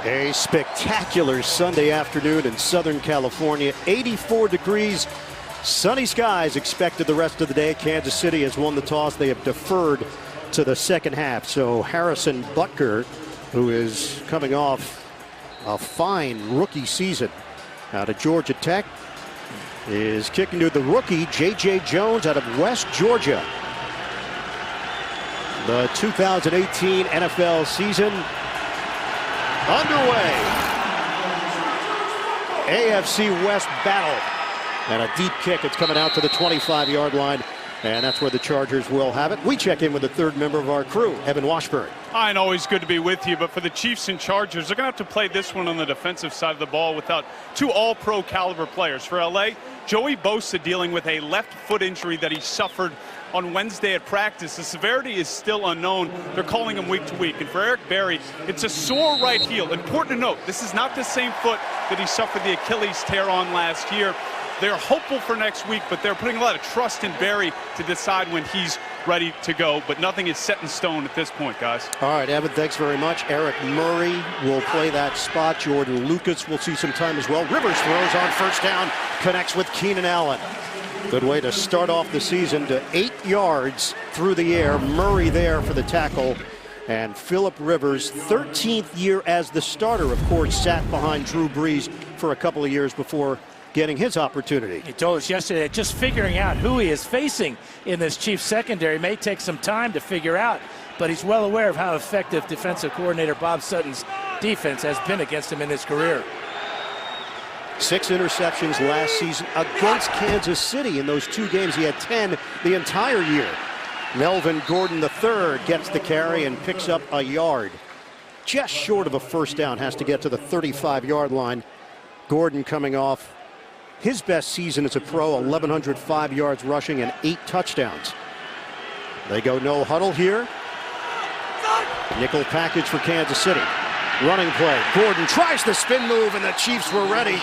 A spectacular Sunday afternoon in Southern California. 84 degrees, sunny skies expected the rest of the day. Kansas City has won the toss. They have deferred to the second half. So Harrison Butker, who is coming off a fine rookie season out of Georgia Tech, is kicking to the rookie J.J. Jones out of West Georgia. The 2018 NFL season underway. AFC West battle. And a deep kick. It's coming out to the 25-yard line. And that's where the Chargers will have it. We check in with the third member of our crew, Evan Washburn. Hi, and always good to be with you. But for the Chiefs and Chargers, they're going to have to play this one on the defensive side of the ball without two all-pro caliber players. For L.A., Joey Bosa dealing with a left foot injury that he suffered on Wednesday at practice. The severity is still unknown. They're calling him week to week. And for Eric Berry, it's a sore right heel. Important to note, this is not the same foot that he suffered the Achilles tear on last year. They're hopeful for next week, but they're putting a lot of trust in Berry to decide when he's ready to go. But nothing is set in stone at this point, guys. All right, Evan, thanks very much. Eric Murray will play that spot. Jordan Lucas will see some time as well. Rivers throws on first down, connects with Keenan Allen. Good way to start off the season to 8 yards through the air. Murray there for the tackle. And Phillip Rivers, 13th year as the starter, of course, sat behind Drew Brees for a couple of years before getting his opportunity. He told us yesterday just figuring out who he is facing in this Chiefs secondary may take some time to figure out, but he's well aware of how effective defensive coordinator Bob Sutton's defense has been against him in his career. 6 interceptions last season against Kansas City. In those 2 games, he had 10 the entire year. Melvin Gordon III gets the carry and picks up a yard. Just short of a first down, has to get to the 35-yard line. Gordon coming off his best season as a pro, 1,105 yards rushing and 8 touchdowns. They go no huddle here. Nickel package for Kansas City. Running play. Gordon tries the spin move, and the Chiefs were ready.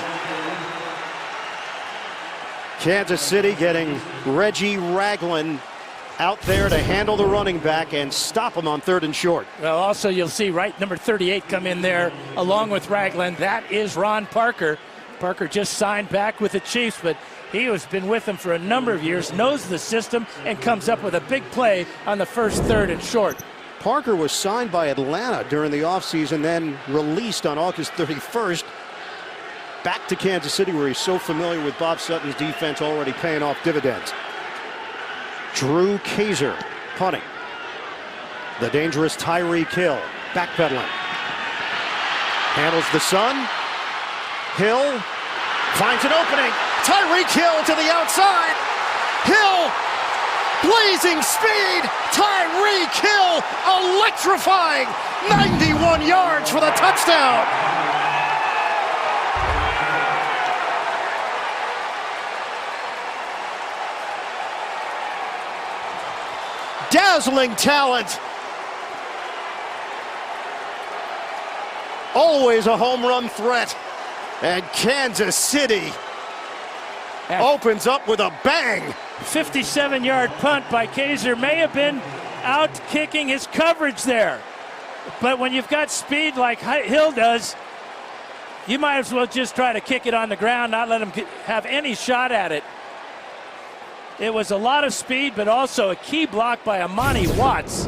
Kansas City getting Reggie Ragland out there to handle the running back and stop him on 3rd and short. Well, also you'll see right number 38 come in there along with Ragland. That is Ron Parker. Parker just signed back with the Chiefs, but he has been with them for a number of years, knows the system, and comes up with a big play on the 1st, 3rd, and short. Parker was signed by Atlanta during the offseason, then released on August 31st. Back to Kansas City, where he's so familiar with Bob Sutton's defense, already paying off dividends. Drew Kaiser punting. The dangerous Tyreek Hill backpedaling. Handles the sun. Hill finds an opening. Tyreek Hill to the outside. Hill, blazing speed. Tyreek Hill electrifying. 91 yards for the touchdown. Dazzling talent. Always a home run threat. And Kansas City opens up with a bang. 57-yard punt by Kaiser may have been out kicking his coverage there. But when you've got speed like Hill does, you might as well just try to kick it on the ground, not let him have any shot at it. It was a lot of speed, but also a key block by Amani Watts.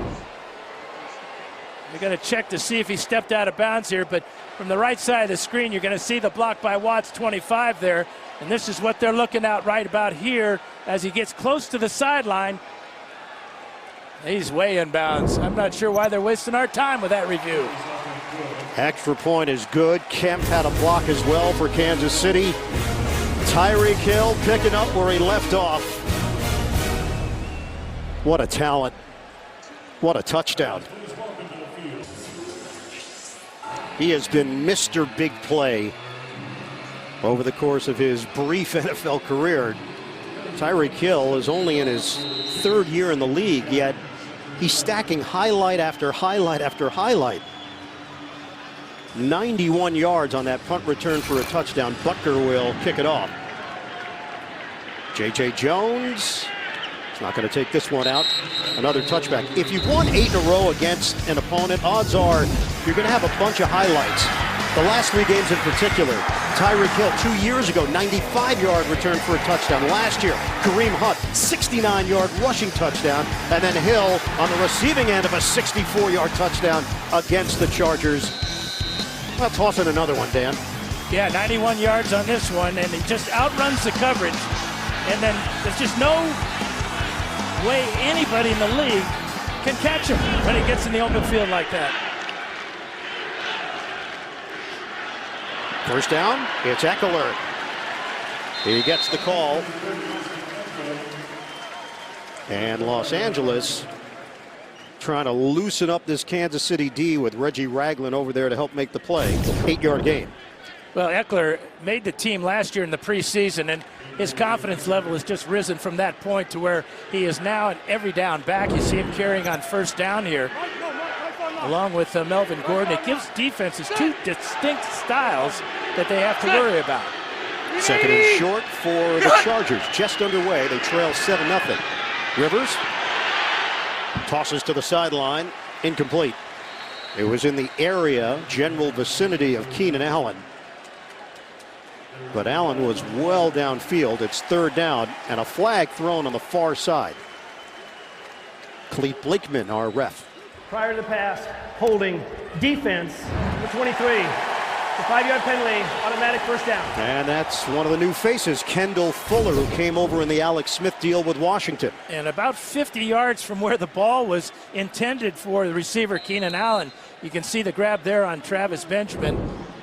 We're going to check to see if he stepped out of bounds here, but from the right side of the screen, you're going to see the block by Watts, 25 there. And this is what they're looking at right about here as he gets close to the sideline. He's way in bounds. I'm not sure why they're wasting our time with that review. Extra point is good. Kemp had a block as well for Kansas City. Tyreek Hill picking up where he left off. What a talent. What a touchdown. He has been Mr. Big Play over the course of his brief NFL career. Tyreek Hill is only in his 3rd year in the league, yet he's stacking highlight after highlight after highlight. 91 yards on that punt return for a touchdown. Butker will kick it off. J.J. Jones is not going to take this one out. Another touchback. If you've won 8 in a row against an opponent, odds are you're going to have a bunch of highlights. The last 3 games in particular, Tyreek Hill, 2 years ago, 95-yard return for a touchdown. Last year, Kareem Hunt, 69-yard rushing touchdown. And then Hill on the receiving end of a 64-yard touchdown against the Chargers. I'll toss in another one, Dan. Yeah, 91 yards on this one, and he just outruns the coverage. And then there's just no way anybody in the league can catch him when he gets in the open field like that. First down, it's Eckler. He gets the call. And Los Angeles trying to loosen up this Kansas City D with Reggie Ragland over there to help make the play. 8-yard gain. Well, Eckler made the team last year in the preseason, and his confidence level has just risen from that point to where he is now an every down back. You see him carrying on first down here, along with Melvin Gordon. It gives defenses 2 distinct styles that they have to worry about. Second and short for the Chargers. Just underway. They trail 7-0. Rivers tosses to the sideline. Incomplete. It was in the area, general vicinity of Keenan Allen. But Allen was well downfield. It's third down and a flag thrown on the far side. Clete Blakeman, our ref. Prior to the pass, holding, defense, number 23. The 5-yard penalty, automatic first down. And that's one of the new faces, Kendall Fuller, who came over in the Alex Smith deal with Washington. And about 50 yards from where the ball was intended for the receiver, Keenan Allen. You can see the grab there on Travis Benjamin.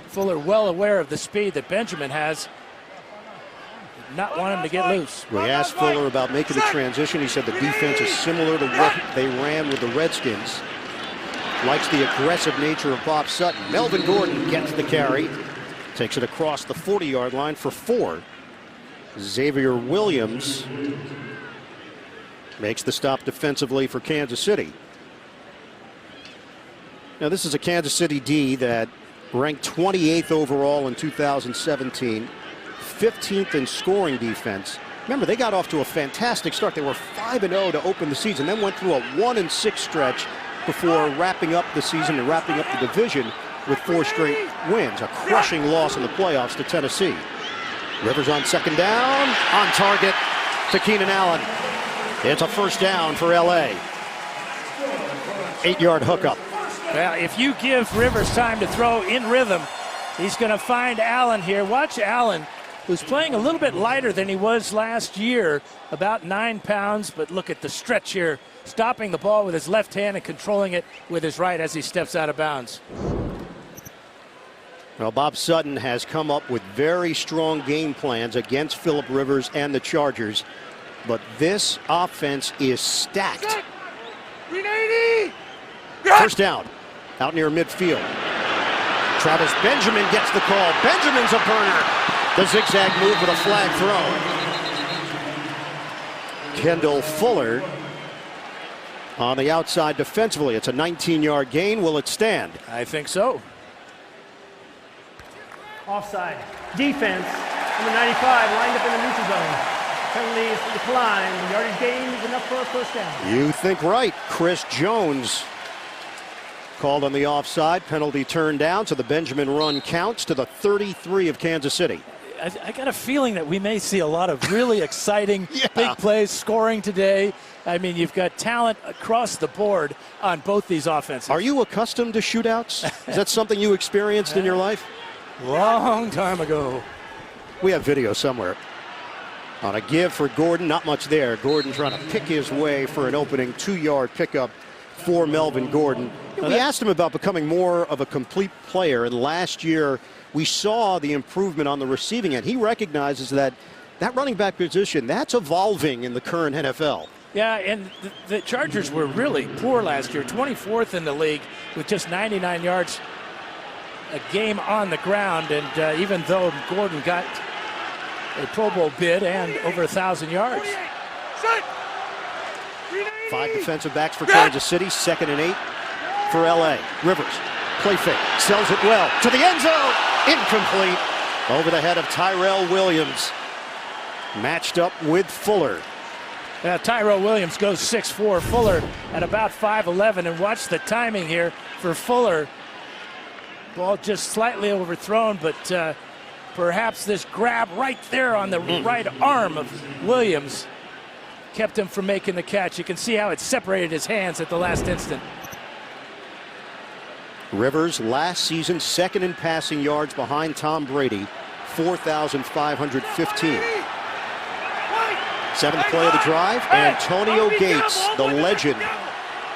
Fuller well aware of the speed that Benjamin has. Did not want him to get loose. We asked Fuller about making the transition. He said the defense is similar to what they ran with the Redskins. Likes the aggressive nature of Bob Sutton. Melvin Gordon gets the carry. Takes it across the 40-yard line for 4. Xavier Williams makes the stop defensively for Kansas City. Now this is a Kansas City D that ranked 28th overall in 2017, 15th in scoring defense. Remember, they got off to a fantastic start. They were 5-0 to open the season, then went through a 1-6 stretch before wrapping up the season and wrapping up the division with 4 straight wins. A crushing loss in the playoffs to Tennessee. Rivers on second down, on target to Keenan Allen. It's a first down for LA. 8-yard hookup. Well, if you give Rivers time to throw in rhythm, he's going to find Allen here. Watch Allen, who's playing a little bit lighter than he was last year, about 9 pounds, but look at the stretch here, stopping the ball with his left hand and controlling it with his right as he steps out of bounds. Well, Bob Sutton has come up with very strong game plans against Phillip Rivers and the Chargers, but this offense is stacked. First down, out near midfield. Travis Benjamin gets the call. Benjamin's a burner. The zigzag move with a flag throw. Kendall Fuller on the outside defensively. It's a 19-yard gain. Will it stand? I think so. Offside. Defense, number 95, lined up in the neutral zone. Penalties decline. The yardage gain is enough for a first down. You think right. Chris Jones called on the offside. Penalty turned down, so the Benjamin run counts to the 33 of Kansas City. I got a feeling that we may see a lot of really exciting big plays scoring today. I mean, you've got talent across the board on both these offenses. Are you accustomed to shootouts? Is that something you experienced in your life? Long time ago. We have video somewhere. On a give for Gordon, not much there. Gordon trying to pick his way for an opening 2-yard pickup for Melvin Gordon. We asked him about becoming more of a complete player, and last year we saw the improvement on the receiving end. He recognizes that that running back position, that's evolving in the current NFL. Yeah, and the Chargers were really poor last year, 24th in the league with just 99 yards a game on the ground, and even though Gordon got a Pro Bowl bid and over 1,000 yards. 5 defensive backs for Kansas City, 2nd and 8 for LA. Rivers, play fake, sells it well to the end zone, incomplete, over the head of Tyrell Williams, matched up with Fuller. Tyrell Williams goes 6'4", Fuller at about 5'11", and watch the timing here for Fuller. Ball just slightly overthrown, but perhaps this grab right there on the right arm of Williams kept him from making the catch. You can see how it separated his hands at the last instant. Rivers last season second in passing yards behind Tom Brady, 4,515. Seventh play of the drive, Antonio Gates, the legend,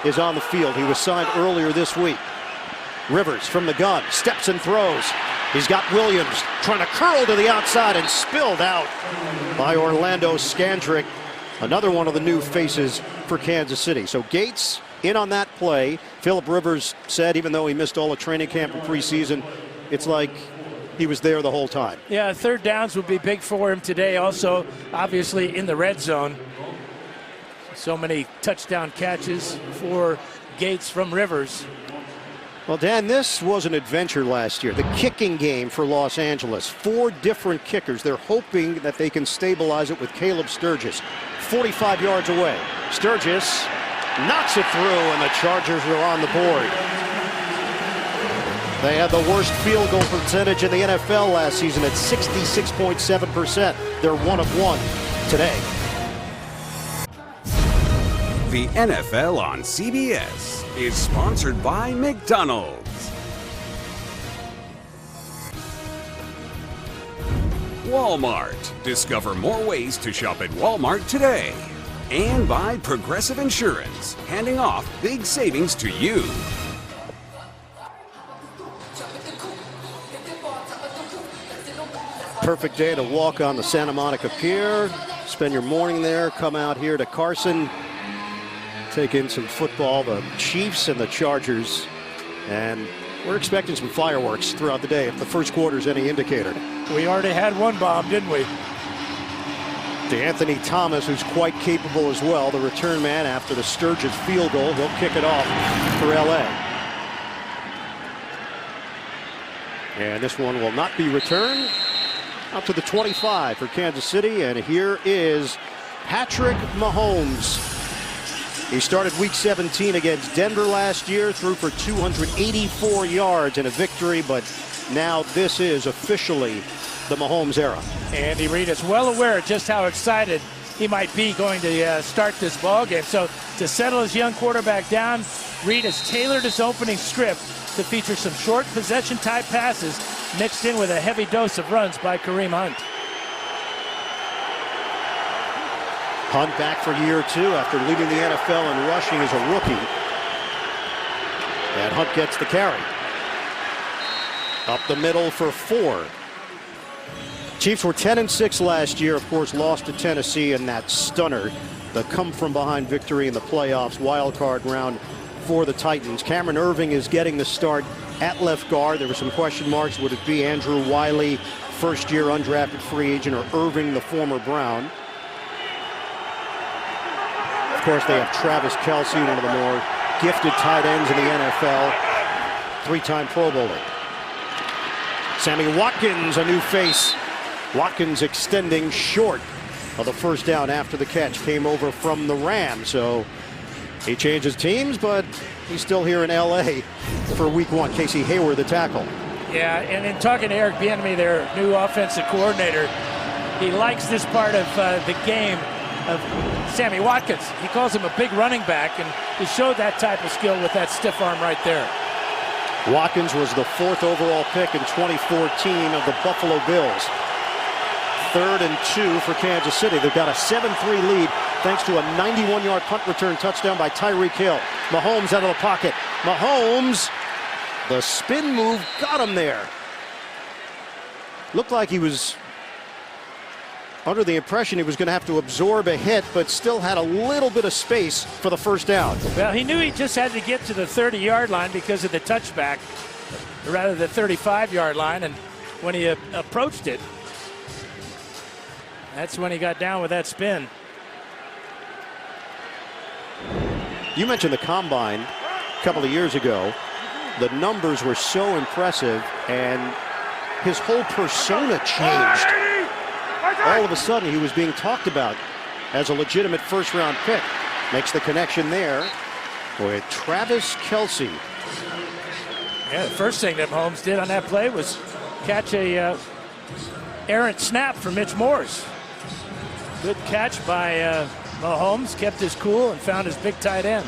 is on the field. He was signed earlier this week. Rivers from the gun, steps and throws. He's got Williams trying to curl to the outside and spilled out by Orlando Scandrick, another one of the new faces for Kansas City. So Gates in on that play. Philip Rivers said even though he missed all the training camp and preseason, it's like he was there the whole time. Yeah, third downs would be big for him today. Also, obviously, in the red zone. So many touchdown catches for Gates from Rivers. Well, Dan, this was an adventure last year. The kicking game for Los Angeles. 4 different kickers. They're hoping that they can stabilize it with Caleb Sturgis. 45 yards away. Sturgis knocks it through, and the Chargers are on the board. They had the worst field goal percentage in the NFL last season at 66.7%. They're 1 of 1 today. The NFL on CBS is sponsored by McDonald's, Walmart. Discover more ways to shop at Walmart today. And by Progressive Insurance, handing off big savings to you. Perfect day to walk on the Santa Monica Pier, spend your morning there, come out here to Carson, take in some football, the Chiefs and the Chargers, and we're expecting some fireworks throughout the day if the first quarter is any indicator. We already had one bomb, didn't we? DeAnthony Thomas, who's quite capable as well, the return man after the Sturgis field goal. He'll kick it off for LA. And this one will not be returned. Out to the 25 for Kansas City, and here is Patrick Mahomes. He started week 17 against Denver last year, threw for 284 yards in a victory, but now this is officially the Mahomes era. Andy Reid is well aware just how excited he might be going to start this ball game. So to settle his young quarterback down, Reid has tailored his opening script to feature some short possession type passes mixed in with a heavy dose of runs by Kareem Hunt. Hunt back for year 2 after leading the NFL in rushing as a rookie. And Hunt gets the carry. Up the middle for 4. Chiefs were 10-6 last year, of course, lost to Tennessee in that stunner, the come-from-behind victory in the playoffs, wild card round for the Titans. Cameron Irving is getting the start at left guard. There were some question marks. Would it be Andrew Wiley, first-year undrafted free agent, or Irving, the former Brown? Of course, they have Travis Kelce, one of the more gifted tight ends in the NFL, 3-time Pro Bowler. Sammy Watkins, a new face. Watkins extending short of the first down after the catch. Came over from the Rams, so he changes teams, but he's still here in L.A. for week 1. Casey Hayward, the tackle. Yeah, and in talking to Eric Bieniemy, their new offensive coordinator, he likes this part of the game of Sammy Watkins. He calls him a big running back, and he showed that type of skill with that stiff arm right there. Watkins was the 4th overall pick in 2014 of the Buffalo Bills. 3rd and 2 for Kansas City. They've got a 7-3 lead thanks to a 91-yard punt return touchdown by Tyreek Hill. Mahomes out of the pocket. Mahomes, the spin move got him there. Looked like he was under the impression he was going to have to absorb a hit, but still had a little bit of space for the first down. Well, he knew he just had to get to the 30-yard line because of the touchback, or rather the 35-yard line, and when he approached it, that's when he got down with that spin. You mentioned the combine a couple of years ago. The numbers were so impressive, and his whole persona changed. All of a sudden, he was being talked about as a legitimate first-round pick. Makes the connection there with Travis Kelce. Yeah, the first thing that Mahomes did on that play was catch a errant snap from Mitch Morse. Good catch by Mahomes, kept his cool and found his big tight end.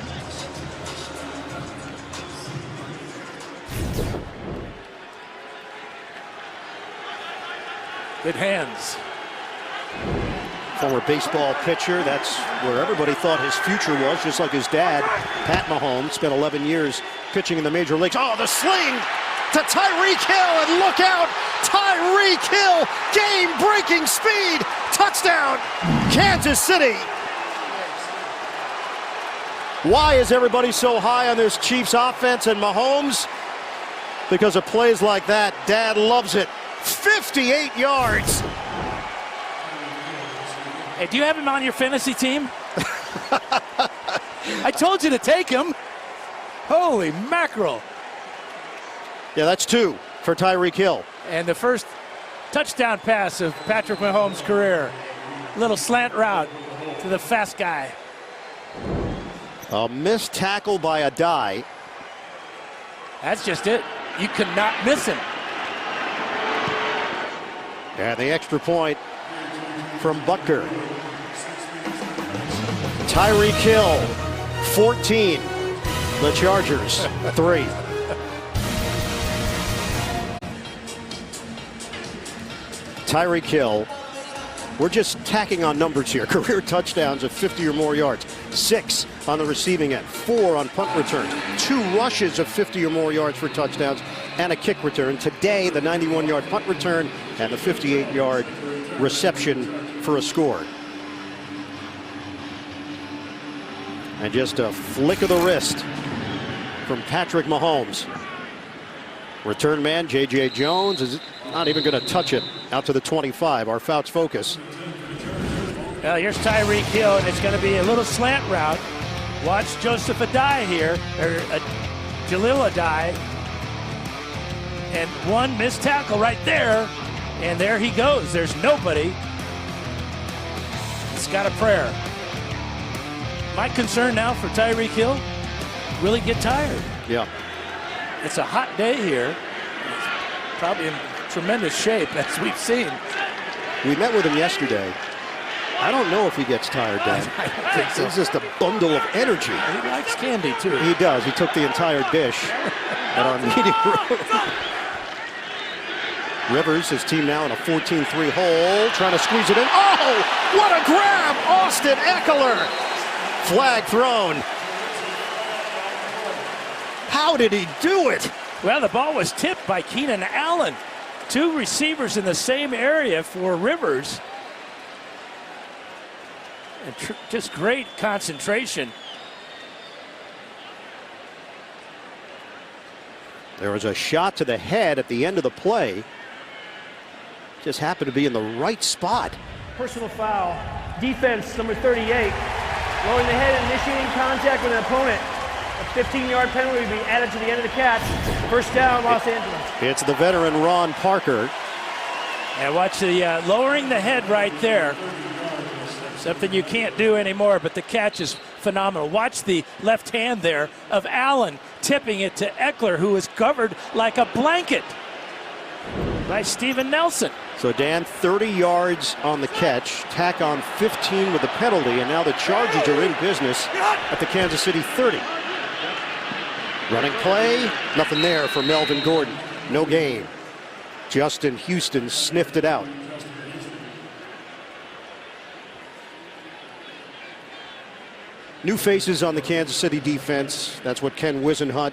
Good hands. Former baseball pitcher, that's where everybody thought his future was, just like his dad, Pat Mahomes, spent 11 years pitching in the major leagues. Oh, the sling to Tyreek Hill, and look out, Tyreek Hill, game-breaking speed, touchdown, Kansas City. Why is everybody so high on this Chiefs offense and Mahomes? Because of plays like that. Dad loves it. 58 yards. Hey, do you have him on your fantasy team? I told you to take him. Holy mackerel. Yeah, that's 2 for Tyreek Hill. And the first touchdown pass of Patrick Mahomes' career. Little slant route to the fast guy. A missed tackle by Adai. That's just it. You cannot miss him. And the extra point from Butker. Tyreek Hill, 14. The Chargers, 3. Tyreek Hill, we're just tacking on numbers here. Career touchdowns of 50 or more yards. 6 on the receiving end, 4 on punt returns, 2 rushes of 50 or more yards for touchdowns, and a kick return. Today, the 91-yard punt return and the 58-yard reception for a score. And just a flick of the wrist from Patrick Mahomes. Return man J.J. Jones is not even going to touch it out to the 25. Our Fouts focus. Well, here's Tyreek Hill, and it's going to be a little slant route. Watch Joseph Adai here, or Jalil Adai. And one missed tackle right there, and there he goes. There's nobody. He's got a prayer. My concern now for Tyreek Hill, really get tired. Yeah. It's a hot day here. He's probably in tremendous shape, as we've seen. We met with him yesterday. I don't know if he gets tired, Dan. I don't think so. He's just a bundle of energy. He likes candy, too. He does. He took the entire dish at our meeting room. Rivers, his team now in a 14-3 hole, trying to squeeze it in. Oh, what a grab! Austin Eckler. Flag thrown. How did he do it? Well, the ball was tipped by Keenan Allen. 2 receivers in the same area for Rivers. And just great concentration. There was a shot to the head at the end of the play. Just happened to be in the right spot. Personal foul. Defense, number 38. Lowering the head and initiating contact with an opponent. A 15-yard penalty will be added to the end of the catch. First down, Los Angeles. It's the veteran Ron Parker. And watch the lowering the head right there. Something you can't do anymore, but the catch is phenomenal. Watch the left hand there of Allen tipping it to Eckler, who is covered like a blanket by Steven Nelson. So, Dan, 30 yards on the catch, tack on 15 with the penalty, and now the Chargers are in business at the Kansas City 30. Running play, nothing there for Melvin Gordon. No gain. Justin Houston sniffed it out. New faces on the Kansas City defense. That's what Ken Wisenhunt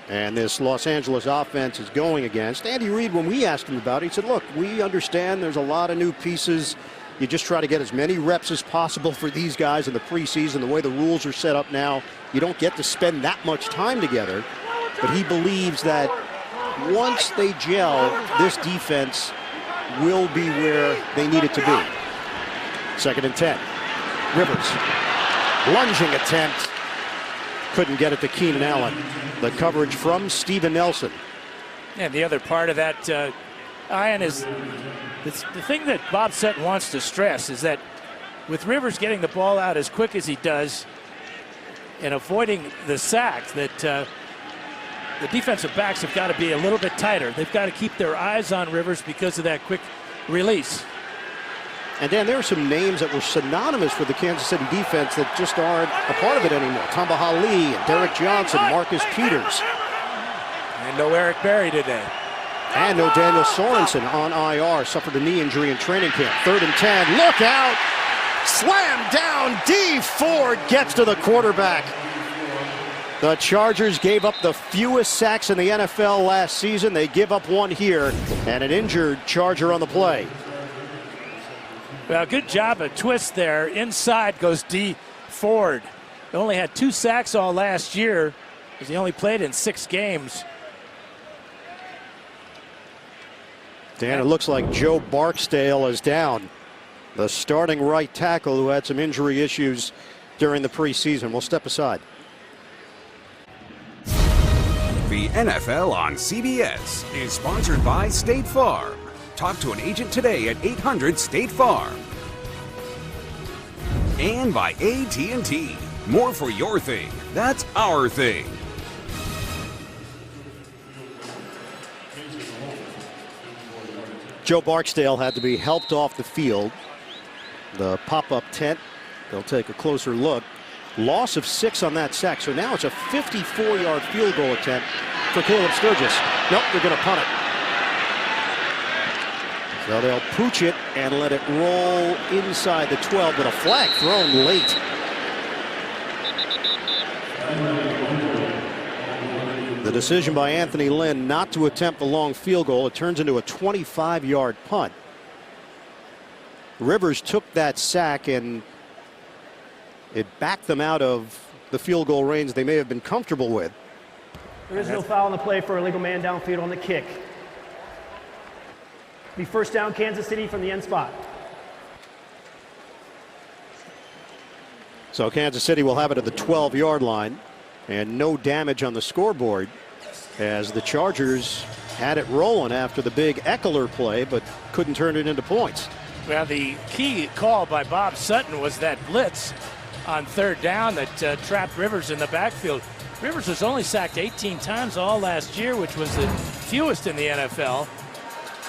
and this Los Angeles offense is going against. Andy Reid, when we asked him about it, he said, look, we understand there's a lot of new pieces. You just try to get as many reps as possible for these guys in the preseason. The way the rules are set up now, you don't get to spend that much time together. But he believes that once they gel, this defense will be where they need it to be. 2nd and 10. Rivers. Lunging attempt. Couldn't get it to Keenan Allen. The coverage from Steven Nelson. And the other part of that, Ian, is the thing that Bob Sutton wants to stress is that with Rivers getting the ball out as quick as he does and avoiding the sacks, that the defensive backs have got to be a little bit tighter. They've got to keep their eyes on Rivers because of that quick release. And Dan, there are some names that were synonymous with the Kansas City defense that just aren't a part of it anymore. Tamba Hali and Derek Johnson, Marcus Peters. And no Eric Berry today. And no Daniel Sorensen on IR. Suffered a knee injury in training camp. 3rd and 10. Look out! Slam down. D. Ford gets to the quarterback. The Chargers gave up the fewest sacks in the NFL last season. They give up one here. And an injured Charger on the play. Well, good job. A twist there. Inside goes D. Ford. He only had 2 sacks all last year because he only played in 6 games. Dan, it looks like Joe Barksdale is down. The starting right tackle who had some injury issues during the preseason. We'll step aside. The NFL on CBS is sponsored by State Farm. Talk to an agent today at 800-STATE-FARM. And by AT&T. More for your thing. That's our thing. Joe Barksdale had to be helped off the field. The pop-up tent, they'll take a closer look. Loss of 6 on that sack, so now it's a 54-yard field goal attempt for Caleb Sturgis. Nope, they're going to punt it. So they'll pooch it and let it roll inside the 12, but a flag thrown late. The decision by Anthony Lynn not to attempt the long field goal. It turns into a 25-yard punt. Rivers took that sack and it backed them out of the field goal range they may have been comfortable with. There is no foul on the play for illegal man downfield on the kick. Be first down Kansas City from the end spot. So Kansas City will have it at the 12-yard line, and no damage on the scoreboard as the Chargers had it rolling after the big Eckler play, but couldn't turn it into points. Well, the key call by Bob Sutton was that blitz on 3rd down that trapped Rivers in the backfield. Rivers was only sacked 18 times all last year, which was the fewest in the NFL.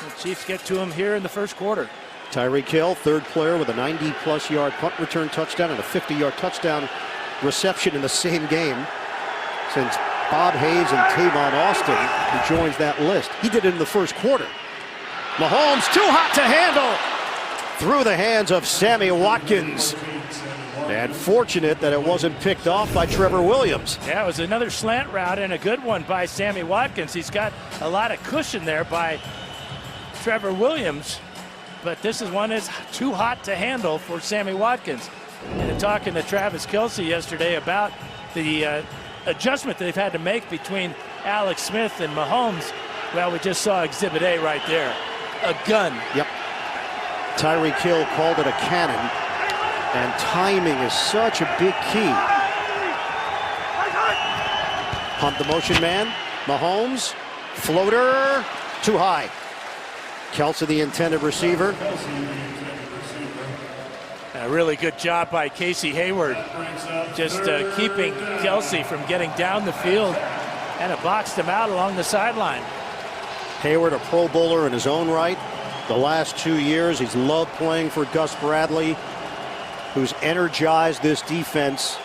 The Chiefs get to him here in the first quarter. Tyreek Hill, 3rd player with a 90-plus yard punt return touchdown and a 50-yard touchdown reception in the same game since Bob Hayes and Tavon Austin, who joins that list. He did it in the first quarter. Mahomes too hot to handle through the hands of Sammy Watkins. And fortunate that it wasn't picked off by Trevor Williams. Yeah, it was another slant route and a good one by Sammy Watkins. He's got a lot of cushion there by Trevor Williams, but this is one that's too hot to handle for Sammy Watkins. And talking to Travis Kelce yesterday about the adjustment they've had to make between Alex Smith and Mahomes, well, we just saw Exhibit A right there. A gun. Yep. Tyreek Hill called it a cannon, and timing is such a big key. Hunt the motion man. Mahomes. Floater. Too high. Kelce, the intended receiver. A really good job by Casey Hayward, just keeping Kelce from getting down the field, and it boxed him out along the sideline. Hayward, a Pro Bowler in his own right. The last 2 years, he's loved playing for Gus Bradley, who's energized this defense.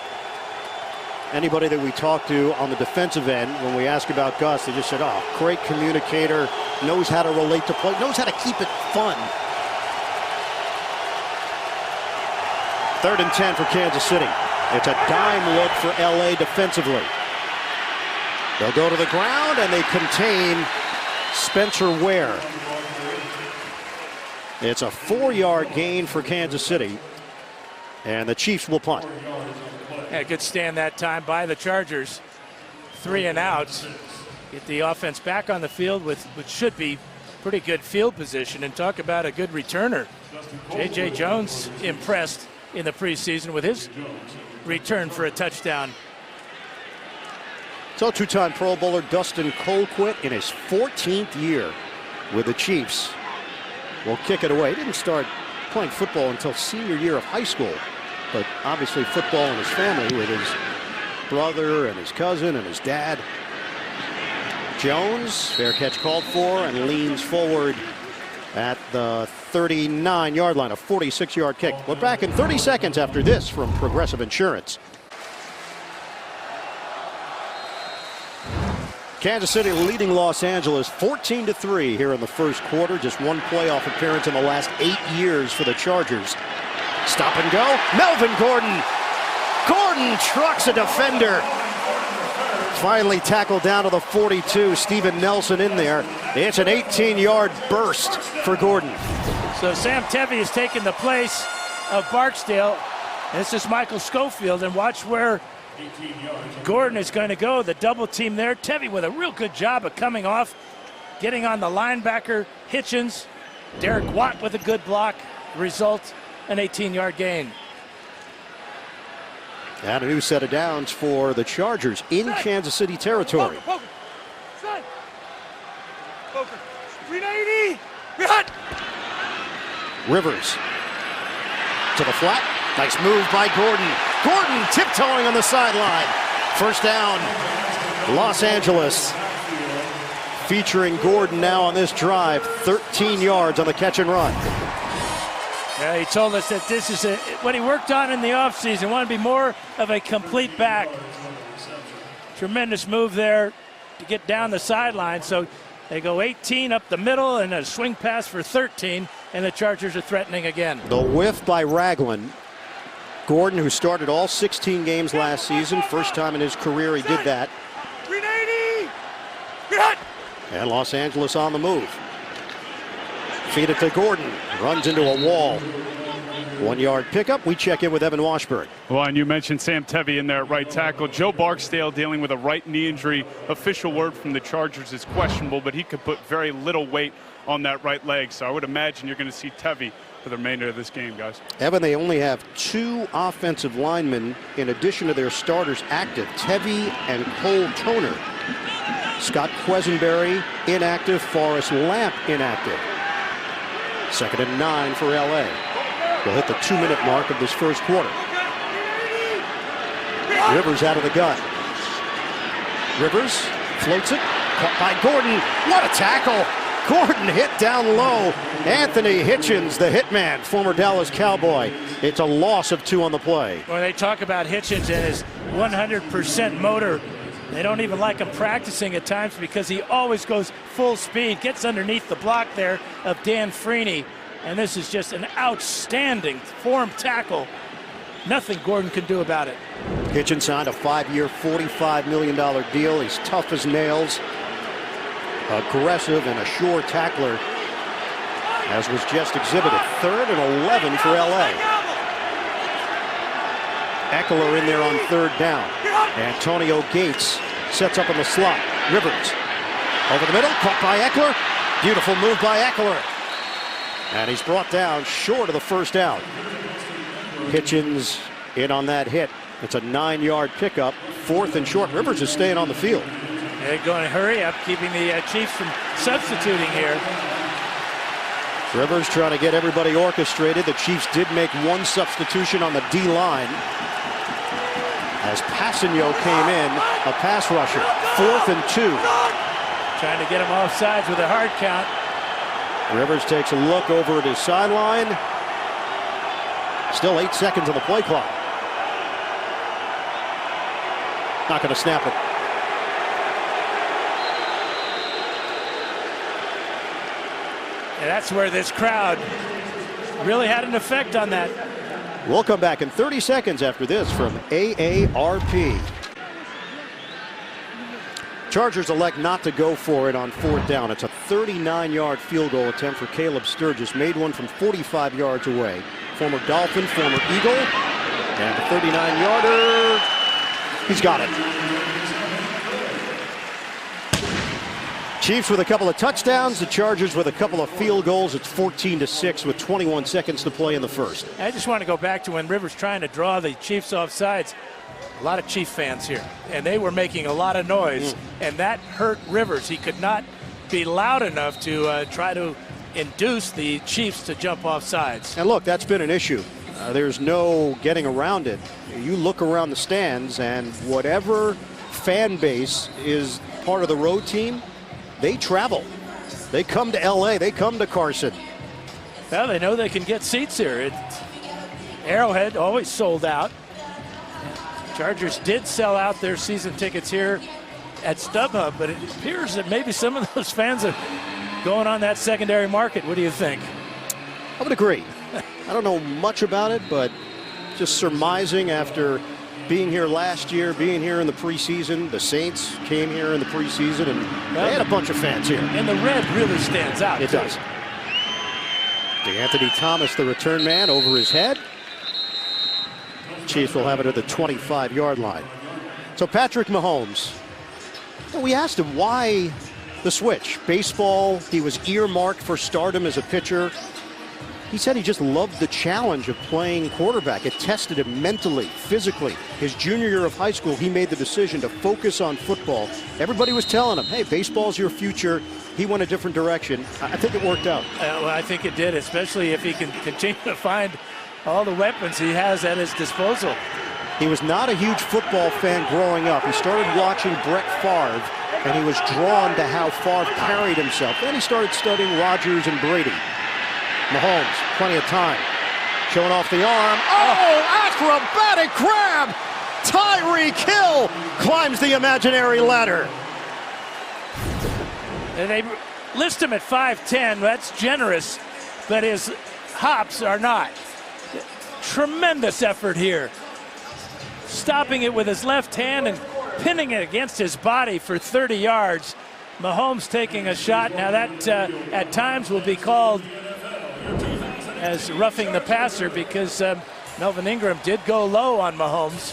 Anybody that we talk to on the defensive end, when we ask about Gus, they just said, oh, great communicator, knows how to relate to play, knows how to keep it fun. 3rd and 10 for Kansas City. It's a dime look for LA defensively. They'll go to the ground and they contain Spencer Ware. It's a 4-yard gain for Kansas City, and the Chiefs will punt. Yeah, good stand that time by the Chargers. 3 and outs. Get the offense back on the field with which should be pretty good field position, and talk about a good returner. J.J. Jones impressed in the preseason with his return for a touchdown. So 2-time Pro Bowler Dustin Colquitt in his 14th year with the Chiefs will kick it away. He didn't start playing football until senior year of high school, but obviously football in his family with his brother and his cousin and his dad. Jones, fair catch called for, and leans forward at the 39-yard line, a 46-yard kick. We're back in 30 seconds after this from Progressive Insurance. Kansas City leading Los Angeles 14-3 here in the first quarter. Just one playoff appearance in the last 8 years for the Chargers. Stop and go. Melvin Gordon. Gordon trucks a defender. Finally tackled down to the 42. Steven Nelson in there. It's an 18-yard burst for Gordon. So Sam Tevi has taken the place of Barksdale. This is Michael Schofield, and watch where Gordon is going to go. The double team there. Tevi with a real good job of coming off, getting on the linebacker Hitchens. Derek Watt with a good block. Result, an 18-yard gain. And a new set of downs for the Chargers in Kansas City territory. Poker. 390. Hot. Rivers to the flat. Nice move by Gordon. Gordon tiptoeing on the sideline. First down, Los Angeles. Featuring Gordon now on this drive. 13 yards on the catch and run. Yeah, he told us that this is what he worked on in the offseason. Wanted to be more of a complete back. Tremendous move there to get down the sideline. So they go 18 up the middle and a swing pass for 13, and the Chargers are threatening again. The whiff by Ragland. Gordon, who started all 16 games last season, first time in his career he did that. 390. And Los Angeles on the move. Feed it to Gordon. Runs into a wall. 1 yard pickup. We check in with Evan Washburn. Well, and you mentioned Sam Tevi in there at right tackle. Joe Barksdale dealing with a right knee injury. Official word from the Chargers is questionable, but he could put very little weight on that right leg. So I would imagine you're going to see Tevi for the remainder of this game, guys. Evan, they only have 2 offensive linemen in addition to their starters active. Tevi and Cole Toner. Scott Quesenberry inactive. Forrest Lamp inactive. 2nd and 9 for LA. We'll hit the 2-minute mark of this first quarter. Rivers out of the gun. Rivers floats it. Caught by Gordon. What a tackle. Gordon hit down low. Anthony Hitchens, the hitman, former Dallas Cowboy. It's a loss of 2 on the play. When they talk about Hitchens and his 100% motor, they don't even like him practicing at times because he always goes full speed, gets underneath the block there of Dan Freeney. And this is just an outstanding form tackle. Nothing Gordon can do about it. Hitchens signed a 5-year, $45 million deal. He's tough as nails, aggressive and a sure tackler, as was just exhibited. 3rd and 11 for LA. Eckler in there on 3rd down. Antonio Gates sets up in the slot. Rivers over the middle, caught by Eckler. Beautiful move by Eckler. And he's brought down short of the first down. Hitchens in on that hit. It's a 9-yard pickup. 4th and short. Rivers is staying on the field. They're going to hurry up, keeping the Chiefs from substituting here. Rivers trying to get everybody orchestrated. The Chiefs did make 1 substitution on the D-line as Passanio came in, a pass rusher. 4th and 2. Trying to get him off sides with a hard count. Rivers takes a look over at his sideline. Still 8 seconds on the play clock. Not going to snap it. And that's where this crowd really had an effect on that. We'll come back in 30 seconds after this from AARP. Chargers elect not to go for it on 4th down. It's a 39-yard field goal attempt for Caleb Sturgis. Made one from 45 yards away. Former Dolphin, former Eagle. And the 39-yarder, he's got it. Chiefs with a couple of touchdowns. The Chargers with a couple of field goals. It's 14-6 with 21 seconds to play in the first. I just want to go back to when Rivers trying to draw the Chiefs off sides. A lot of Chief fans here, and they were making a lot of noise, and that hurt Rivers. He could not be loud enough to try to induce the Chiefs to jump off sides. And look, that's been an issue. There's no getting around it. You look around the stands, and whatever fan base is part of the road team, they travel. They come to LA, they come to Carson. Well, they know they can get seats here. Arrowhead always sold out. Chargers did sell out their season tickets here at StubHub, but it appears that maybe some of those fans are going on that secondary market. What do you think? I would agree. I don't know much about it, but just surmising after being here last year, being here in the preseason. The Saints came here in the preseason, and they had a bunch of fans here. And the red really stands out. It does. DeAnthony Thomas, the return man, over his head. Chiefs will have it at the 25-yard line. So Patrick Mahomes, we asked him why the switch. Baseball, he was earmarked for stardom as a pitcher. He said he just loved the challenge of playing quarterback. It tested him mentally, physically. His junior year of high school, he made the decision to focus on football. Everybody was telling him, hey, baseball's your future. He went a different direction. I think it worked out. Well, I think it did, especially if he can continue to find all the weapons he has at his disposal. He was not a huge football fan growing up. He started watching Brett Favre, and he was drawn to how Favre carried himself. Then he started studying Rodgers and Brady. Mahomes, plenty of time. Showing off the arm. Oh, acrobatic grab! Tyreek Hill climbs the imaginary ladder. And they list him at 5'10". That's generous, but his hops are not. Tremendous effort here. Stopping it with his left hand and pinning it against his body for 30 yards. Mahomes taking a shot. Now that at times will be called as roughing the passer because Melvin Ingram did go low on Mahomes.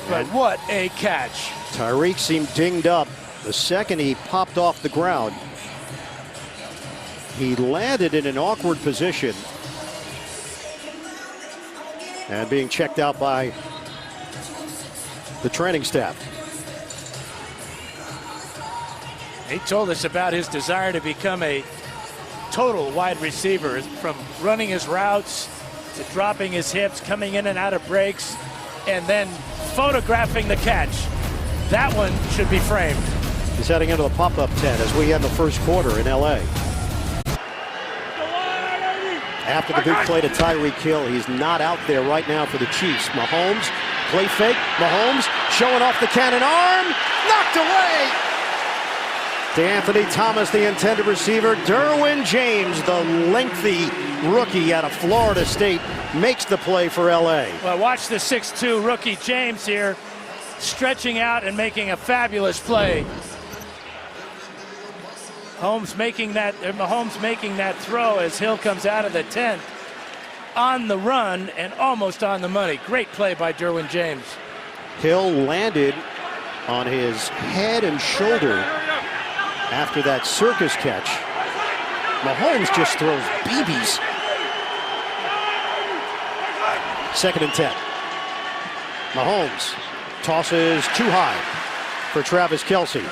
But what a catch. Tyreek seemed dinged up. The second he popped off the ground, he landed in an awkward position and being checked out by the training staff. He told us about his desire to become a total wide receiver, from running his routes to dropping his hips, coming in and out of breaks, and then photographing the catch. That one should be framed. He's heading into the pop-up tent as we end the first quarter in LA. After the big play to Tyreek Hill, he's not out there right now for the Chiefs. Mahomes, play fake. Mahomes showing off the cannon arm. Knocked away. DeAnthony Thomas, the intended receiver. Derwin James, the lengthy rookie out of Florida State, makes the play for LA. Well, watch the 6'2" rookie James here, stretching out and making a fabulous play. Mahomes making that throw as Hill comes out of the tent on the run and almost on the money. Great play by Derwin James. Hill landed on his head and shoulder after that circus catch. Mahomes just throws BBs. 2nd and 10. Mahomes tosses too high for Travis Kelce.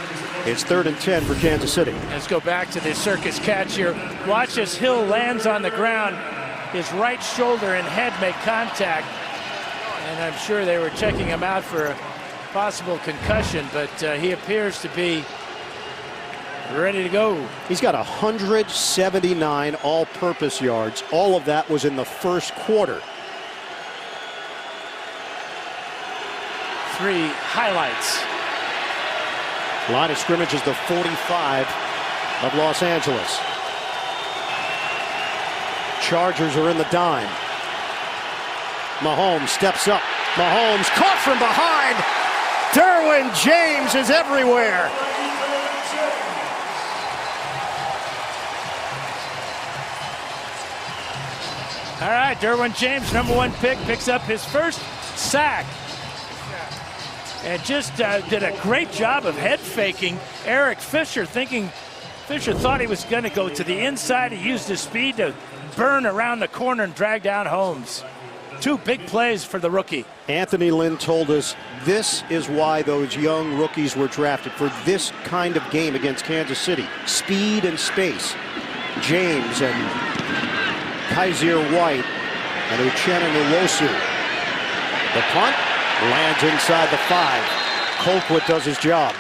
It's 3rd and 10 for Kansas City. Let's go back to the circus catch here. Watch as Hill lands on the ground. His right shoulder and head make contact. And I'm sure they were checking him out for a possible concussion, but he appears to be ready to go. He's got 179 all-purpose yards. All of that was in the first quarter. 3 highlights. Line of scrimmage is the 45 of Los Angeles. Chargers are in the dime. Mahomes steps up. Mahomes caught from behind. Derwin James is everywhere. All right, Derwin James, #1 pick, picks up his first sack. And just did a great job of head faking Eric Fisher, Fisher thought he was going to go to the inside. He used his speed to burn around the corner and drag down Holmes. 2 big plays for the rookie. Anthony Lynn told us this is why those young rookies were drafted, for this kind of game against Kansas City. Speed and space. James and Kaiser White and Uchenna Nwosu. The punt lands inside the 5. Colquitt does his job.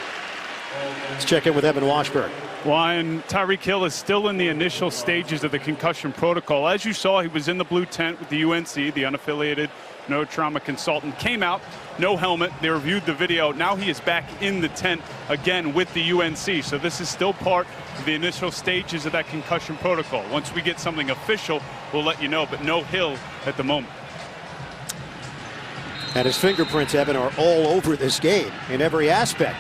Let's check in with Evan Washburn. Well, and Tyreek Hill is still in the initial stages of the concussion protocol. As you saw, he was in the blue tent with the UNC, the unaffiliated no trauma consultant. Came out, no helmet. They reviewed the video. Now he is back in the tent again with the UNC. So this is still part of the initial stages of that concussion protocol. Once we get something official, we'll let you know, but no Hill at the moment. And his fingerprints, Evan, are all over this game in every aspect.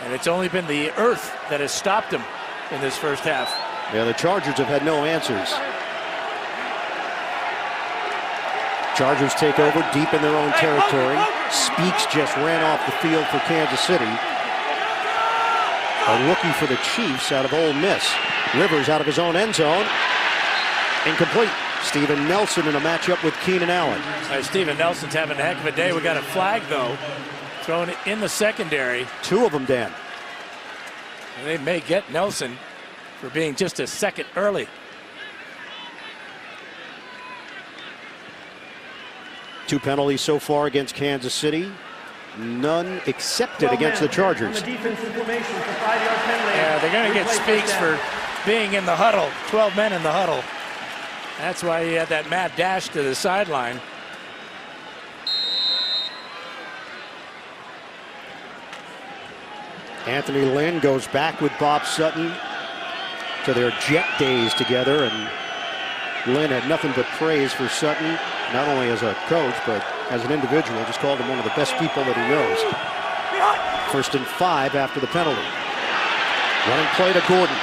And it's only been the earth that has stopped him in this first half. Yeah, the Chargers have had no answers. Chargers take over deep in their own territory. Speaks just ran off the field for Kansas City. A rookie for the Chiefs out of Ole Miss. Rivers out of his own end zone. Incomplete. Steven Nelson in a matchup with Keenan Allen. Steven Nelson's having a heck of a day. We got a flag, though, thrown in the secondary. Two of them, Dan. And they may get Nelson for being just a second early. Two penalties so far against Kansas City. None accepted against the Chargers. On the defensive formation for 5-yard penalty. Yeah, they're going to get Replay Speaks touchdown. for being in the huddle. 12 men in the huddle. That's why he had that mad dash to the sideline. Anthony Lynn goes back with Bob Sutton to their jet days together, and Lynn had nothing but praise for Sutton, not only as a coach, but as an individual. Just called him one of the best people that he knows. 1st and 5 after the penalty. Running play to Gordon.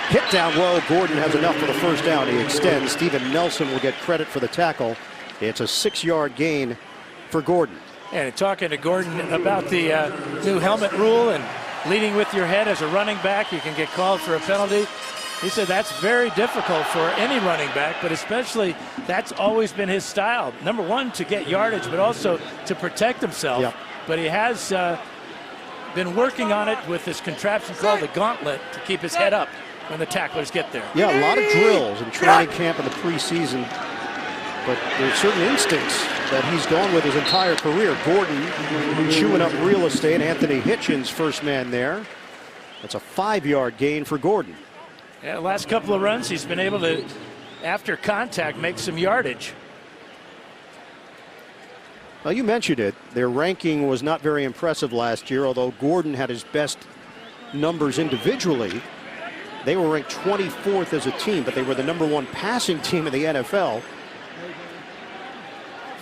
Hit down low. Gordon has enough for the first down. He extends. Steven Nelson will get credit for the tackle. It's a 6-yard gain for Gordon. And talking to Gordon about the new helmet rule and leading with your head as a running back, you can get called for a penalty. He said that's very difficult for any running back, but especially that's always been his style. Number one, to get yardage, but also to protect himself. Yep. But he has been working on it with this contraption called the gauntlet to keep his head up when the tacklers get there. Yeah, a lot of drills in training camp in the preseason, but there's certain instincts that he's gone with his entire career. Gordon chewing up real estate. Anthony Hitchens, first man there. That's a 5-yard gain for Gordon. Yeah, the last couple of runs, he's been able to, after contact, make some yardage. Well, you mentioned it. Their ranking was not very impressive last year, although Gordon had his best numbers individually. They were ranked 24th as a team, but they were the #1 passing team in the NFL.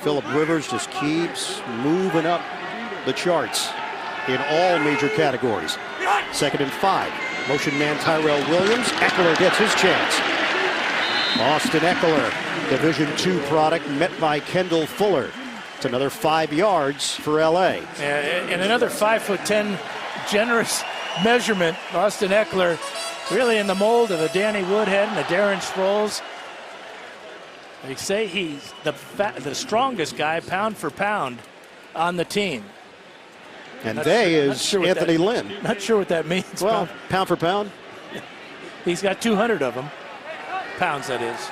Phillip Rivers just keeps moving up the charts in all major categories. 2nd and 5. Motion man Tyrell Williams. Eckler gets his chance. Austin Eckler, Division II product, met by Kendall Fuller. It's another 5 yards for LA. And another 5'10", generous measurement. Austin Eckler really in the mold of a Danny Woodhead and a Darren Sproles. They say he's the strongest guy pound for pound on the team. And they is Anthony Lynn. Not sure what that means. Well, pound for pound. He's got 200 of them. Pounds, that is.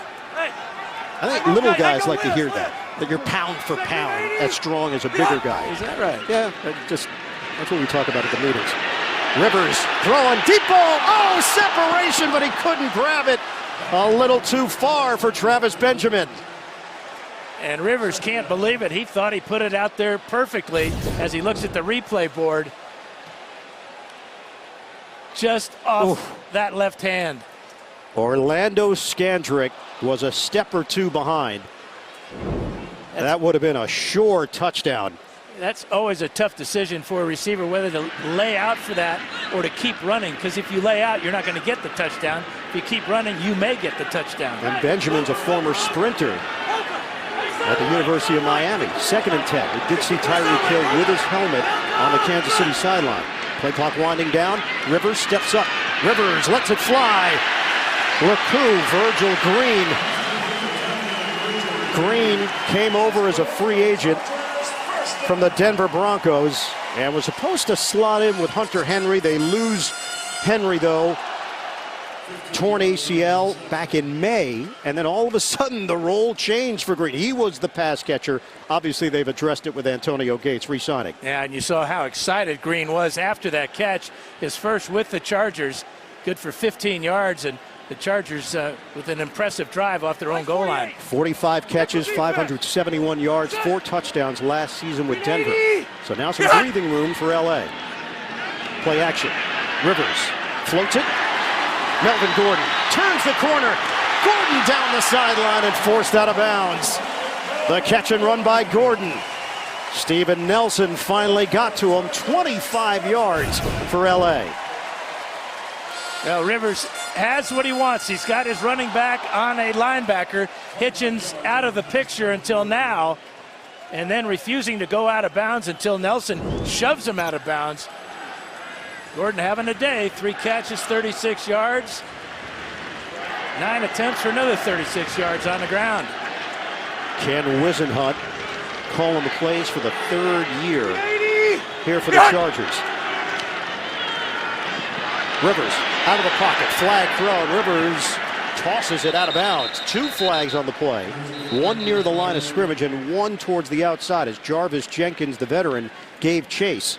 I think little guys like to hear that you're pound for pound as strong as a bigger guy. Is that right? Yeah, that's what we talk about at the meetings. Rivers throwing deep ball. Oh, separation, but he couldn't grab it. A little too far for Travis Benjamin. And Rivers can't believe it. He thought he put it out there perfectly as he looks at the replay board. Just off that left hand. Orlando Scandrick was a step or two behind. That would have been a sure touchdown. That's always a tough decision for a receiver, whether to lay out for that or to keep running, because if you lay out, you're not going to get the touchdown. If you keep running, you may get the touchdown. And Benjamin's a former sprinter at the University of Miami. 2nd and 10. We did see Tyreek Hill with his helmet on the Kansas City sideline. Play clock winding down. Rivers steps up. Rivers lets it fly. LeCoux, Virgil Green. Green came over as a free agent from the Denver Broncos and was supposed to slot in with Hunter Henry. They lose Henry, though, torn ACL back in May, and then all of a sudden the role changed for Green. He was the pass catcher. Obviously, they've addressed it with Antonio Gates re-signing. Yeah, and you saw how excited Green was after that catch. His first with the Chargers, good for 15 yards, and the Chargers with an impressive drive off their own goal line. 45 catches, 571 yards, 4 touchdowns last season with Denver. So now some breathing room for LA. Play action. Rivers floats it. Melvin Gordon turns the corner. Gordon down the sideline and forced out of bounds. The catch and run by Gordon. Steven Nelson finally got to him. 25 yards for LA. Well, Rivers has what he wants. He's got his running back on a linebacker. Hitchens out of the picture until now, and then refusing to go out of bounds until Nelson shoves him out of bounds. Gordon having a day. 3 catches, 36 yards. 9 attempts for another 36 yards on the ground. Ken Wisenhunt calling the plays for the 3rd year here for the Chargers. Rivers out of the pocket, flag thrown. Rivers tosses it out of bounds. 2 flags on the play, 1 near the line of scrimmage and 1 towards the outside as Jarvis Jenkins, the veteran, gave chase.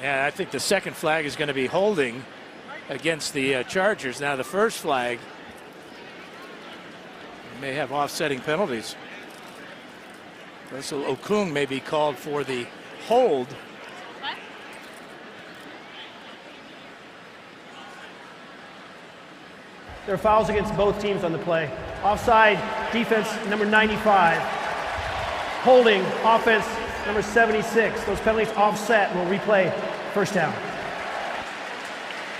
Yeah, I think the second flag is going to be holding against the Chargers. Now the first flag may have offsetting penalties. Russell Okung may be called for the hold. There are fouls against both teams on the play. Offside, defense number 95. Holding, offense number 76. Those penalties offset. Will replay first down.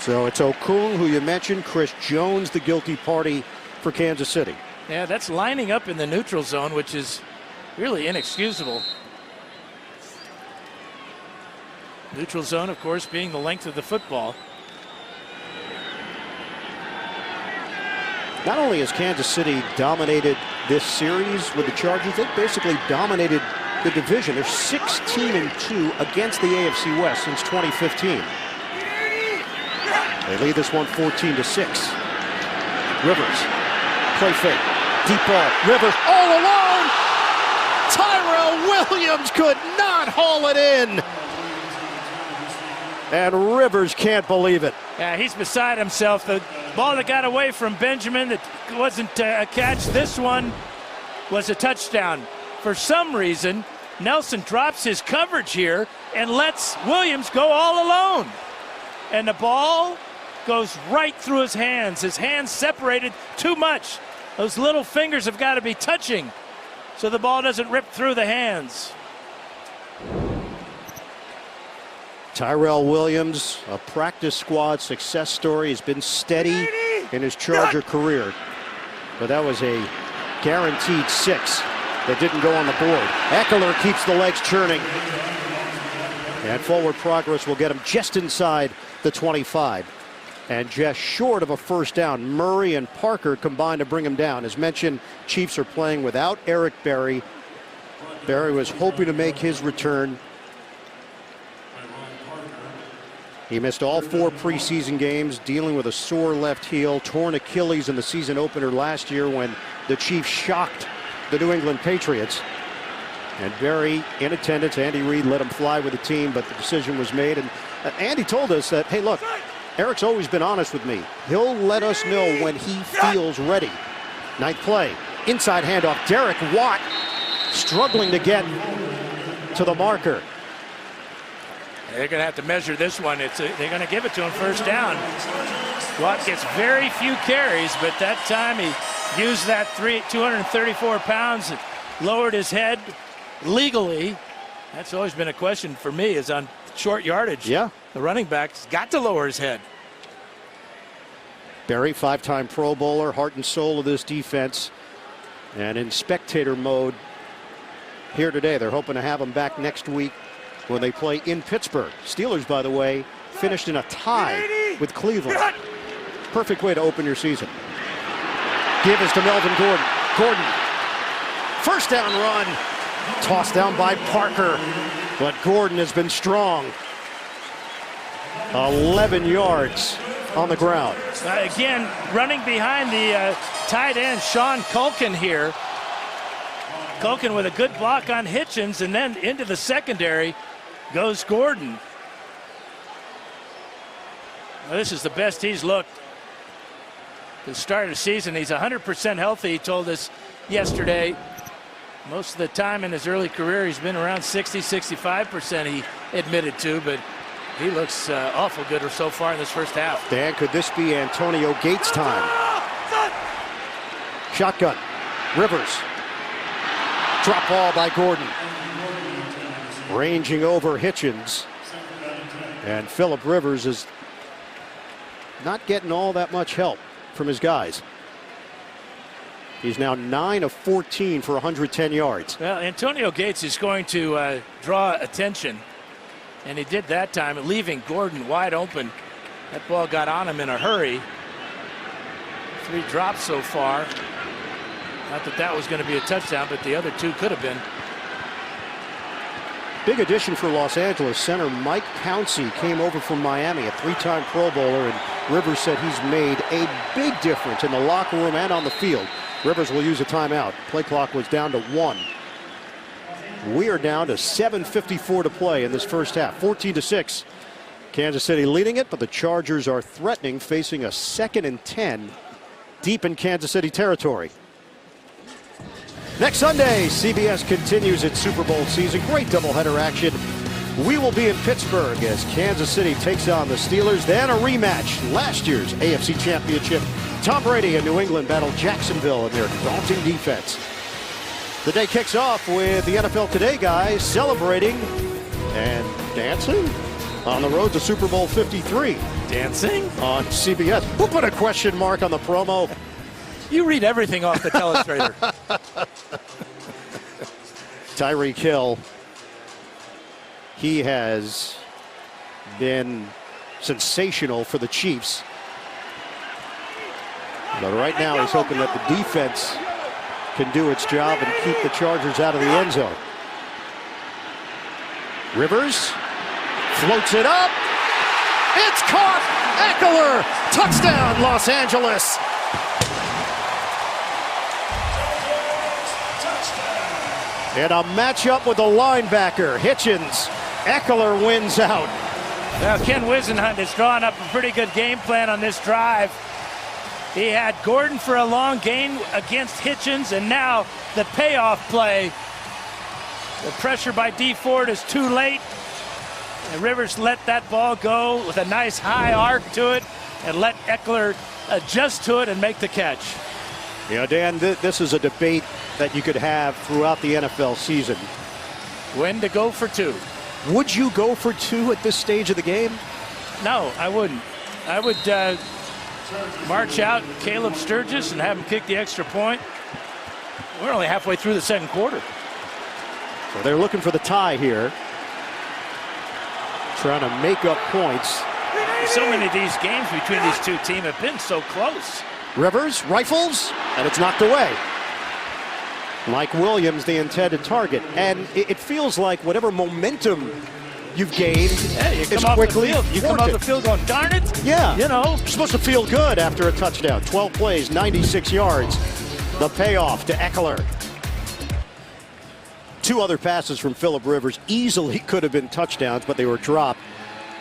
So it's Okung, who you mentioned, Chris Jones, the guilty party for Kansas City. Yeah, that's lining up in the neutral zone, which is really inexcusable. Neutral zone, of course, being the length of the football. Not only has Kansas City dominated this series with the Chargers, they've basically dominated the division. They're 16-2 against the AFC West since 2015. They lead this one 14-6. Rivers, play fake, deep ball. Rivers all alone. Tyrell Williams could not haul it in. And Rivers can't believe it. Yeah, he's beside himself. The ball that got away from Benjamin, that wasn't a catch. This one was a touchdown. For some reason, Nelson drops his coverage here and lets Williams go all alone. And the ball goes right through his hands. His hands separated too much. Those little fingers have got to be touching so the ball doesn't rip through the hands. Tyrell Williams, a practice squad success story, has been steady in his Charger career. But that was a guaranteed 6 that didn't go on the board. Ekeler keeps the legs churning. And forward progress will get him just inside the 25. And just short of a first down. Murray and Parker combined to bring him down. As mentioned, Chiefs are playing without Eric Berry. Berry was hoping to make his return. He missed all 4 preseason games, dealing with a sore left heel, torn Achilles in the season opener last year when the Chiefs shocked the New England Patriots. And Berry in attendance. Andy Reid let him fly with the team, but the decision was made. And Andy told us that, hey, look, Eric's always been honest with me. He'll let us know when he feels ready. 9th play, inside handoff. Derek Watt struggling to get to the marker. They're going to have to measure this one. They're going to give it to him first down. Watt gets very few carries, but that time he used that 234 pounds, lowered his head legally. That's always been a question for me, is on short yardage. Yeah. The running back's got to lower his head. Berry, 5-time Pro Bowler, heart and soul of this defense. And in spectator mode here today. They're hoping to have him back next week when they play in Pittsburgh. Steelers, by the way, finished in a tie with Cleveland. Perfect way to open your season. Give is to Melvin Gordon. Gordon, first down run. Tossed down by Parker, but Gordon has been strong. 11 yards on the ground. Again, running behind the tight end, Sean Culkin here. Culkin with a good block on Hitchens, and then into the secondary goes Gordon. Well, this is the best he's looked at the start of the season. He's 100% healthy, he told us yesterday. Most of the time in his early career, he's been around 60, 65%, he admitted to, but he looks awful good so far in this first half. Dan, could this be Antonio Gates time? Shotgun. Rivers. Drop ball by Gordon. Ranging over Hitchens. And Philip Rivers is not getting all that much help from his guys. He's now 9 of 14 for 110 yards. Well, Antonio Gates is going to draw attention, and he did that time, leaving Gordon wide open. That ball got on him in a hurry. 3 drops so far. Not that that was going to be a touchdown, but the other 2 could have been. Big addition for Los Angeles. Center Mike Pouncey came over from Miami, a 3-time Pro Bowler, and Rivers said he's made a big difference in the locker room and on the field. Rivers will use a timeout. Play clock was down to 1. We are down to 7:54 to play in this first half. 14-6. Kansas City leading it, but the Chargers are threatening, facing a 2nd and 10 deep in Kansas City territory. Next Sunday, CBS continues its Super Bowl season. Great doubleheader action. We will be in Pittsburgh as Kansas City takes on the Steelers. Then a rematch. Last year's AFC Championship. Tom Brady and New England battle Jacksonville in their daunting defense. The day kicks off with the NFL Today guys celebrating and dancing on the road to Super Bowl 53. Dancing? On CBS. Who put a question mark on the promo? You read everything off the telestrator. Tyreek Hill. He has been sensational for the Chiefs. But right now he's hoping that the defense can do its job and keep the Chargers out of the end zone. Rivers floats it up. It's caught. Eckler. Touchdown, Los Angeles. And a matchup with the linebacker, Hitchens. Eckler wins out. Now Ken Wisenhunt has drawn up a pretty good game plan on this drive. He had Gordon for a long gain against Hitchens, and now the payoff play. The pressure by D Ford is too late. And Rivers let that ball go with a nice high arc to it and let Eckler adjust to it and make the catch. Yeah, Dan, this is a debate that you could have throughout the NFL season. When to go for 2. Would you go for 2 at this stage of the game? No, I wouldn't. I would march out Caleb Sturgis and have him kick the extra point. We're only halfway through the second quarter. So they're looking for the tie here. Trying to make up points. So many of these games between these two teams have been so close. Rivers rifles, and it's knocked away. Mike Williams, the intended target. And it feels like whatever momentum you've gained is quickly you come off the field going, darn it. Yeah. You know. You're supposed to feel good after a touchdown. 12 plays, 96 yards. The payoff to Eckler. 2 other passes from Philip Rivers easily could have been touchdowns, but they were dropped.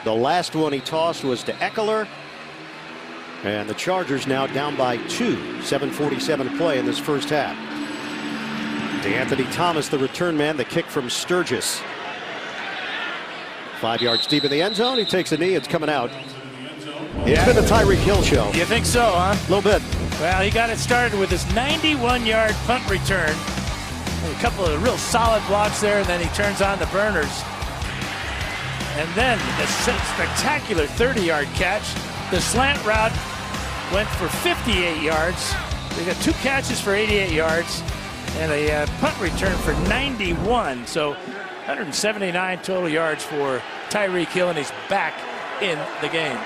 The last one he tossed was to Eckler. And the Chargers now down by 2. 7:47 to play in this first half. DeAnthony Thomas, the return man, the kick from Sturgis. 5 yards deep in the end zone. He takes a knee. It's coming out. It's been the Tyreek Hill show. You think so, huh? A little bit. Well, he got it started with his 91-yard punt return. A couple of real solid blocks there, and then he turns on the burners. And then a spectacular 30-yard catch. The slant route went for 58 yards. They got 2 catches for 88 yards and a punt return for 91. So 179 total yards for Tyreek Hill, and he's back in the game.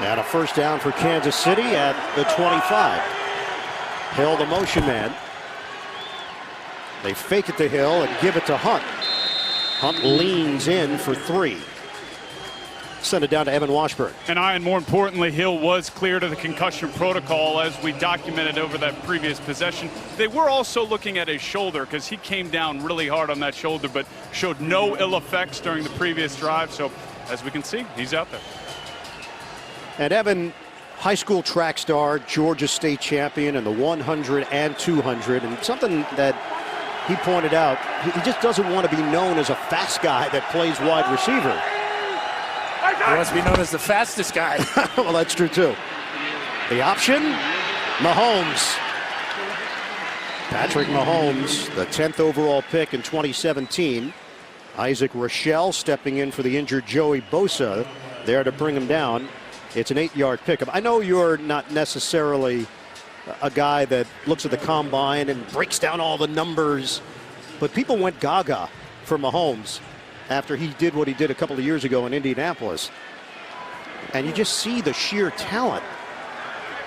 And a first down for Kansas City at the 25. Hill, the motion man. They fake it to Hill and give it to Hunt. Hunt leans in for 3. send it down to Evan Washburn. And more importantly, Hill was cleared of the concussion protocol as we documented over that previous possession. They were also looking at his shoulder because he came down really hard on that shoulder, but showed no ill effects during the previous drive. So as we can see, he's out there. And Evan, high school track star, Georgia State champion in the 100 and 200, and something that he pointed out, he just doesn't want to be known as a fast guy that plays wide receiver. He wants to be known as the fastest guy. Well, that's true too. The option, Mahomes. Patrick Mahomes, the 10th overall pick in 2017. Isaac Rochelle stepping in for the injured Joey Bosa there to bring him down. It's an 8-yard pickup. I know you're not necessarily a guy that looks at the combine and breaks down all the numbers, but people went gaga for Mahomes after he did what he did a couple of years ago in Indianapolis. And you just see the sheer talent.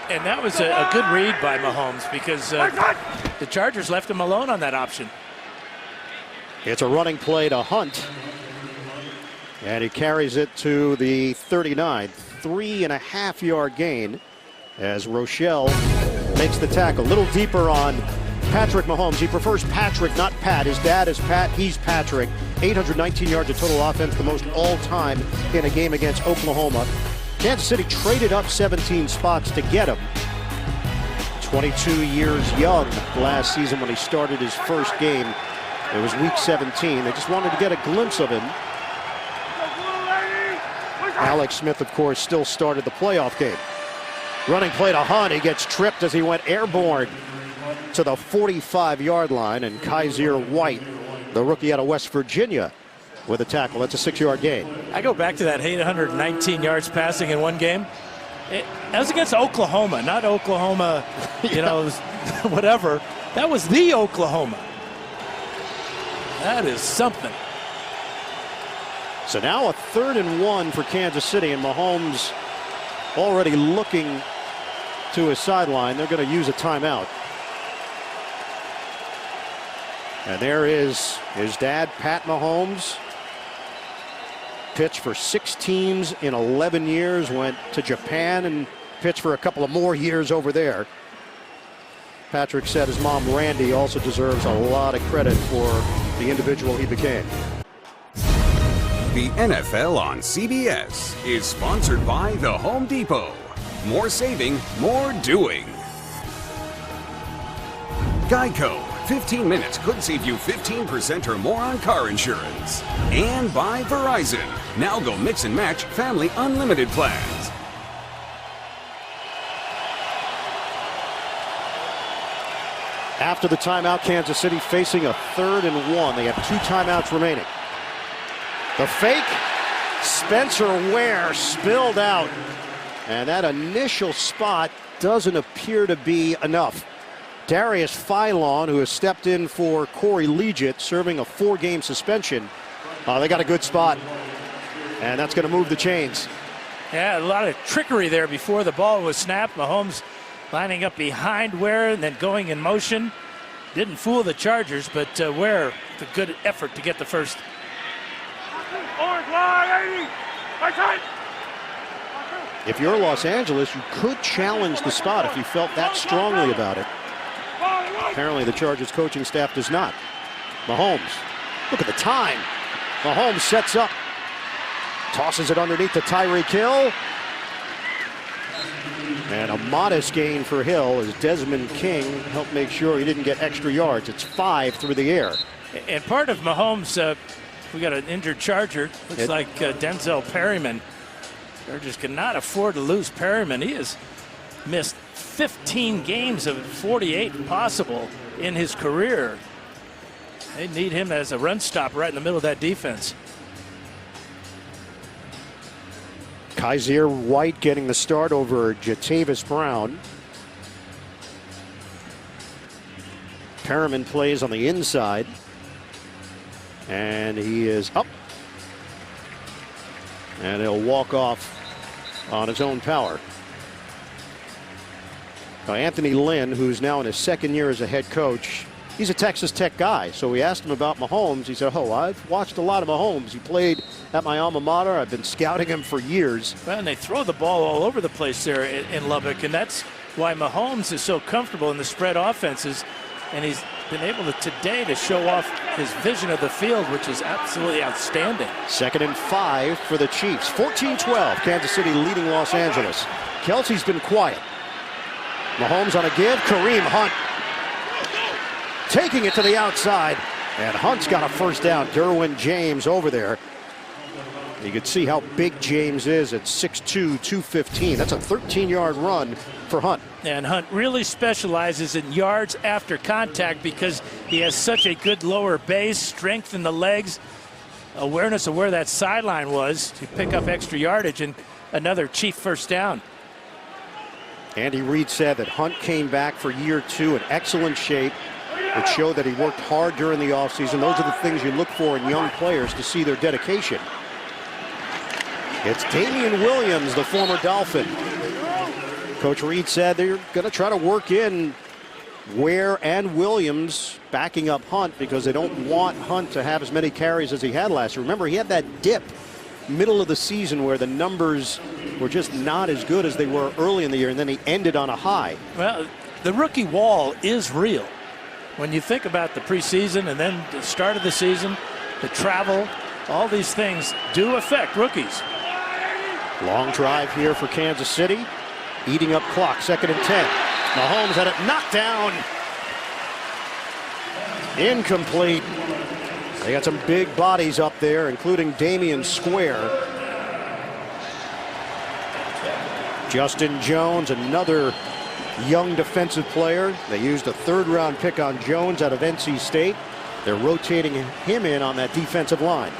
And that was a good read by Mahomes because the Chargers left him alone on that option. It's a running play to Hunt. And he carries it to the 39. 3.5-yard gain as Rochelle makes the tackle. A little deeper on Patrick Mahomes. He prefers Patrick, not Pat. His dad is Pat. He's Patrick. 819 yards of total offense, the most all-time in a game against Oklahoma. Kansas City traded up 17 spots to get him. 22 years young last season when he started his first game. It was week 17. They just wanted to get a glimpse of him. Alex Smith, of course, still started the playoff game. Running play to Hunt. He gets tripped as he went airborne to the 45-yard line. And Kaiser White, the rookie out of West Virginia, with a tackle. That's a 6-yard gain. I go back to that 819 yards passing in one game. That was against Oklahoma, not Oklahoma, whatever. That was the Oklahoma. That is something. So now a 3rd and 1 for Kansas City, and Mahomes already looking to his sideline. They're going to use a timeout. And there is his dad, Pat Mahomes. Pitched for 6 teams in 11 years, went to Japan and pitched for a couple of more years over there. Patrick said his mom, Randy, also deserves a lot of credit for the individual he became. The NFL on CBS is sponsored by The Home Depot. More saving, more doing. Geico. 15 minutes could save you 15% or more on car insurance. And by Verizon. Now go mix and match family unlimited plans. After the timeout, Kansas City facing a 3rd and 1. They have 2 timeouts remaining. The fake, Spencer Ware spilled out. And that initial spot doesn't appear to be enough. Darius Philon, who has stepped in for Corey Liuget, serving a 4-game suspension. They got a good spot. And that's going to move the chains. Yeah, a lot of trickery there before the ball was snapped. Mahomes lining up behind Ware and then going in motion. Didn't fool the Chargers, but Ware, with a good effort to get the first. If you're Los Angeles, you could challenge the spot if you felt that strongly about it. Apparently the Chargers coaching staff does not. Mahomes, look at the time. Mahomes sets up, tosses it underneath to Tyreek Hill. And a modest gain for Hill as Desmond King helped make sure he didn't get extra yards. It's 5 through the air. And part of Mahomes, we got an injured Charger. Looks like Denzel Perryman. Chargers cannot afford to lose Perryman. He has missed 15 games of 48 possible in his career. They need him as a run stop right in the middle of that defense. Kaiser White getting the start over Jatavis Brown. Perriman plays on the inside. And he is up. And he'll walk off on his own power. Now Anthony Lynn, who's now in his 2nd year as a head coach, he's a Texas Tech guy. So we asked him about Mahomes. He said, oh, I've watched a lot of Mahomes. He played at my alma mater. I've been scouting him for years. Well, and they throw the ball all over the place there in Lubbock, and that's why Mahomes is so comfortable in the spread offenses, and he's been able to today to show off his vision of the field, which is absolutely outstanding. 2nd and 5 for the Chiefs. 14-12, Kansas City leading Los Angeles. Kelsey's been quiet. Mahomes on a give. Kareem Hunt taking it to the outside, and Hunt's got a first down. Derwin James over there. You can see how big James is at 6'2", 215. That's a 13-yard run for Hunt. And Hunt really specializes in yards after contact because he has such a good lower base, strength in the legs, awareness of where that sideline was to pick up extra yardage, and another Chief first down. Andy Reid said that Hunt came back for year 2 in excellent shape. It showed that he worked hard during the offseason. Those are the things you look for in young players to see their dedication. It's Damian Williams, the former Dolphin. Coach Reid said they're going to try to work in Ware and Williams backing up Hunt because they don't want Hunt to have as many carries as he had last year. Remember, he had that dip middle of the season where the numbers were just not as good as they were early in the year, and then he ended on a high. Well, the rookie wall is real. When you think about the preseason and then the start of the season, the travel, all these things do affect rookies. Long drive here for Kansas City. Eating up clock, 2nd and 10. Mahomes had it knocked down. Incomplete. They got some big bodies up there, including Damian Square. Justin Jones, another young defensive player. They used a 3rd-round pick on Jones out of NC State. They're rotating him in on that defensive line.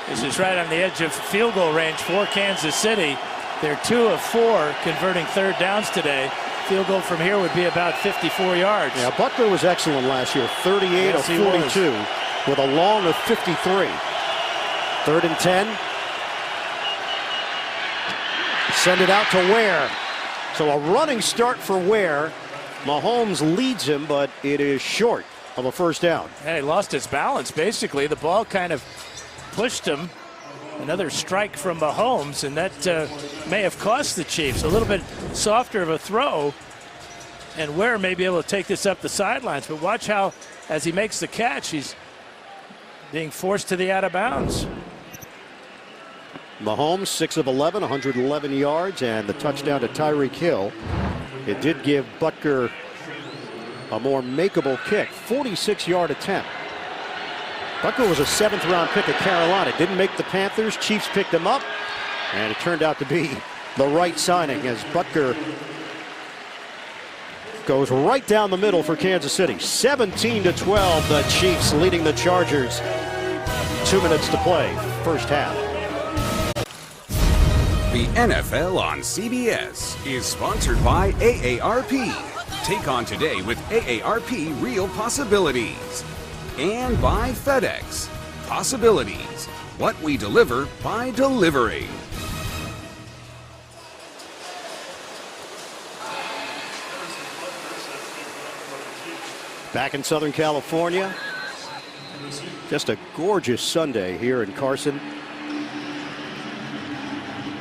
This is right on the edge of field goal range for Kansas City. They're 2 of 4 converting 3rd downs today. Field goal from here would be about 54 yards. Yeah, Butler was excellent last year, 38 of 42 with a long of 53. 3rd and 10. Send it out to Ware. So a running start for Ware. Mahomes leads him, but it is short of a first down. Hey, lost his balance, basically. The ball kind of pushed him. Another strike from Mahomes, and that may have cost the Chiefs. A little bit softer of a throw, and Ware may be able to take this up the sidelines. But watch how, as he makes the catch, he's being forced to the out of bounds. Mahomes, 6 of 11, 111 yards, and the touchdown to Tyreek Hill. It did give Butker a more makeable kick, 46-yard attempt. Butker was a 7th-round pick at Carolina. Didn't make the Panthers. Chiefs picked him up, and it turned out to be the right signing as Butker goes right down the middle for Kansas City. 17-12, the Chiefs leading the Chargers. 2 minutes to play, first half. The NFL on CBS is sponsored by AARP. Take on today with AARP Real Possibilities. And by FedEx. Possibilities. What we deliver by delivering. Back in Southern California. Just a gorgeous Sunday here in Carson.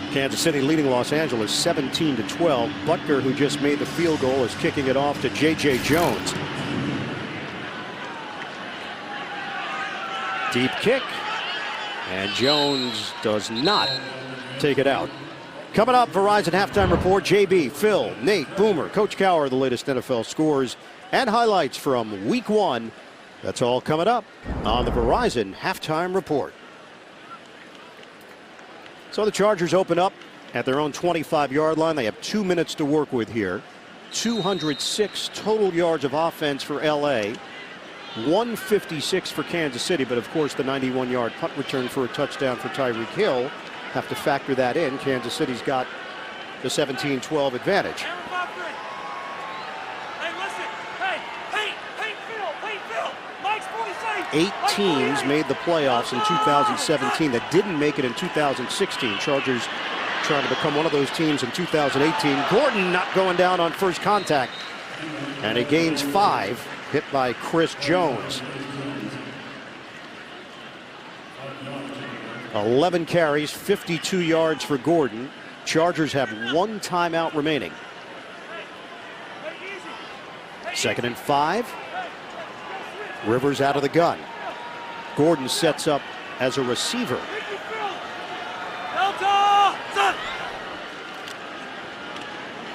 Kansas City leading Los Angeles 17-12. Butker, who just made the field goal, is kicking it off to J.J. Jones. Deep kick, and Jones does not take it out. Coming up, Verizon Halftime Report, JB, Phil, Nate, Boomer, Coach Cowher, the latest NFL scores and highlights from Week 1. That's all coming up on the Verizon Halftime Report. So the Chargers open up at their own 25-yard line. They have 2 minutes to work with here. 206 total yards of offense for L.A., 156 for Kansas City, but of course the 91-yard punt return for a touchdown for Tyreek Hill. Have to factor that in. Kansas City's got the 17-12 advantage. Eight teams made the playoffs in 2017 that didn't make it in 2016. Chargers trying to become one of those teams in 2018. Gordon not going down on first contact. And he gains 5, hit by Chris Jones. 11 carries, 52 yards for Gordon. Chargers have 1 timeout remaining. 2nd and 5. Rivers out of the gun. Gordon sets up as a receiver.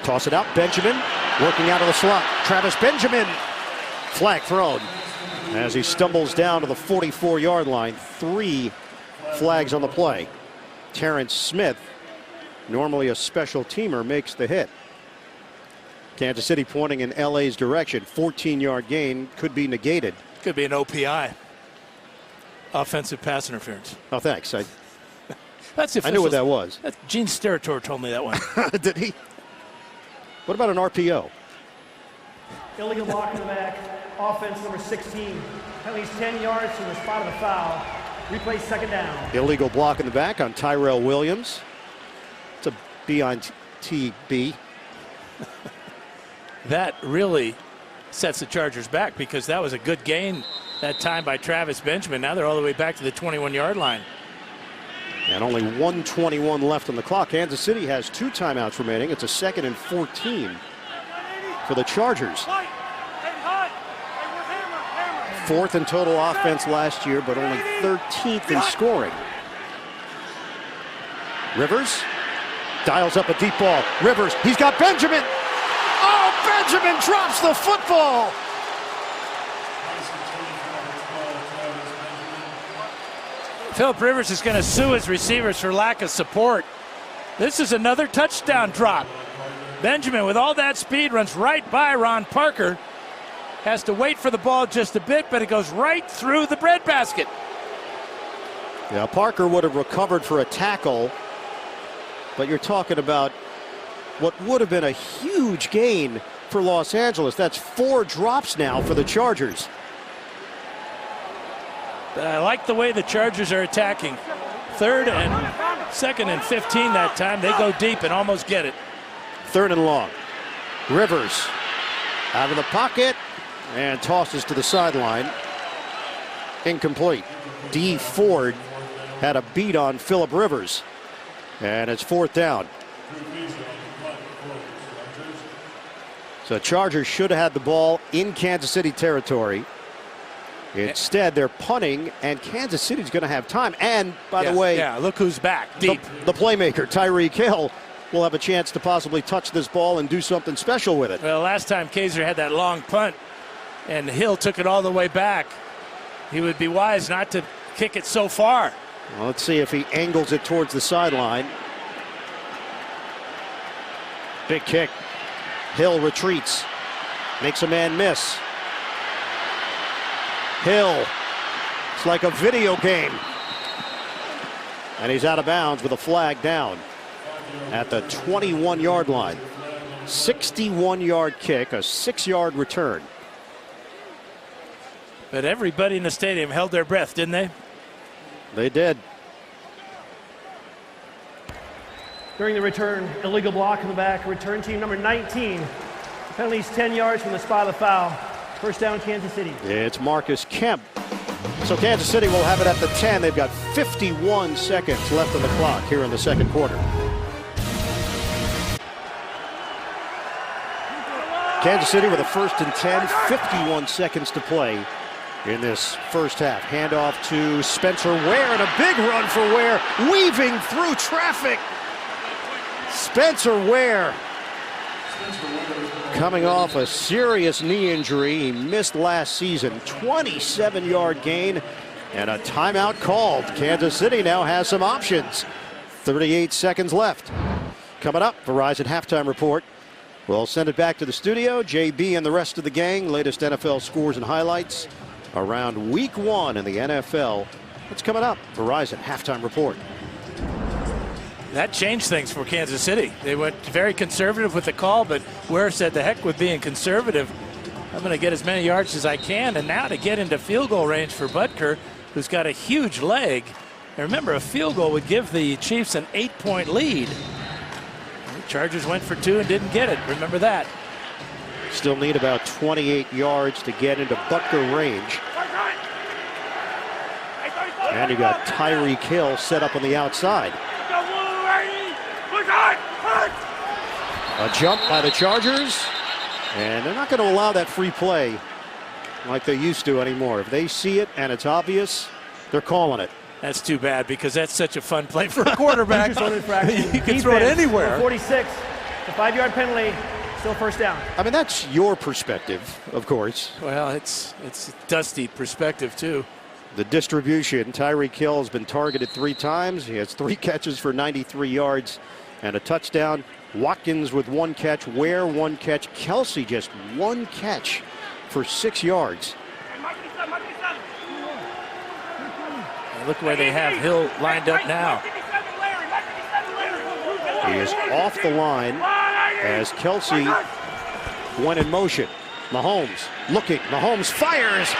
Toss it out. Benjamin working out of the slot. Travis Benjamin. Flag thrown as he stumbles down to the 44-yard line. 3 flags on the play. Terrence Smith, normally a special teamer, makes the hit. Kansas City pointing in LA's direction. 14-yard gain could be negated. Could be an OPI. Offensive pass interference. Oh, thanks. That's the I knew what that was. Gene Steratore told me that one. Did he? What about an RPO? Illegal block in the back. Offense number 16. At least 10 yards from the spot of the foul. Replay 2nd down. Illegal block in the back on Tyrell Williams. It's a B on TB. That really sets the Chargers back because that was a good gain that time by Travis Benjamin. Now they're all the way back to the 21-yard line. And only 1:21 left on the clock. Kansas City has 2 timeouts remaining. It's a 2nd and 14 for the Chargers. 4th in total offense last year, but only 13th in scoring. Rivers dials up a deep ball. Rivers, he's got Benjamin. Oh, Benjamin drops the football. Philip Rivers is going to sue his receivers for lack of support. This is another touchdown drop. Benjamin, with all that speed, runs right by Ron Parker. Has to wait for the ball just a bit, but it goes right through the breadbasket. Yeah, Parker would have recovered for a tackle, but you're talking about what would have been a huge gain for Los Angeles. That's 4 drops now for the Chargers. I like the way the Chargers are attacking. 3rd and 2nd and 15 that time. They go deep and almost get it. 3rd and long. Rivers out of the pocket and tosses to the sideline. Incomplete. D. Ford had a beat on Philip Rivers. And it's 4th down. So Chargers should have had the ball in Kansas City territory. Instead, they're punting, and Kansas City's going to have time. And, by the way, look who's back, deep. The playmaker, Tyreek Hill, will have a chance to possibly touch this ball and do something special with it. Well, last time Kaiser had that long punt, and Hill took it all the way back. He would be wise not to kick it so far. Well, let's see if he angles it towards the sideline. Big kick. Hill retreats. Makes a man miss. Hill. It's like a video game. And he's out of bounds with a flag down at the 21-yard line. 61-yard kick, a 6-yard return. But everybody in the stadium held their breath, didn't they? They did. During the return, illegal block in the back. Return team number 19. Penalties 10 yards from the spot of the foul. 1st down, Kansas City. It's Marcus Kemp. So Kansas City will have it at the 10. They've got 51 seconds left on the clock here in the 2nd quarter. Kansas City with a 1st and 10, 51 seconds to play in this first half. Handoff to Spencer Ware, and a big run for Ware, weaving through traffic. Spencer Ware coming off a serious knee injury. He missed last season. 27-yard gain and a timeout called. Kansas City now has some options. 38 seconds left. Coming up, Verizon halftime report. We'll send it back to the studio. JB and the rest of the gang. Latest NFL scores and highlights around week 1 in the NFL. What's coming up? Verizon halftime report. That changed things for Kansas City. They went very conservative with the call, but Ware said the heck with being conservative. I'm going to get as many yards as I can. And now to get into field goal range for Butker, who's got a huge leg. And remember, a field goal would give the Chiefs an 8-point lead. The Chargers went for 2 and didn't get it. Remember that. Still need about 28 yards to get into Butker range. And you got Tyreek Hill set up on the outside. A jump by the Chargers, and they're not going to allow that free play like they used to anymore. If they see it and it's obvious, they're calling it. That's too bad because that's such a fun play for a quarterback. You can throw it Defense, anywhere. number 46, the 5-yard penalty, still first down. I mean, that's your perspective, of course. Well, it's Dusty perspective too. The distribution, Tyreek Hill has been targeted 3 times. He has 3 catches for 93 yards and a touchdown. Watkins with 1 catch, Ware 1 catch, Kelsey just 1 catch for 6 yards. And look where they have Hill lined up now. He is off the line as Kelsey went in motion. Mahomes looking, Mahomes fires,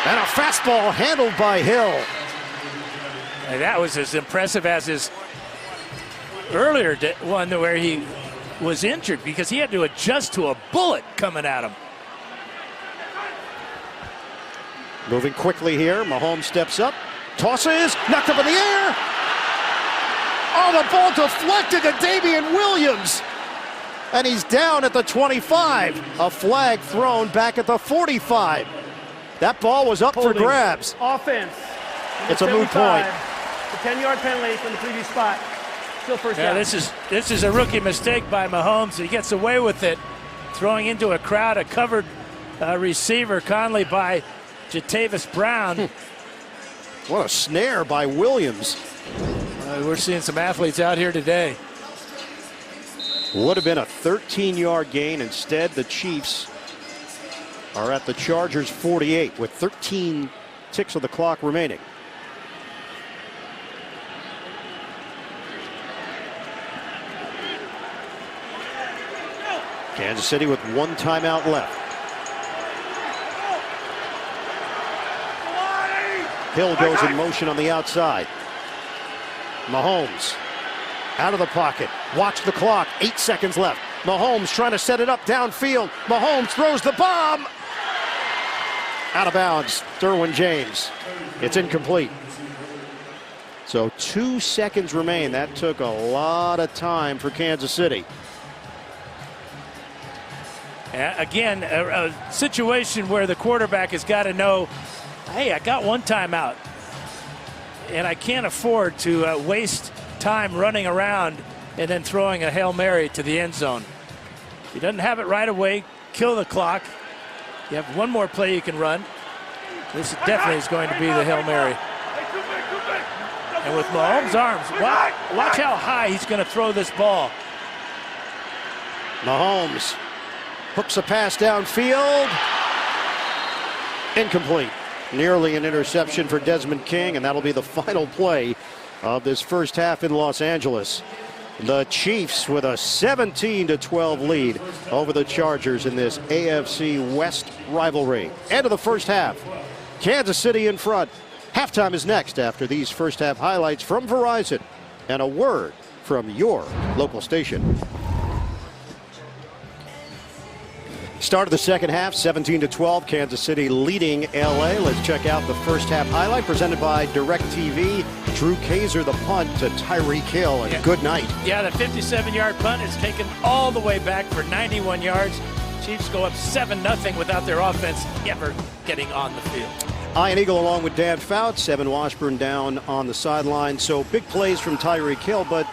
and a fastball handled by Hill. And that was as impressive as his earlier one where he was injured because he had to adjust to a bullet coming at him. Moving quickly here, Mahomes steps up, tosses, knocked up in the air. Oh, the ball deflected to Damian Williams. And he's down at the 25. A flag thrown back at the 45. That ball was up for grabs. Offense. It's a moot point. The 10-yard penalty from the previous spot. Still first down. This is a rookie mistake by Mahomes. He gets away with it, throwing into a crowd, a covered receiver, Conley by Jatavis Brown. What a snare by Williams. We're seeing some athletes out here today. Would have been a 13-yard gain. Instead, the Chiefs are at the Chargers 48 with 13 ticks of the clock remaining. Kansas City with 1 timeout left. Hill goes in motion on the outside. Mahomes out of the pocket. Watch the clock. 8 seconds left. Mahomes trying to set it up downfield. Mahomes throws the bomb. Out of bounds. Derwin James. It's incomplete. So 2 seconds remain. That took a lot of time for Kansas City. Again, a situation where the quarterback has got to know, hey, I got 1 timeout, and I can't afford to waste time running around and then throwing a Hail Mary to the end zone. If he doesn't have it right away, kill the clock. You have 1 more play you can run. This definitely is going to be the Hail Mary. And with Mahomes' arms, watch how high he's going to throw this ball. Mahomes hooks a pass downfield. Incomplete. Nearly an interception for Desmond King, and that'll be the final play of this first half in Los Angeles. The Chiefs with a 17-12 lead over the Chargers in this AFC West rivalry. End of the first half. Kansas City in front. Halftime is next after these first half highlights from Verizon and a word from your local station. Start of the second half, 17-12, Kansas City leading LA. Let's check out the first half highlight presented by DirecTV. Drew Kaiser, the punt to Tyreek Hill, and good night. Yeah, the 57-yard punt is taken all the way back for 91 yards. Chiefs go up 7-0 without their offense ever getting on the field. Ian Eagle along with Dan Fouts, Evan Washburn down on the sideline. So big plays from Tyreek Hill, but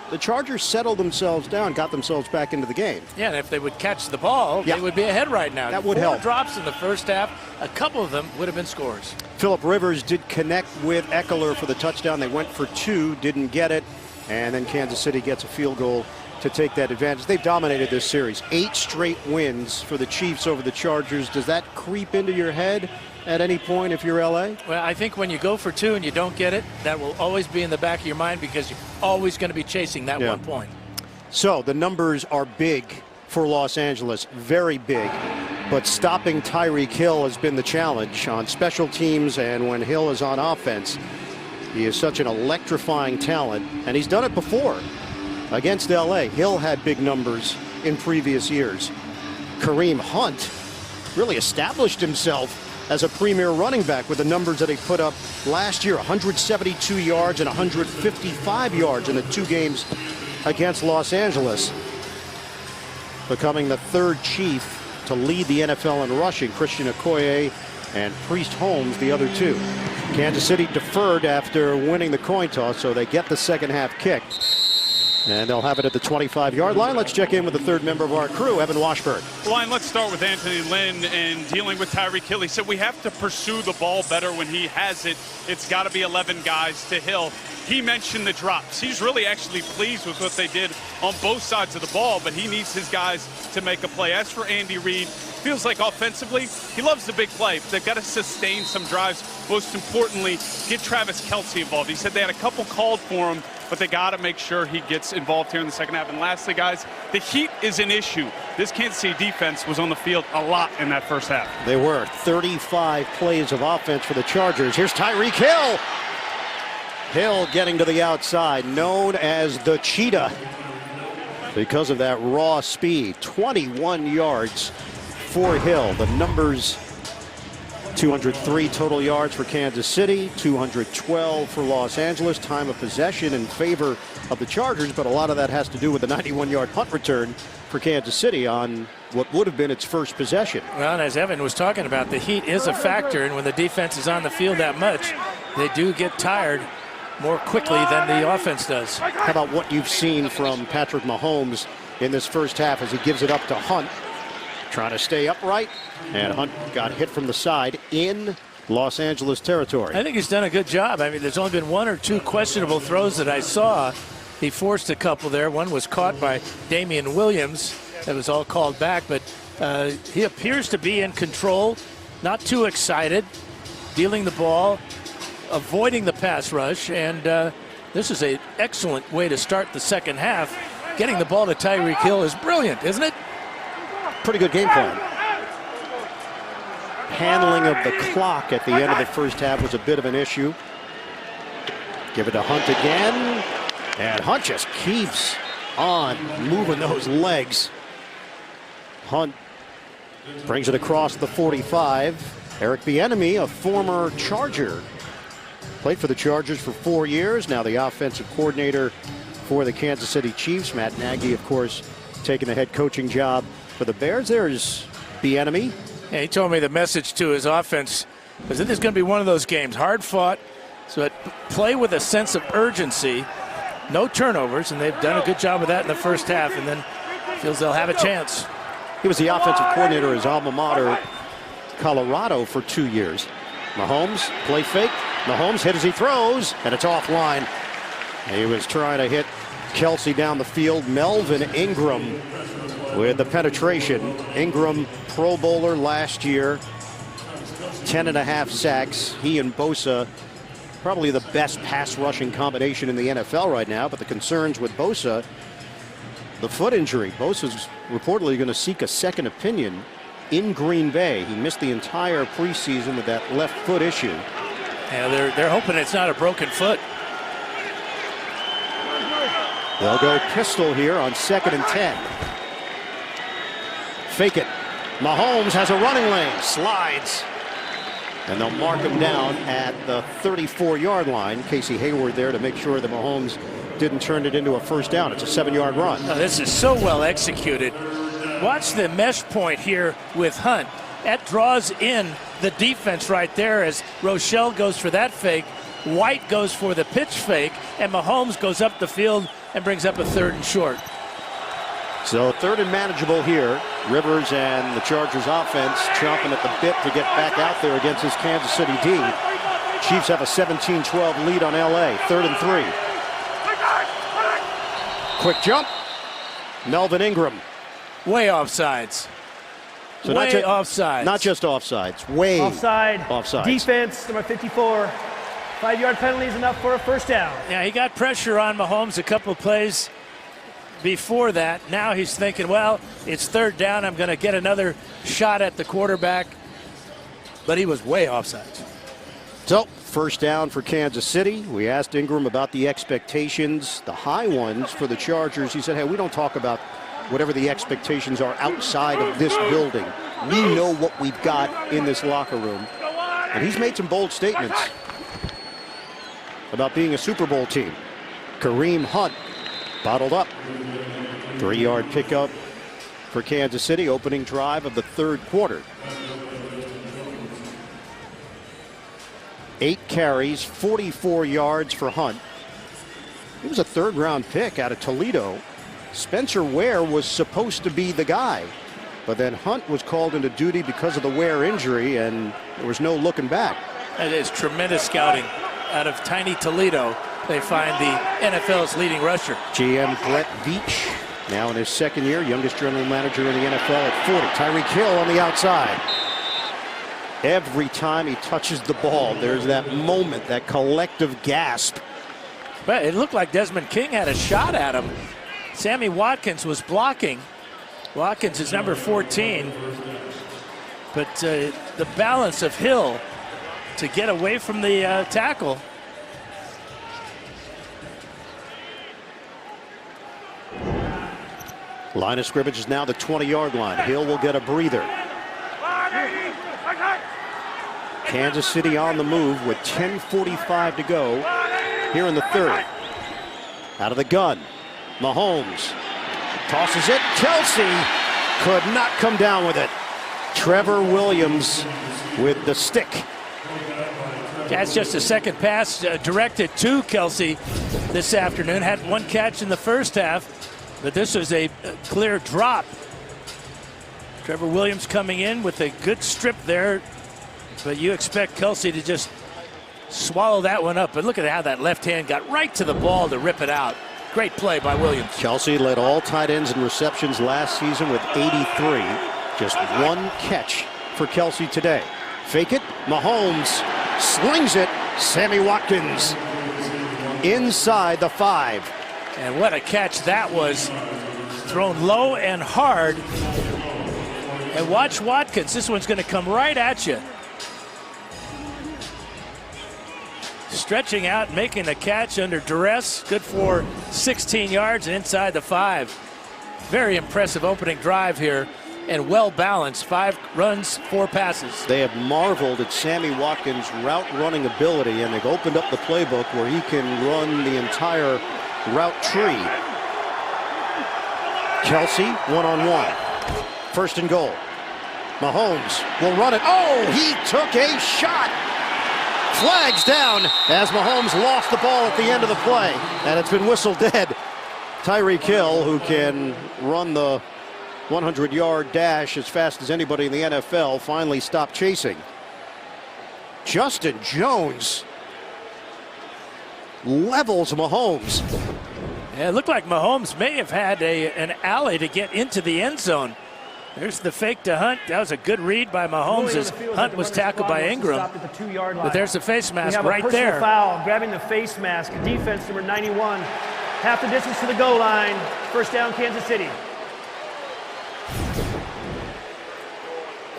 the Chargers settled themselves down, got themselves back into the game. Yeah, and if they would catch the ball, they would be ahead right now. That would 4 help. drops in the first half. A couple of them would have been scores. Phillip Rivers did connect with Eckler for the touchdown. They went for 2, didn't get it. And then Kansas City gets a field goal to take that advantage. They've dominated this series. 8 straight wins for the Chiefs over the Chargers. Does that creep into your head at any point if you're LA? Well, I think when you go for 2 and you don't get it, that will always be in the back of your mind because you're always going to be chasing that 1 point. So the numbers are big for Los Angeles, very big. But stopping Tyreek Hill has been the challenge on special teams, and when Hill is on offense, he is such an electrifying talent, and he's done it before against LA. Hill had big numbers in previous years. Kareem Hunt really established himself as a premier running back with the numbers that he put up last year. 172 yards and 155 yards in the 2 games against Los Angeles. Becoming the 3rd Chief to lead the NFL in rushing. Christian Okoye and Priest Holmes, the other 2. Kansas City deferred after winning the coin toss, so they get the second half kick. And they'll have it at the 25-yard line. Let's check in with the 3rd member of our crew, Evan Washburn. Line, let's start with Anthony Lynn and dealing with Tyreek Hill. He said we have to pursue the ball better when he has it. It's got to be 11 guys to Hill. He mentioned the drops. He's really actually pleased with what they did on both sides of the ball, but he needs his guys to make a play. As for Andy Reid, feels like offensively, he loves the big play. They've got to sustain some drives. Most importantly, get Travis Kelce involved. He said they had a couple called for him, but they got to make sure he gets involved here in the second half. And lastly, guys, the heat is an issue. This Kansas City defense was on the field a lot in that first half. They were 35 plays of offense for the Chargers. Here's Tyreek Hill. Hill getting to the outside, known as the Cheetah because of that raw speed. 21 yards for Hill. The numbers: 203 total yards for Kansas City, 212 for Los Angeles. Time of possession in favor of the Chargers, but a lot of that has to do with the 91-yard punt return for Kansas City on what would have been its first possession. Well, and as Evan was talking about, the heat is a factor, and when the defense is on the field that much, they do get tired more quickly than the offense does. How about what you've seen from Patrick Mahomes in this first half as he gives it up to Hunt, trying to stay upright, and Hunt got hit from the side in Los Angeles territory. I think he's done a good job. I mean, there's only been 1 or 2 questionable throws that I saw. He forced a couple there. One was caught by Damian Williams. That was all called back, but he appears to be in control, not too excited, dealing the ball, avoiding the pass rush, and this is an excellent way to start the second half. Getting the ball to Tyreek Hill is brilliant, isn't it? Pretty good game plan. Handling of the clock at the end of the first half was a bit of an issue. Give it to Hunt again, and Hunt just keeps on moving those legs. Hunt brings it across the 45. Eric Bieniemy, a former Charger, played for the Chargers for 4 years. Now the offensive coordinator for the Kansas City Chiefs. Matt Nagy, of course, taking the head coaching job for the Bears. There's Bieniemy. Yeah, he told me the message to his offense was that this is going to be one of those games, hard fought, so play with a sense of urgency, no turnovers, and they've done a good job of that in the first half, and then feels they'll have a chance. He was the offensive coordinator at his alma mater, Colorado, for 2 years. Mahomes, play fake. Mahomes hit as he throws, and it's offline. He was trying to hit Kelce down the field. Melvin Ingram with the penetration. Ingram, Pro Bowler last year, 10.5 sacks. He and Bosa, probably the best pass rushing combination in the NFL right now, but the concerns with Bosa, the foot injury. Bosa's reportedly going to seek a second opinion in Green Bay. He missed the entire preseason with that left foot issue. Yeah, they're hoping it's not a broken foot. They'll go pistol here on 2nd and 10. Fake it. Mahomes has a running lane, slides, and they'll mark him down at the 34-yard line. Casey Hayward there to make sure that Mahomes didn't turn it into a first down. It's a 7-yard run. Oh, this is so well executed. Watch the mesh point here with Hunt. That draws in the defense right there as Rochelle goes for that fake. White goes for the pitch fake, and Mahomes goes up the field and brings up a 3rd and short. So 3rd and manageable here. Rivers and the Chargers offense chomping at the bit to get back out there against this Kansas City D. Chiefs have a 17-12 lead on LA. 3rd and 3. Quick jump. Melvin Ingram. Way offsides. So way offsides. Not just offsides. Way Offside. offsides. Defense, number 54. 5-yard penalty is enough for a first down. Yeah, he got pressure on Mahomes a couple of plays before that. Now he's thinking, well, it's 3rd down. I'm going to get another shot at the quarterback. But he was way offsides. So, first down for Kansas City. We asked Ingram about the expectations, the high ones for the Chargers. He said, hey, we don't talk about whatever the expectations are outside of this building. We know what we've got in this locker room. And he's made some bold statements about being a Super Bowl team. Kareem Hunt bottled up. 3-yard pickup for Kansas City, opening drive of the third quarter. 8 carries, 44 yards for Hunt. He was a third-round pick out of Toledo. Spencer Ware was supposed to be the guy, but then Hunt was called into duty because of the Ware injury, and there was no looking back. That is tremendous scouting out of tiny Toledo. They find the NFL's leading rusher. GM Brett Veach, now in his second year, youngest general manager in the NFL at 40. Tyreek Hill on the outside. Every time he touches the ball, there's that moment, that collective gasp. But it looked like Desmond King had a shot at him. Sammy Watkins was blocking. Watkins is number 14. But the balance of Hill to get away from the tackle. Line of scrimmage is now the 20-yard line. Hill will get a breather. Kansas City on the move with 10:45 to go here in the third. Out of the gun, Mahomes tosses it. Kelsey could not come down with it. Trevor Williams with the stick. That's just a second pass directed to Kelsey this afternoon. Had one catch in the first half, but this was a clear drop. Trevor Williams coming in with a good strip there, but you expect Kelsey to just swallow that one up. But look at how that left hand got right to the ball to rip it out. Great play by Williams. Kelsey led all tight ends in receptions last season with 83. Just one catch for Kelsey today. Fake it. Mahomes slings it. Sammy Watkins inside the 5. And what a catch that was. Thrown low and hard. And watch Watkins. This one's going to come right at you. Stretching out, making a catch under duress. Good for 16 yards and inside the 5. Very impressive opening drive here and well balanced. 5 runs, 4 passes. They have marveled at Sammy Watkins' route running ability, and they've opened up the playbook where he can run the entire route tree. Kelsey one-on-one. First and goal. Mahomes will run it. Oh, he took a shot. Flags down as Mahomes lost the ball at the end of the play, and it's been whistled dead. Tyreek Hill, who can run the 100-yard dash as fast as anybody in the NFL, finally stopped chasing. Justin Jones levels Mahomes. Yeah, it looked like Mahomes may have had an alley to get into the end zone. There's the fake to Hunt. That was a good read by Mahomes as Hunt was tackled by Ingram. But there's the face mask right there. We have a personal foul, grabbing the face mask. Defense number 91. Half the distance to the goal line. First down, Kansas City.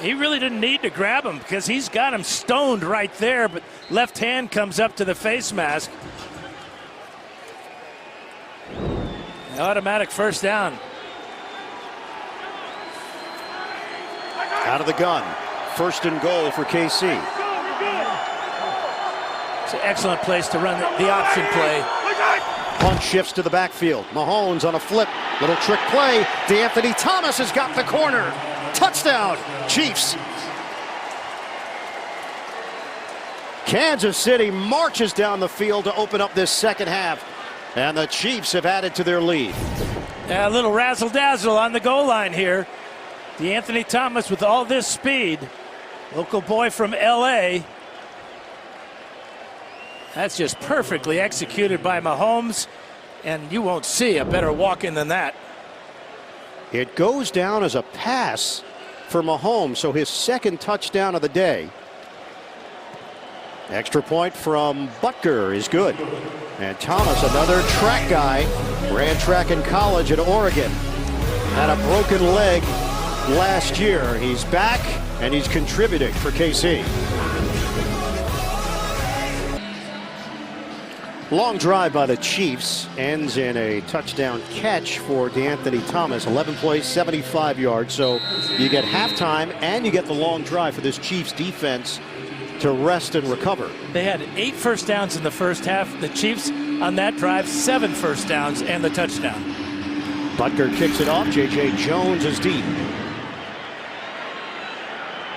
He really didn't need to grab him because he's got him stoned right there, but left hand comes up to the face mask. Automatic first down. Out of the gun. First and goal for KC. It's an excellent place to run the option play. Hunt shifts to the backfield. Mahomes on a flip. Little trick play. DeAnthony Thomas has got the corner. Touchdown, Chiefs. Kansas City marches down the field to open up this second half. And the Chiefs have added to their lead. A little razzle-dazzle on the goal line here. DeAnthony Thomas with all this speed. Local boy from LA. That's just perfectly executed by Mahomes. And you won't see a better walk-in than that. It goes down as a pass for Mahomes, so his second touchdown of the day. Extra point from Butker is good. And Thomas, another track guy, ran track in college at Oregon. Had a broken leg last year. He's back and he's contributing for KC. Long drive by the Chiefs ends in a touchdown catch for DeAnthony Thomas. 11 plays, 75 yards. So you get halftime and you get the long drive for this Chiefs defense to rest and recover. They had 8 first downs in the first half. The Chiefs on that drive, 7 first downs and the touchdown. Butker kicks it off. J.J. Jones is deep.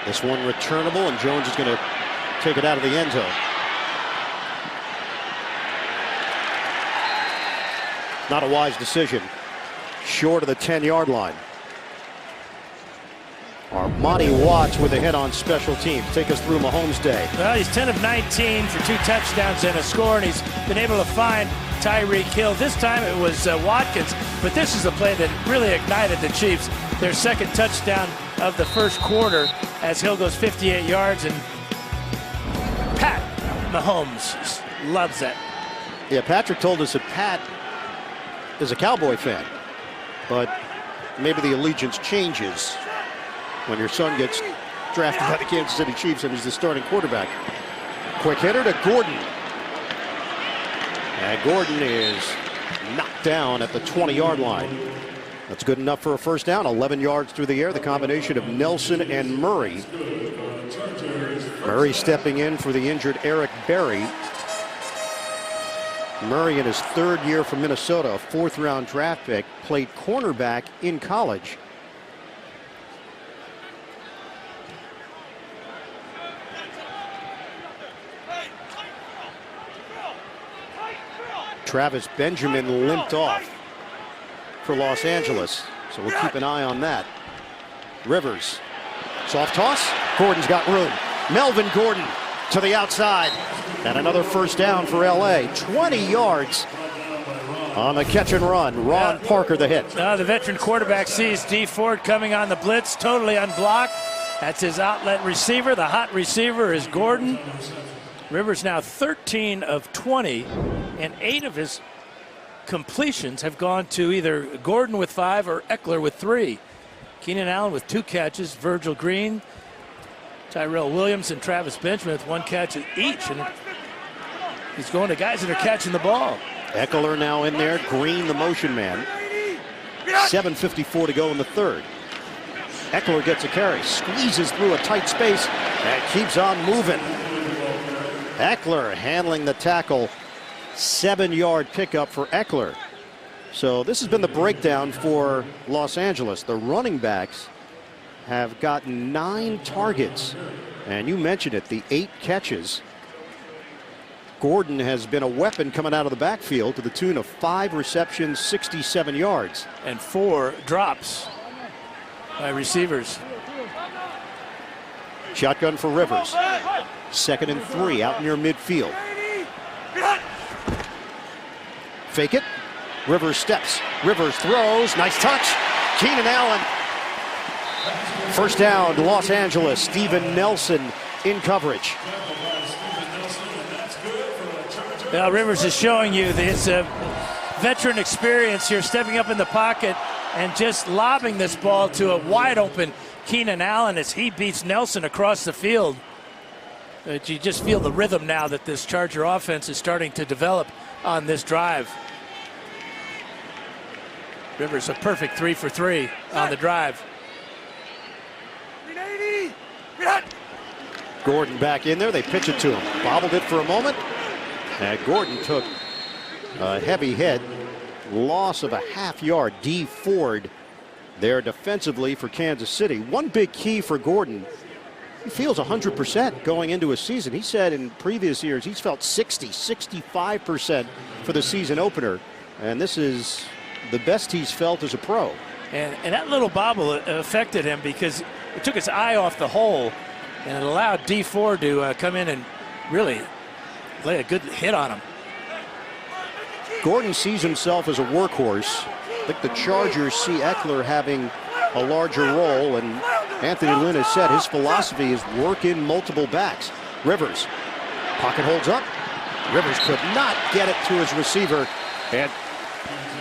This one returnable, and Jones is going to take it out of the end zone. Not a wise decision. Short of the 10-yard line. Armani Watts with a hit on special teams. Take us through Mahomes' day. Well, he's 10 of 19 for 2 touchdowns and a score, and he's been able to find Tyreek Hill. This time it was Watkins, but this is a play that really ignited the Chiefs. Their second touchdown of the first quarter as Hill goes 58 yards, and Pat Mahomes loves that. Yeah, Patrick told us that Pat is a Cowboy fan, but maybe the allegiance changes when your son gets drafted by the Kansas City Chiefs and he's the starting quarterback. Quick hitter to Gordon. And Gordon is knocked down at the 20-yard line. That's good enough for a first down. 11 yards through the air. The combination of Nelson and Murray. Murray stepping in for the injured Eric Berry. Murray in his 3rd year from Minnesota, a 4th-round draft pick, played cornerback in college. Travis Benjamin limped off for Los Angeles, so we'll keep an eye on that. Rivers, soft toss. Gordon's got room. Melvin Gordon to the outside, and another first down for LA. 20 yards on the catch and run. Ron Parker the hit. The veteran quarterback sees D Ford coming on the blitz, totally unblocked. That's his outlet receiver. The hot receiver is Gordon. Rivers now 13 of 20, and 8 of his completions have gone to either Gordon with 5 or Eckler with 3. Keenan Allen with 2 catches, Virgil Green, Tyrell Williams, and Travis Benjamin with 1 catch each. And he's going to guys that are catching the ball. Eckler now in there. Green, the motion man. 7:54 to go in the 3rd. Eckler gets a carry, squeezes through a tight space, and keeps on moving. Eckler handling the tackle. 7-yard pickup for Eckler. So this has been the breakdown for Los Angeles. The running backs have gotten 9 targets. And you mentioned it, the 8 catches. Gordon has been a weapon coming out of the backfield to the tune of 5 receptions, 67 yards. And 4 drops by receivers. Shotgun for Rivers. 2nd and 3 out near midfield. Fake it. Rivers steps. Rivers throws. Nice touch. Keenan Allen. First down to Los Angeles. Steven Nelson in coverage. Well, Rivers is showing you his veteran experience here, stepping up in the pocket and just lobbing this ball to a wide open Keenan Allen as he beats Nelson across the field. But you just feel the rhythm now that this Charger offense is starting to develop on this drive. Rivers a perfect 3 for 3 on the drive. Gordon back in there. They pitch it to him. Bobbled it for a moment. And Gordon took a heavy hit. Loss of a half yard. D Ford there defensively for Kansas City. One big key for Gordon. He feels 100% going into a season. He said in previous years he's felt 60, 65% for the season opener. And this is the best he's felt as a pro. And that little bobble affected him because it took his eye off the hole, and it allowed D Ford to come in and really lay a good hit on him. Gordon sees himself as a workhorse. I think the Chargers see Eckler having a larger role, and Anthony Lynn has said his philosophy is work in multiple backs. Rivers, pocket holds up. Rivers could not get it to his receiver, and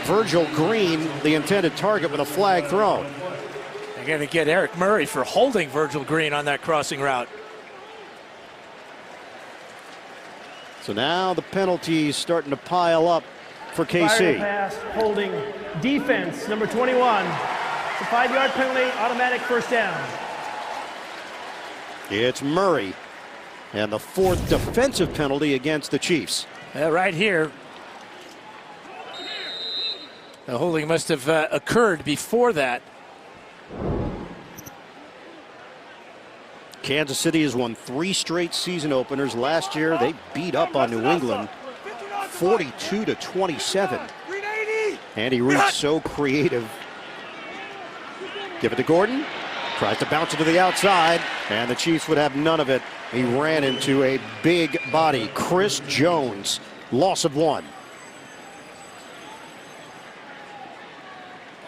Virgil Green, the intended target, with a flag thrown. They're going to get Eric Murray for holding Virgil Green on that crossing route. So now the penalties starting to pile up for Fire the KC. pass, holding defense, number 21. It's a 5-yard penalty, automatic first down. It's Murray. And the 4th defensive penalty against the Chiefs. Right here. The holding must have occurred before that. Kansas City has won 3 straight season openers. Last year, they beat up on New England 42-27. Andy Reid so creative. Give it to Gordon. Tries to bounce it to the outside, and the Chiefs would have none of it. He ran into a big body. Chris Jones, loss of 1.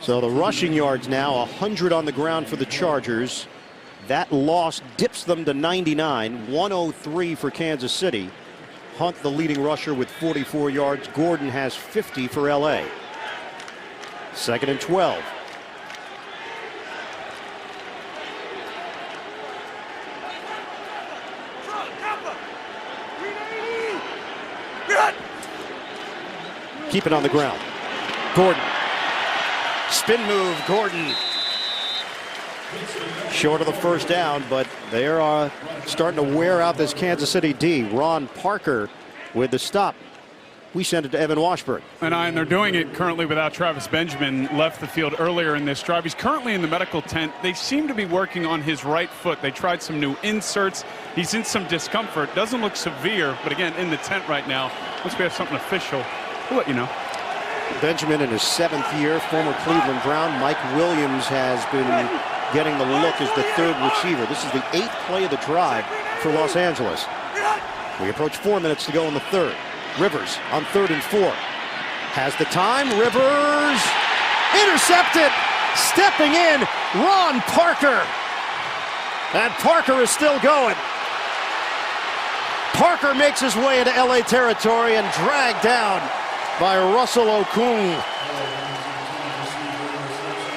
So the rushing yards now 100 on the ground for the Chargers. That loss dips them to 99, 103 for Kansas City. Hunt, the leading rusher, with 44 yards. Gordon has 50 for LA. 2nd and 12. Keep it on the ground. Gordon. Spin move, Gordon. Short of the first down, but they are starting to wear out this Kansas City D. Ron Parker with the stop. We send it to Evan Washburn. And they're doing it currently without Travis Benjamin. Left the field earlier in this drive. He's currently in the medical tent. They seem to be working on his right foot. They tried some new inserts. He's in some discomfort. Doesn't look severe, but again, in the tent right now. Once we have something official, we'll let you know. Benjamin in his 7th year, former Cleveland Brown. Mike Williams has been getting the look as the 3rd receiver. This is the 8th play of the drive for Los Angeles. We approach 4 minutes to go in the 3rd. Rivers on 3rd and 4. Has the time. Rivers intercepted. Stepping in, Ron Parker. And Parker is still going. Parker makes his way into LA territory and dragged down by Russell Okung.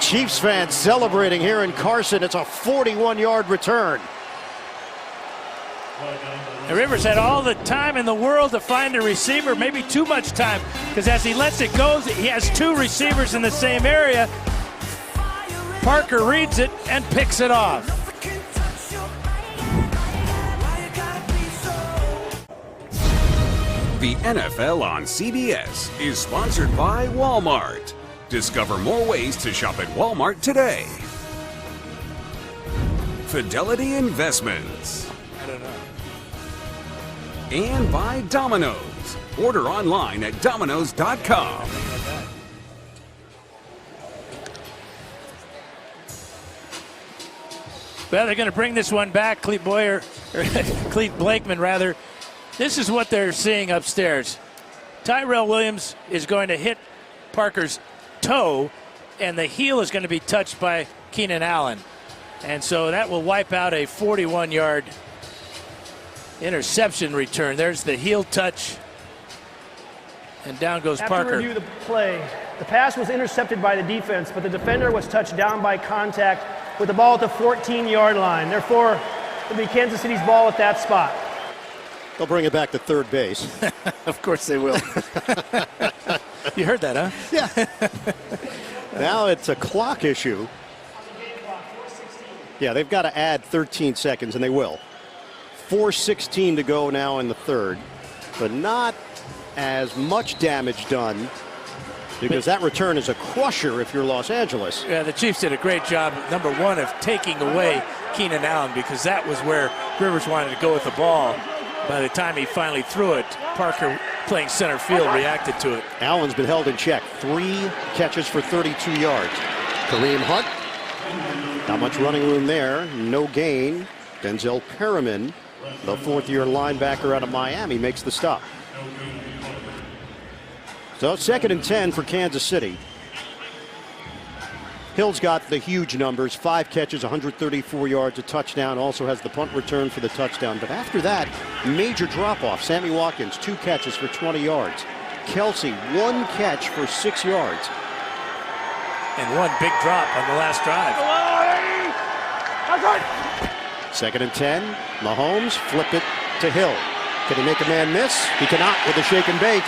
Chiefs fans celebrating here in Carson. It's a 41-yard return. And Rivers had all the time in the world to find a receiver, maybe too much time, because as he lets it go, he has 2 receivers in the same area. Parker reads it and picks it off. The NFL on CBS is sponsored by Walmart. Discover more ways to shop at Walmart today. Fidelity Investments. And by Domino's. Order online at Domino's.com. Well, they're going to bring this one back, Clete Blakeman, rather. This is what they're seeing upstairs. Tyrell Williams is going to hit Parker's toe, and the heel is going to be touched by Keenan Allen. And so that will wipe out a 41-yard interception return. There's the heel touch, and down goes Parker. After review the play, the pass was intercepted by the defense, but the defender was touched down by contact with the ball at the 14-yard line. Therefore, it'll be Kansas City's ball at that spot. They'll bring it back to 3rd base. Of course they will. You heard that, huh? Yeah. Now it's a clock issue. Yeah, they've got to add 13 seconds, and they will. 4:16 to go now in the 3rd, but not as much damage done because that return is a crusher if you're Los Angeles. Yeah, the Chiefs did a great job, number one, of taking away Keenan Allen, because that was where Rivers wanted to go with the ball. By the time he finally threw it, Parker, playing center field, reacted to it. Allen's been held in check. 3 catches for 32 yards. Kareem Hunt, not much running room there. No gain. Denzel Perriman, the 4th-year linebacker out of Miami, makes the stop. So 2nd and 10 for Kansas City. Hill's got the huge numbers, 5 catches, 134 yards, a touchdown, also has the punt return for the touchdown. But after that, major drop-off. Sammy Watkins, 2 catches for 20 yards. Kelsey, 1 catch for 6 yards. And 1 big drop on the last drive. 2nd and 10, Mahomes flip it to Hill. Can he make a man miss? He cannot with the shake and bake.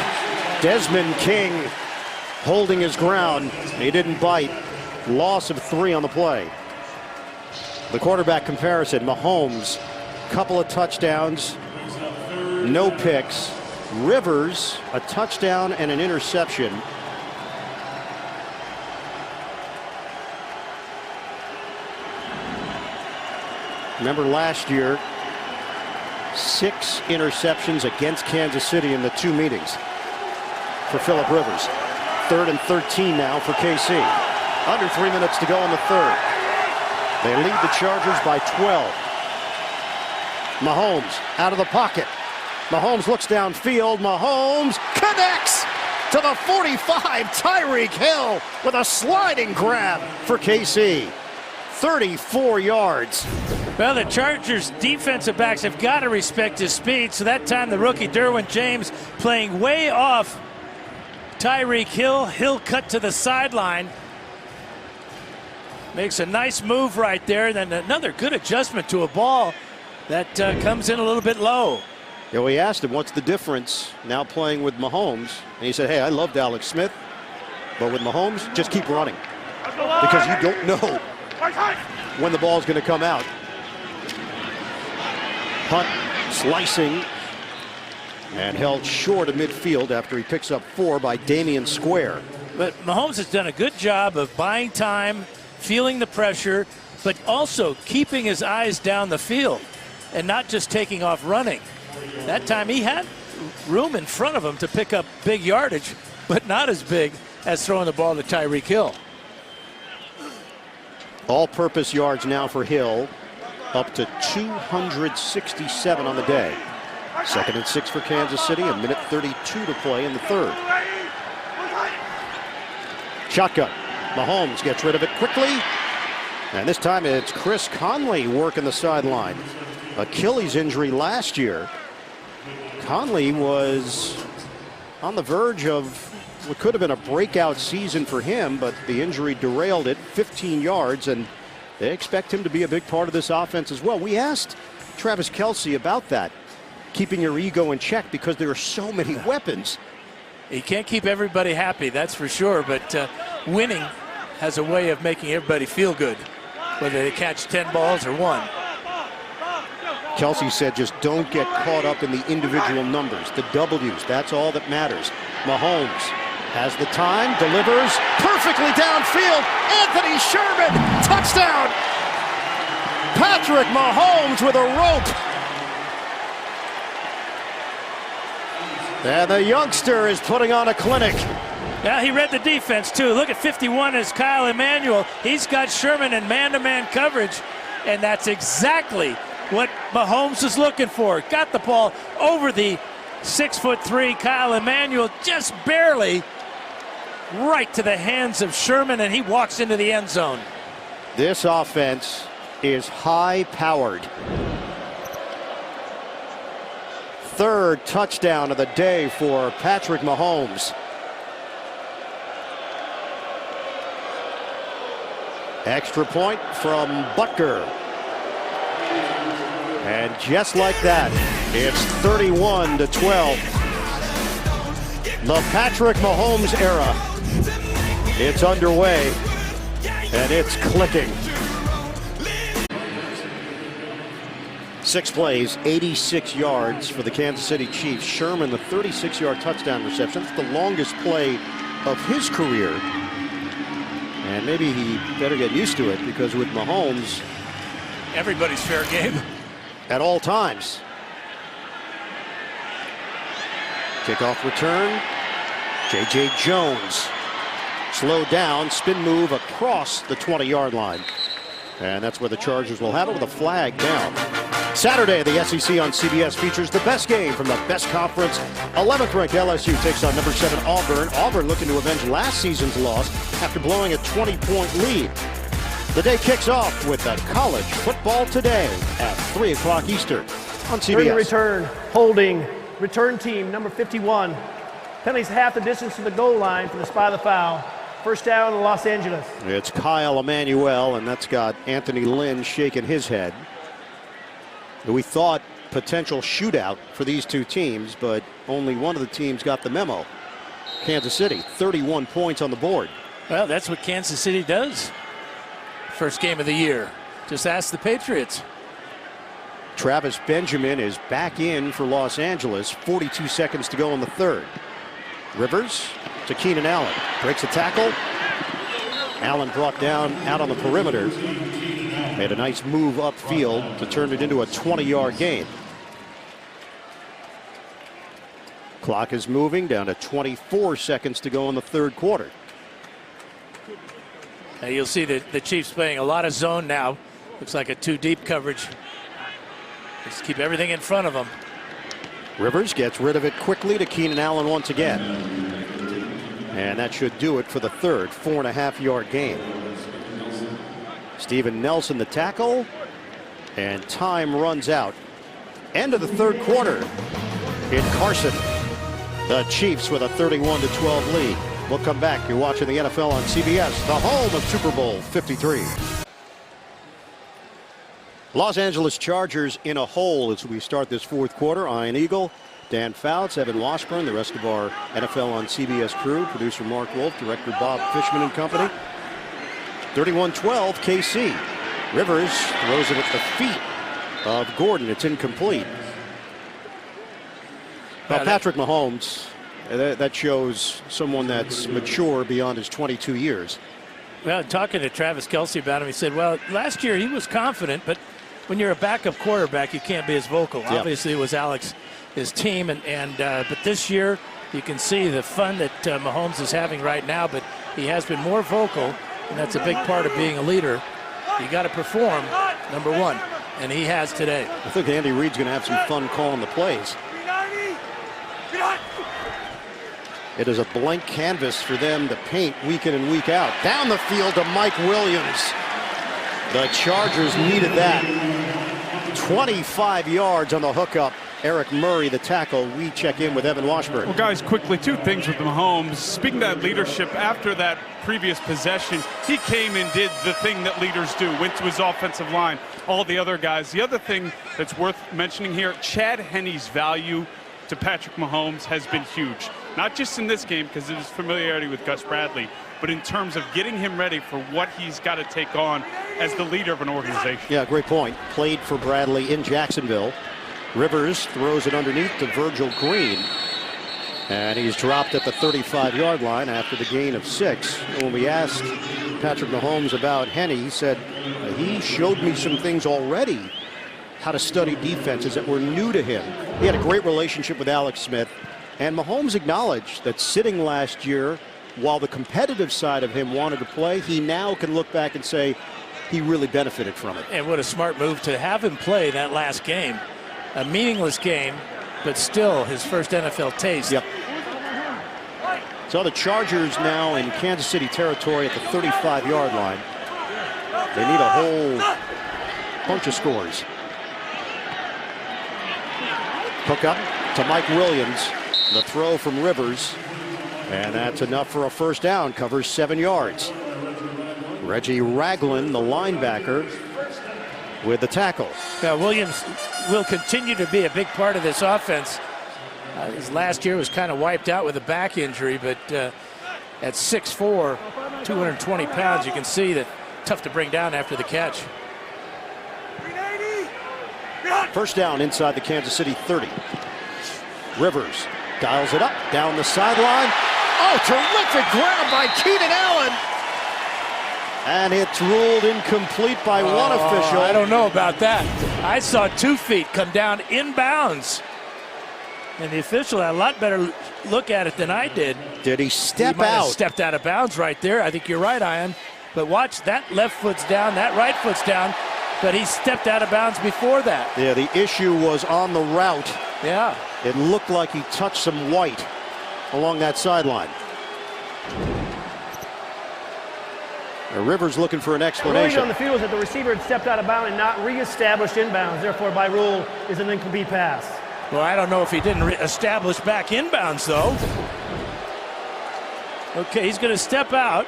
Desmond King holding his ground. He didn't bite. Loss of 3 on the play. The quarterback comparison, Mahomes, couple of touchdowns, no picks. Rivers, a touchdown and an interception. Remember last year, 6 interceptions against Kansas City in the 2 meetings for Phillip Rivers. 3rd and 13 now for KC. Under 3 minutes to go in the 3rd. They lead the Chargers by 12. Mahomes out of the pocket. Mahomes looks downfield. Mahomes connects to the 45. Tyreek Hill with a sliding grab for KC. 34 yards. Well, the Chargers defensive backs have got to respect his speed. So that time the rookie Derwin James playing way off Tyreek Hill. Hill cut to the sideline. Makes a nice move right there. Then another good adjustment to a ball that comes in a little bit low. Yeah, we asked him, what's the difference now playing with Mahomes? And he said, hey, I loved Alex Smith, but with Mahomes, just keep running. Because you don't know when the ball's going to come out. Hunt slicing and held short of midfield after he picks up 4 by Damian Square. But Mahomes has done a good job of buying time, feeling the pressure, but also keeping his eyes down the field and not just taking off running. That time he had room in front of him to pick up big yardage, but not as big as throwing the ball to Tyreek Hill. All-purpose yards now for Hill, up to 267 on the day. 2nd and 6 for Kansas City, a minute 32 to play in the 3rd. Shotgun. Mahomes gets rid of it quickly. And this time it's Chris Conley working the sideline. Achilles injury last year. Conley was on the verge of what could have been a breakout season for him, but the injury derailed it. 15 yards, and they expect him to be a big part of this offense as well. We asked Travis Kelce about that, keeping your ego in check because there are so many weapons. He can't keep everybody happy, that's for sure, but winning has a way of making everybody feel good, whether they catch 10 balls or 1. Kelce said just don't get caught up in the individual numbers, the W's. That's all that matters. Mahomes has the time, delivers perfectly downfield. Anthony Sherman, touchdown! Patrick Mahomes with a rope. And the youngster is putting on a clinic. Yeah, he read the defense too. Look at 51 is Kyle Emanuel. He's got Sherman in man-to-man coverage, and that's exactly what Mahomes is looking for. Got the ball over the 6'3" Kyle Emanuel, just barely right to the hands of Sherman, and he walks into the end zone. This offense is high-powered. 3rd touchdown of the day for Patrick Mahomes. Extra point from Butker. And just like that, it's 31-12. The Patrick Mahomes era. It's underway, and it's clicking. 6 plays, 86 yards for the Kansas City Chiefs. Sherman, the 36-yard touchdown reception. That's the longest play of his career. And maybe he better get used to it, because with Mahomes, everybody's fair game at all times. Kickoff return. J.J. Jones slowed down, spin move across the 20-yard line. And that's where the Chargers will have it with a flag down. Saturday, the SEC on CBS features the best game from the best conference. 11th ranked LSU takes on number 7 Auburn. Auburn looking to avenge last season's loss after blowing a 20-point lead. The day kicks off with the College Football Today at 3 o'clock Eastern on CBS. During the return, holding, return team, number 51. Penalties half the distance to the goal line for the spot of the foul. First down in Los Angeles. It's Kyle Emanuel, and that's got Anthony Lynn shaking his head. We thought potential shootout for these two teams, but only one of the teams got the memo. Kansas City, 31 points on the board. Well, that's what Kansas City does. First game of the year. Just ask the Patriots. Travis Benjamin is back in for Los Angeles. 42 seconds to go in the third. Rivers to Keenan Allen. Breaks a tackle. Allen brought down out on the perimeter. Made a nice move upfield to turn it into a 20-yard gain. Clock is moving down to 24 seconds to go in the third quarter. Now you'll see the Chiefs playing a lot of zone now. Looks like a two-deep coverage. Just keep everything in front of them. Rivers gets rid of it quickly to Keenan Allen once again. And that should do it for the third 4.5-yard gain. Steven Nelson the tackle. And time runs out. End of the third quarter in Carson. The Chiefs with a 31-12 lead. We'll come back. You're watching the NFL on CBS, the home of Super Bowl 53. Los Angeles Chargers in a hole as we start this fourth quarter. Ian Eagle, Dan Fouts, Evan Washburn, the rest of our NFL on CBS crew, producer Mark Wolf, director Bob Fishman and company. 31-12 KC. Rivers throws it at the feet of Gordon. It's incomplete. Now Patrick Mahomes, that shows someone that's mature beyond his 22 years. Well, talking to Travis Kelce about him, he said, well, last year he was confident, but when you're a backup quarterback, you can't be as vocal. Yep. Obviously, it was Alex, his team, but this year you can see the fun that Mahomes is having right now, but he has been more vocal, and that's a big part of being a leader. You got to perform, number one, and he has today. I think Andy Reid's going to have some fun calling the plays. It is a blank canvas for them to paint week in and week out. Down the field to Mike Williams. The Chargers needed that. 25 yards on the hookup. Eric Murray, the tackle. We check in with Evan Washburn. Well, guys, quickly, two things with Mahomes. Speaking of that leadership, after that previous possession, he came and did the thing that leaders do, went to his offensive line, all the other guys. The other thing that's worth mentioning here, Chad Henne's value to Patrick Mahomes has been huge. Not just in this game because of his familiarity with Gus Bradley, but in terms of getting him ready for what he's got to take on as the leader of an organization. Yeah, great point. Played for Bradley in Jacksonville. Rivers throws it underneath to Virgil Green. And he's dropped at the 35-yard line after the gain of 6. When we asked Patrick Mahomes about Henne, he said, he showed me some things already, how to study defenses that were new to him. He had a great relationship with Alex Smith. And Mahomes acknowledged that sitting last year, while the competitive side of him wanted to play, he now can look back and say he really benefited from it. And what a smart move to have him play that last game. A meaningless game, but still his first NFL taste. Yep. So the Chargers now in Kansas City territory at the 35-yard line. They need a whole bunch of scores. Hook up to Mike Williams. The throw from Rivers, and that's enough for a first down. Covers 7 yards. Reggie Ragland, the linebacker, with the tackle. Now Williams will continue to be a big part of this offense. His last year was kind of wiped out with a back injury, but at 6'4", 220 pounds, you can see that tough to bring down after the catch. First down inside the Kansas City 30. Rivers dials it up down the sideline. Oh, terrific grab by Keenan Allen. And it's ruled incomplete by one official. I don't know about that. I saw 2 feet come down inbounds. And the official had a lot better look at it than I did. Did he step He might have out? stepped out of bounds right there. I think you're right, Ian. But watch, that left foot's down, that right foot's down. But he stepped out of bounds before that. Yeah, the issue was on the route. Yeah. It looked like he touched some white along that sideline. Rivers looking for an The ruling explanation. on the field is that the receiver had stepped out of bounds and not reestablished inbounds. Therefore, by rule, is an incomplete pass. Well, I don't know if he didn't establish back inbounds, though. Okay, he's going to step out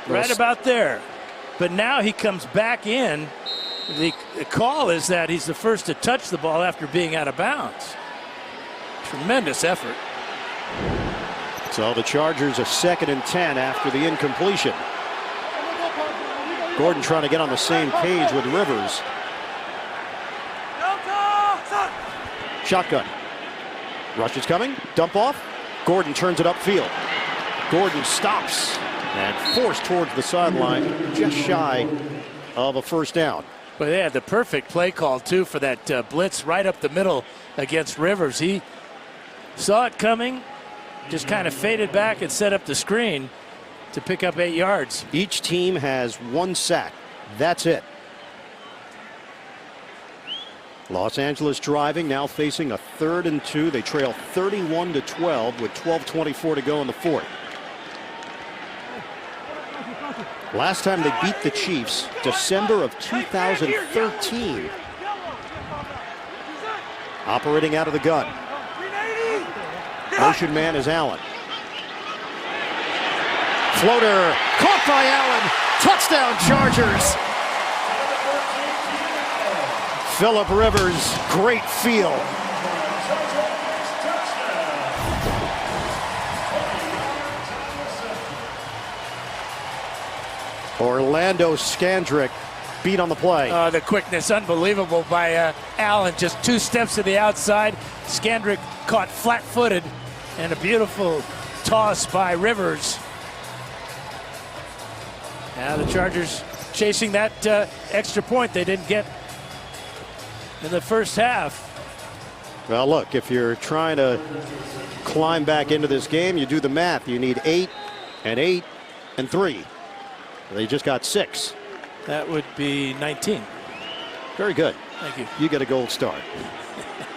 right about there. But now he comes back in The call is that he's the first to touch the ball after being out of bounds. Tremendous effort. So the Chargers a 2nd and 10 after the incompletion. Gordon trying to get on the same page with Rivers. Shotgun. Rush is coming. Dump off. Gordon turns it upfield. Gordon stops and forced towards the sideline, just shy of a first down. But they had the perfect play call, too, for that blitz right up the middle against Rivers. He saw it coming, just kind of faded back and set up the screen to pick up 8 yards. Each team has 1 sack. That's it. Los Angeles driving, now facing a 3rd and 2. They trail 31-12 with 12:24 to go in the 4th. Last time they beat the Chiefs, December of 2013. Operating out of the gun. Motion man is Allen. Floater caught by Allen. Touchdown Chargers. Phillip Rivers, great feel. Orlando Scandrick beat on the play. The quickness, unbelievable by Allen. Just 2 steps to the outside. Scandrick caught flat-footed, and a beautiful toss by Rivers. Now the Chargers chasing that extra point they didn't get in the first half. Well, look, if you're trying to climb back into this game, you do the math. You need 8 and 8 and 3. They just got 6. That would be 19. Very good. Thank you. You get a gold star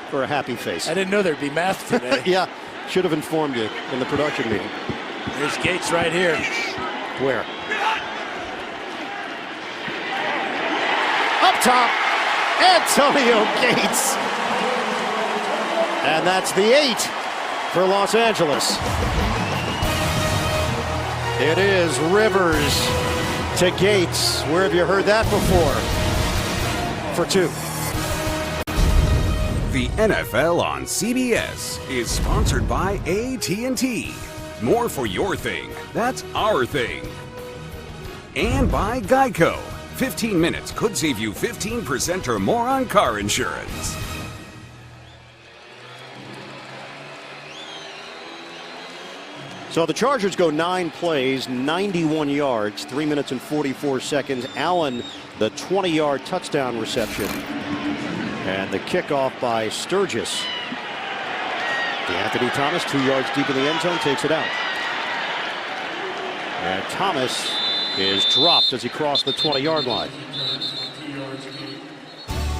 for a happy face. I didn't know there'd be math today. Yeah, should have informed you in the production meeting. There's Gates right here. Where? Up top, Antonio Gates. And that's the 8 for Los Angeles. It is Rivers to Gates. Where have you heard that before? For 2. The NFL on CBS is sponsored by AT&T. More for your thing. That's our thing. And by Geico. 15 minutes could save you 15% or more on car insurance. So the Chargers go 9 plays, 91 yards, 3 minutes and 44 seconds. Allen, the 20-yard touchdown reception. And the kickoff by Sturgis. Anthony Thomas, 2 yards deep in the end zone, takes it out. And Thomas is dropped as he crossed the 20-yard line.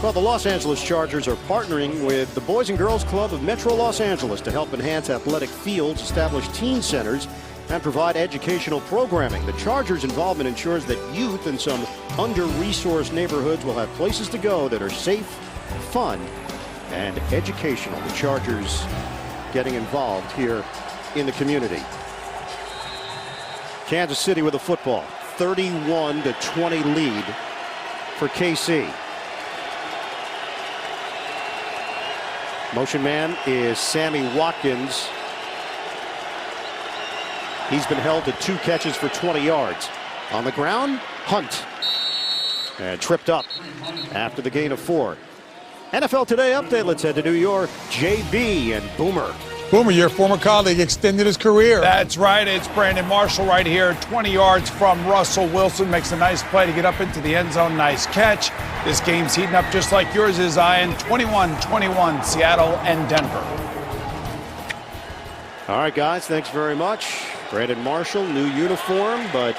Well, the Los Angeles Chargers are partnering with the Boys and Girls Club of Metro Los Angeles to help enhance athletic fields, establish teen centers, and provide educational programming. The Chargers' involvement ensures that youth in some under-resourced neighborhoods will have places to go that are safe, fun, and educational. The Chargers getting involved here in the community. Kansas City with the football. 31-20 lead for KC. Motion man is Sammy Watkins. He's been held to 2 catches for 20 yards. On the ground, Hunt. And tripped up after the gain of 4. NFL Today update. Let's head to New York. JB and Boomer. Boomer, your former colleague, extended his career. That's right. It's Brandon Marshall right here. 20 yards from Russell Wilson. Makes a nice play to get up into the end zone. Nice catch. This game's heating up just like yours is, Ian. 21-21, Seattle and Denver. All right, guys, thanks very much. Brandon Marshall, new uniform, but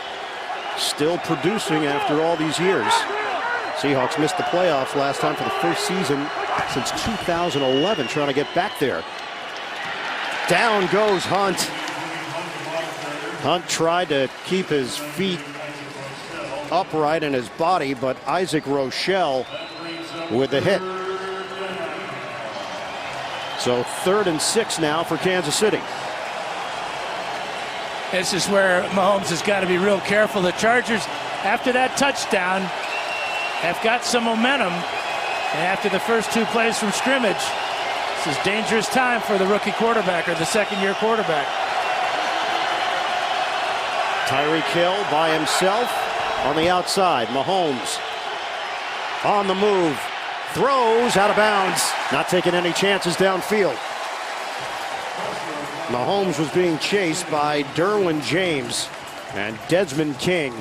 still producing after all these years. Seahawks missed the playoffs last time for the first season since 2011, trying to get back there. Down goes Hunt. Hunt tried to keep his feet upright in his body, but Isaac Rochelle with the hit. So 3rd and 6 now for Kansas City. This is where Mahomes has got to be real careful. The Chargers, after that touchdown, have got some momentum. And after the first 2 plays from scrimmage, this is dangerous time for the rookie quarterback, or the second-year quarterback. Tyreek Hill by himself on the outside. Mahomes on the move. Throws out of bounds. Not taking any chances downfield. Mahomes was being chased by Derwin James and Desmond King.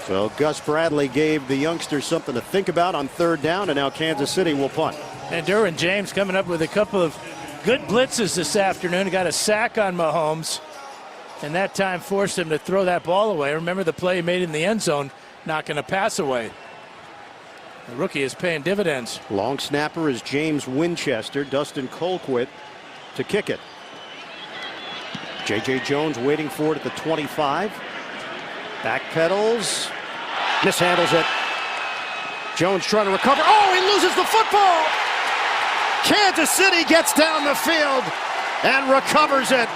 So Gus Bradley gave the youngsters something to think about on 3rd down, and now Kansas City will punt. And Derwin James coming up with a couple of good blitzes this afternoon. He got a sack on Mahomes, and that time forced him to throw that ball away. Remember the play he made in the end zone, knocking a pass away. The rookie is paying dividends. Long snapper is James Winchester. Dustin Colquitt to kick it. J.J. Jones waiting for it at the 25. Backpedals. Mishandles it. Jones trying to recover. Oh, he loses the football! Kansas City gets down the field and recovers it.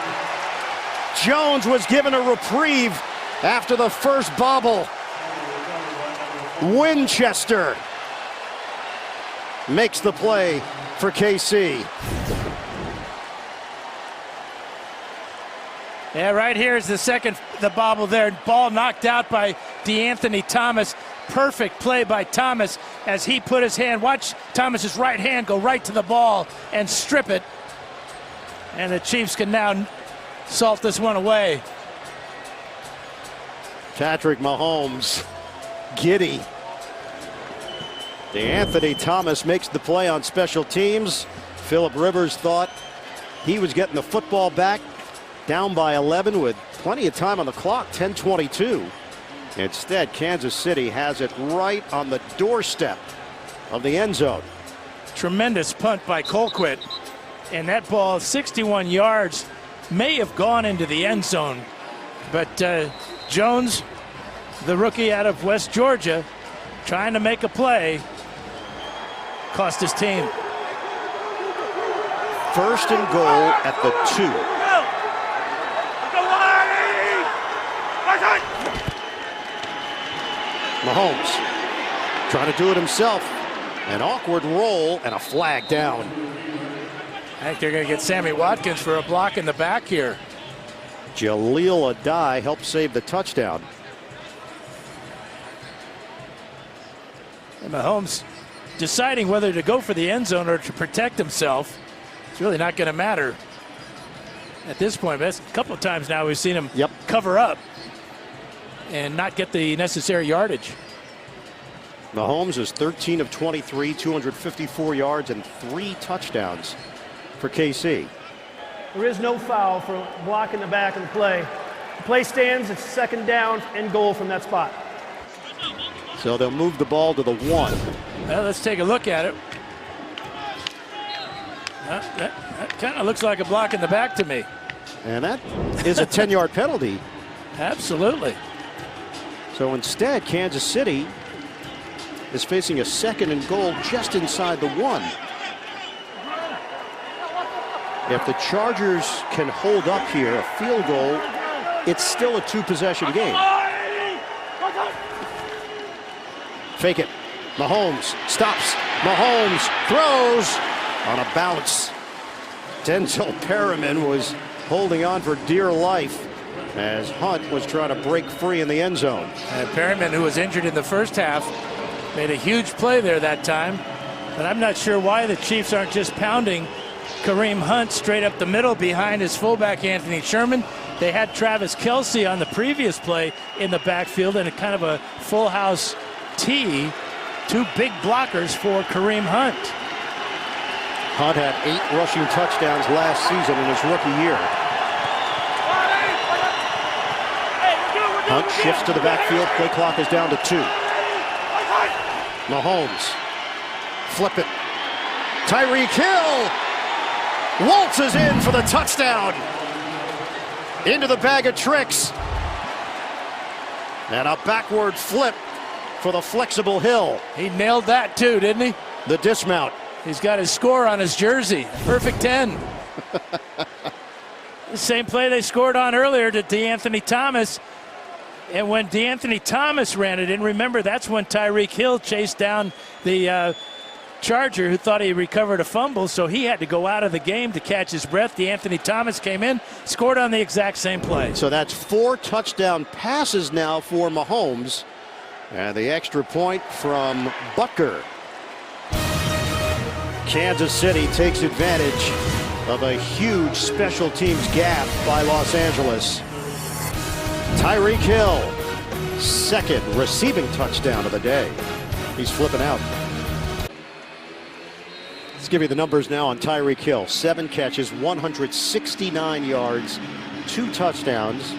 Jones was given a reprieve after the first bobble. Winchester makes the play for KC. Yeah, right here is the bobble there. Ball knocked out by DeAnthony Thomas. Perfect play by Thomas as he put his hand. Watch Thomas's right hand go right to the ball and strip it. And the Chiefs can now salt this one away. Patrick Mahomes, giddy. DeAnthony Thomas makes the play on special teams. Phillip Rivers thought he was getting the football back. Down by 11 with plenty of time on the clock, 10:22. Instead, Kansas City has it right on the doorstep of the end zone. Tremendous punt by Colquitt. And that ball, 61 yards, may have gone into the end zone. But Jones, the rookie out of West Georgia, trying to make a play, cost his team. 1st and goal at the 2. Mahomes trying to do it himself. An awkward roll and a flag down. I think they're going to get Sammy Watkins for a block in the back here. Jaleel Adai helped save the touchdown. And Mahomes deciding whether to go for the end zone or to protect himself. It's really not going to matter at this point. But a couple of times now we've seen him cover up and not get the necessary yardage. Mahomes is 13 of 23, 254 yards and 3 touchdowns for KC. There is no foul for blocking the back of the play. The play stands. It's 2nd down and goal from that spot. So they'll move the ball to the 1. Well, let's take a look at it. That kind of looks like a block in the back to me. And that is a 10-yard penalty. Absolutely. So instead, Kansas City is facing a 2nd and goal just inside the 1. If the Chargers can hold up here, a field goal, it's still a 2-possession game. Fake it. Mahomes stops. Mahomes throws on a bounce. Denzel Perriman was holding on for dear life as Hunt was trying to break free in the end zone. And Perriman, who was injured in the first half, made a huge play there that time. But I'm not sure why the Chiefs aren't just pounding Kareem Hunt straight up the middle behind his fullback Anthony Sherman. They had Travis Kelce on the previous play in the backfield and a kind of a full house T. 2 big blockers for Kareem Hunt. Hunt had 8 rushing touchdowns last season in his rookie year. Hunt shifts to the backfield. Play clock is down to 2. Mahomes. Flip it. Tyreek Hill waltzes in for the touchdown. Into the bag of tricks. And a backward flip for the flexible Hill. He nailed that too, didn't he? The dismount. He's got his score on his jersey. Perfect 10. The same play they scored on earlier to DeAnthony Thomas. And when DeAnthony Thomas ran it in, remember that's when Tyreek Hill chased down the Charger who thought he recovered a fumble, so he had to go out of the game to catch his breath. DeAnthony Thomas came in, scored on the exact same play. So that's 4 touchdown passes now for Mahomes. And the extra point from Butker. Kansas City takes advantage of a huge special teams gap by Los Angeles. Tyreek Hill, second receiving touchdown of the day. He's flipping out. Let's give you the numbers now on Tyreek Hill. 7 catches, 169 yards, 2 touchdowns.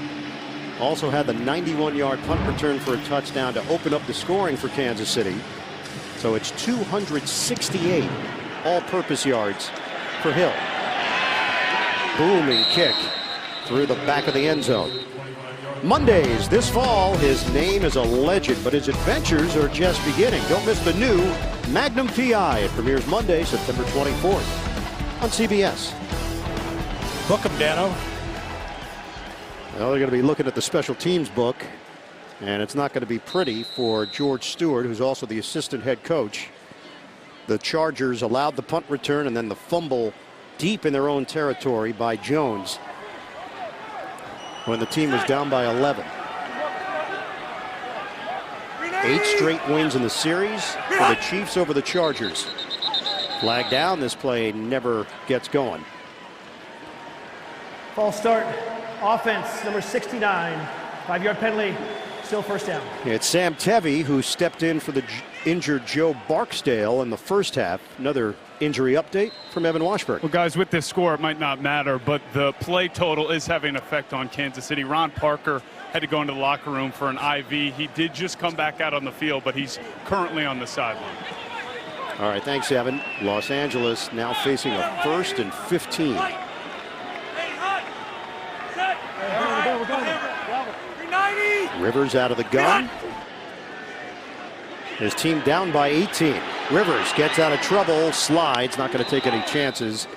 Also had the 91-yard punt return for a touchdown to open up the scoring for Kansas City. So it's 268 all-purpose yards for Hill. Booming kick through the back of the end zone. Mondays this fall, his name is a legend, but his adventures are just beginning. Don't miss the new Magnum PI. It premieres Monday, September 24th on CBS. Book him, Dano. Well, they're going to be looking at the special teams book, and it's not going to be pretty for George Stewart, who's also the assistant head coach. The Chargers allowed the punt return and then the fumble deep in their own territory by Jones when the team was down by 11. 8 straight wins in the series for the Chiefs over the Chargers. Flag down. This play never gets going. False start. Offense, number 69. 5-yard penalty. Still first down. It's Sam Tevi who stepped in for the injured Joe Barksdale in the first half. Another injury update from Evan Washburn. Well, guys, with this score, it might not matter, but the play total is having an effect on Kansas City. Ron Parker had to go into the locker room for an IV. He did just come back out on the field, but he's currently on the sideline. All right, thanks, Evan. Los Angeles now facing a 1st and 15. Rivers out of the gun. His team down by 18. Rivers gets out of trouble, slides, not going to take any chances.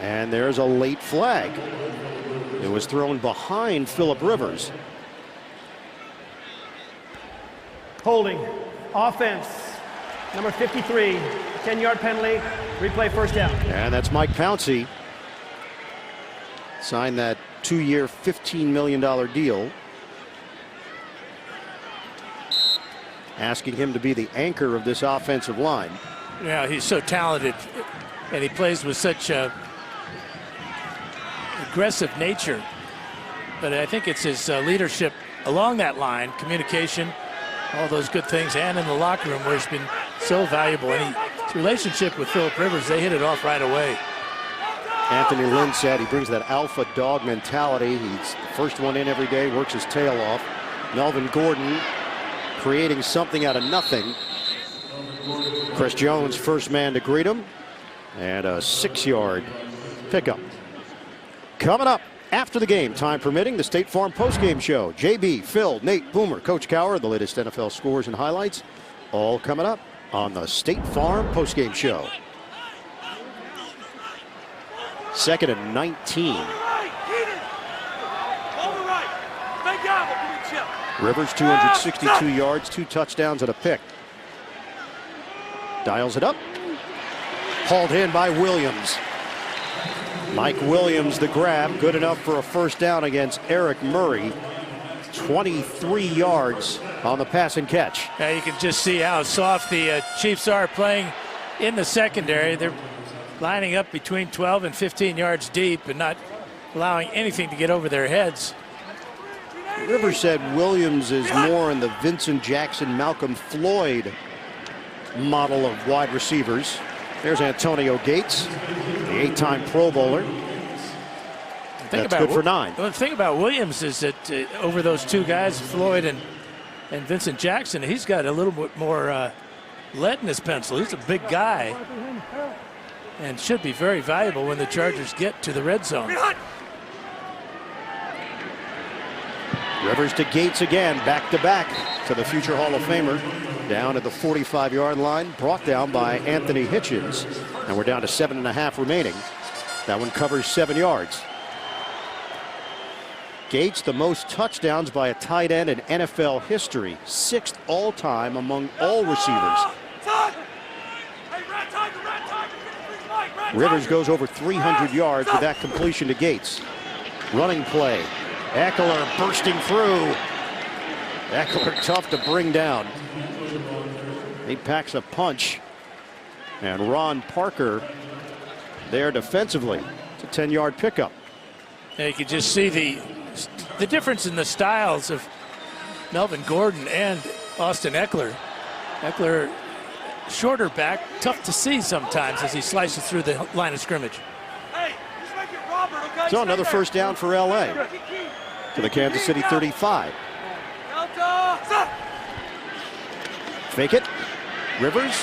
And there's a late flag. It was thrown behind Phillip Rivers. Holding. Offense, number 53. 10-yard penalty. Replay first down. And that's Mike Pouncey. Signed that 2-year, $15 million deal. Asking him to be the anchor of this offensive line. Yeah, he's so talented, and he plays with such a aggressive nature. But I think it's his leadership along that line, communication, all those good things, and in the locker room where he's been so valuable. And his relationship with Phillip Rivers, they hit it off right away. Anthony Lynn said he brings that alpha dog mentality. He's the first one in every day, works his tail off. Melvin Gordon creating something out of nothing. Chris Jones, first man to greet him, and a 6-yard pickup. Coming up after the game, time permitting, the State Farm postgame show. JB, Phil, Nate, Boomer, Coach Cowher, the latest NFL scores and highlights, all coming up on the State Farm postgame show. 2nd and 19. Rivers 262 yards, 2 touchdowns and a pick. Dials it up. Hauled in by Williams. Mike Williams, the grab, good enough for a first down against Eric Murray. 23 yards on the pass and catch. Yeah, you can just see how soft the Chiefs are playing in the secondary. They're lining up between 12 and 15 yards deep and not allowing anything to get over their heads. Rivers said Williams is more in the Vincent Jackson, Malcolm Floyd model of wide receivers. There's Antonio Gates, the 8-time Pro Bowler. That's good for 9. The thing about Williams is that over those 2 guys, Floyd and Vincent Jackson, he's got a little bit more lead in his pencil. He's a big guy and should be very valuable when the Chargers get to the red zone. Rivers to Gates again, back-to-back to the future Hall of Famer. Down at the 45-yard line, brought down by Anthony Hitchens. And we're down to 7.5 remaining. That one covers 7 yards. Gates, the most touchdowns by a tight end in NFL history, 6th all-time among all receivers. Rivers goes over 300 yards with that completion to Gates. Running play. Ekeler bursting through. Ekeler tough to bring down. He packs a punch. And Ron Parker there defensively. It's a 10-yard pickup. Yeah, you can just see the difference in the styles of Melvin Gordon and Austin Ekeler. Ekeler, shorter back, tough to see sometimes as he slices through the line of scrimmage. So another first down for LA to the Kansas City 35. Fake it. Rivers.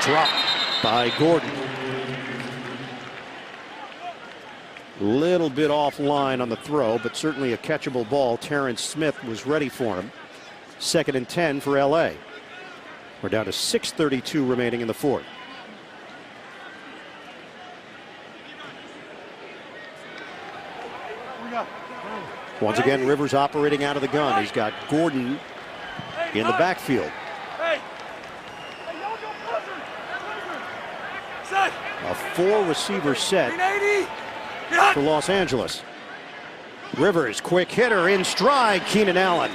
Dropped by Gordon. Little bit offline on the throw, but certainly a catchable ball. Terrence Smith was ready for him. 2nd and 10 for LA. We're down to 6:32 remaining in the fourth. Once again, Rivers operating out of the gun. He's got Gordon in the backfield. A 4-receiver set for Los Angeles. Rivers, quick hitter in stride. Keenan Allen.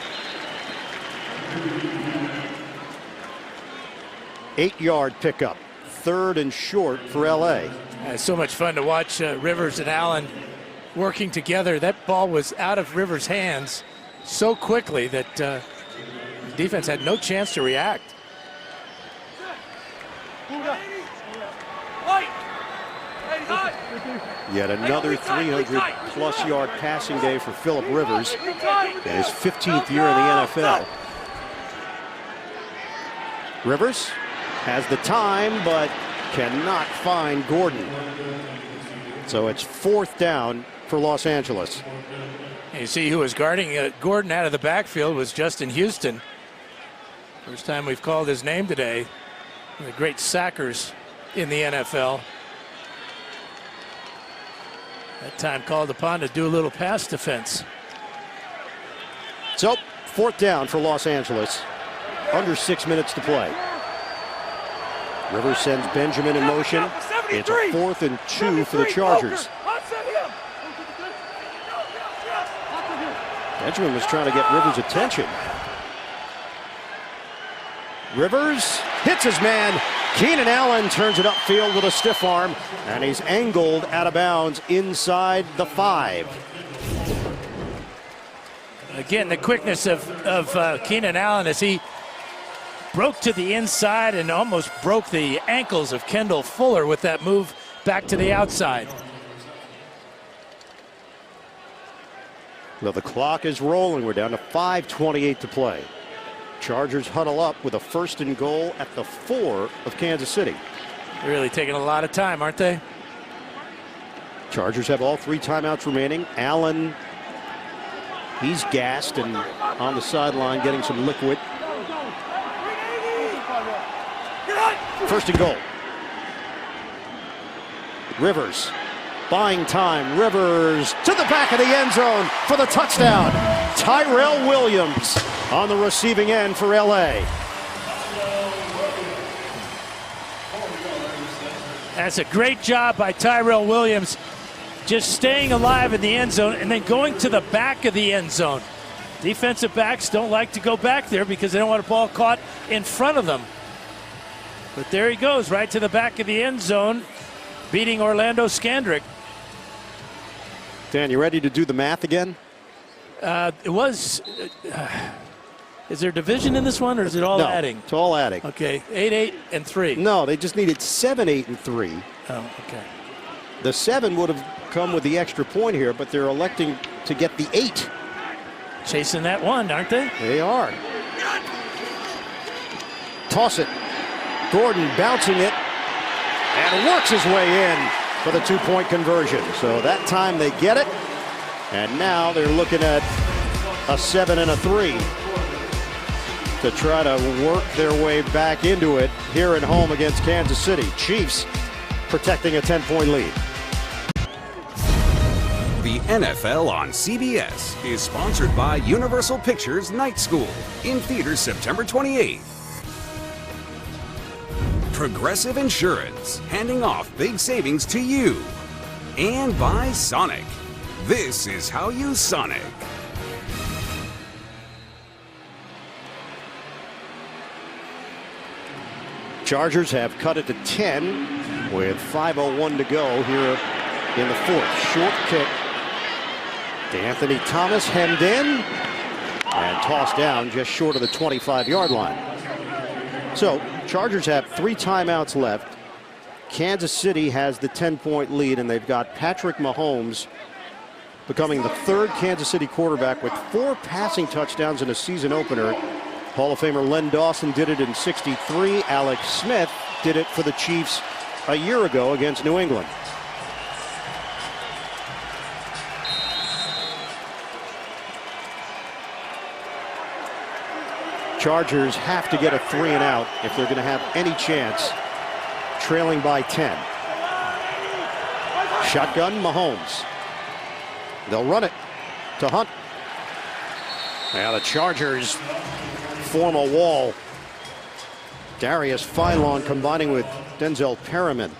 8-yard pickup. 3rd and short for LA. It's so much fun to watch Rivers and Allen working together. That ball was out of Rivers' hands so quickly that the defense had no chance to react. Yet another 300-plus yard passing day for Phillip Rivers in his 15th year in the NFL. Rivers has the time, but cannot find Gordon. So it's 4th down for Los Angeles. And you see who was guarding Gordon out of the backfield was Justin Houston. First time we've called his name today. One of the great sackers in the NFL. That time called upon to do a little pass defense. So 4th down for Los Angeles. Under 6 minutes to play. Rivers sends Benjamin in motion. It's a 4th and 2 for the Chargers. Benjamin was trying to get Rivers' attention. Rivers hits his man. Keenan Allen turns it upfield with a stiff arm, and he's angled out of bounds inside the 5. Again, the quickness of Keenan Allen as he broke to the inside and almost broke the ankles of Kendall Fuller with that move back to the outside. Well, the clock is rolling. We're down to 5:28 to play. Chargers huddle up with a 1st and goal at the 4 of Kansas City. They're really taking a lot of time, aren't they? Chargers have all 3 timeouts remaining. Allen, he's gassed and on the sideline getting some liquid. 1st and goal. Rivers buying time. Rivers to the back of the end zone for the touchdown. Tyrell Williams on the receiving end for LA. That's a great job by Tyrell Williams, just staying alive in the end zone and then going to the back of the end zone. Defensive backs don't like to go back there because they don't want a ball caught in front of them. But there he goes, right to the back of the end zone, beating Orlando Scandrick. Dan, you ready to do the math again? It was. Is there division in this one, or is it all No, adding? it's all adding. Okay, 8, 8, and 3. No, they just needed 7, 8, and 3. Oh, okay. The 7 would have come with the extra point here, but they're electing to get the 8. Chasing that one, aren't they? They are. Toss it. Gordon bouncing it and works his way in for the 2-point conversion. So that time they get it, and now they're looking at a 7 and a 3 to try to work their way back into it here at home against Kansas City. Chiefs protecting a 10-point lead. The NFL on CBS is sponsored by Universal Pictures Night School, in theaters September 28th. Progressive Insurance, handing off big savings to you. And by Sonic. This is how you Sonic. Chargers have cut it to 10 with 5:01 to go here in the fourth. Short kick to Anthony Thomas, hemmed in and tossed down just short of the 25-yard line. So Chargers have 3 timeouts left. Kansas City has the 10-point lead, and they've got Patrick Mahomes becoming the 3rd Kansas City quarterback with 4 passing touchdowns in a season opener. Hall of Famer Len Dawson did it in '63. Alex Smith did it for the Chiefs a year ago against New England. Chargers have to get a 3 and out if they're going to have any chance, trailing by 10. Shotgun, Mahomes. They'll run it to Hunt. Now the Chargers form a wall. Darius Philon combining with Denzel Perriman.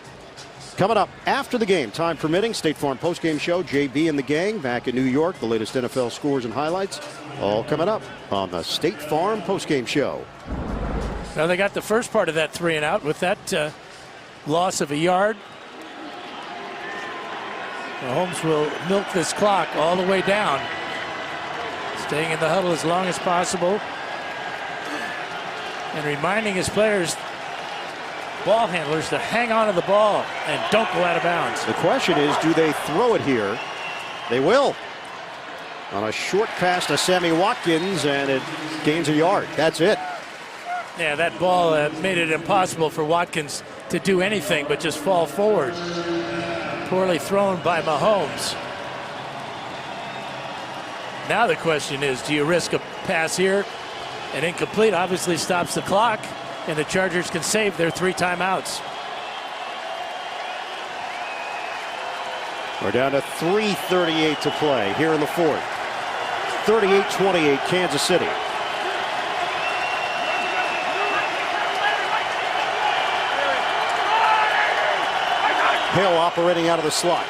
Coming up after the game, time permitting, State Farm postgame show. JB and the gang back in New York. The latest NFL scores and highlights, all coming up on the State Farm postgame show. Now they got the first part of that 3 and out with that loss of a yard. Mahomes will milk this clock all the way down, staying in the huddle as long as possible and reminding his players, ball handlers, to hang on to the ball and don't go out of bounds. The question is, do they throw it here? They will. On a short pass to Sammy Watkins, and it gains a yard. That's it. Yeah, that ball made it impossible for Watkins to do anything but just fall forward. Poorly thrown by Mahomes. Now the question is, do you risk a pass here? An incomplete obviously stops the clock, and the Chargers can save their 3 timeouts. We're down to 3:38 to play here in the fourth. 38-28 Kansas City. Hill operating out of the slot.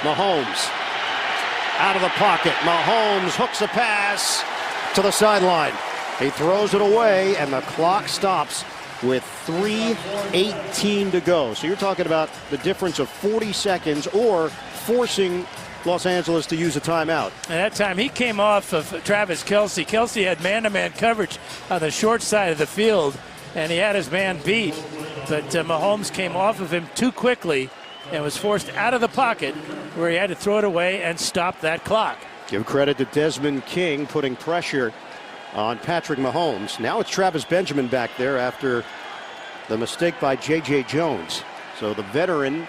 Mahomes out of the pocket. Mahomes hooks a pass to the sideline. He throws it away, and the clock stops with 3:18 to go. So you're talking about the difference of 40 seconds or forcing Los Angeles to use a timeout. And that time he came off of Travis Kelce. Kelce had man-to-man coverage on the short side of the field, and he had his man beat. But Mahomes came off of him too quickly and was forced out of the pocket, where he had to throw it away and stop that clock. Give credit to Desmond King putting pressure on Patrick Mahomes. Now it's Travis Benjamin back there after the mistake by J.J. Jones. So the veteran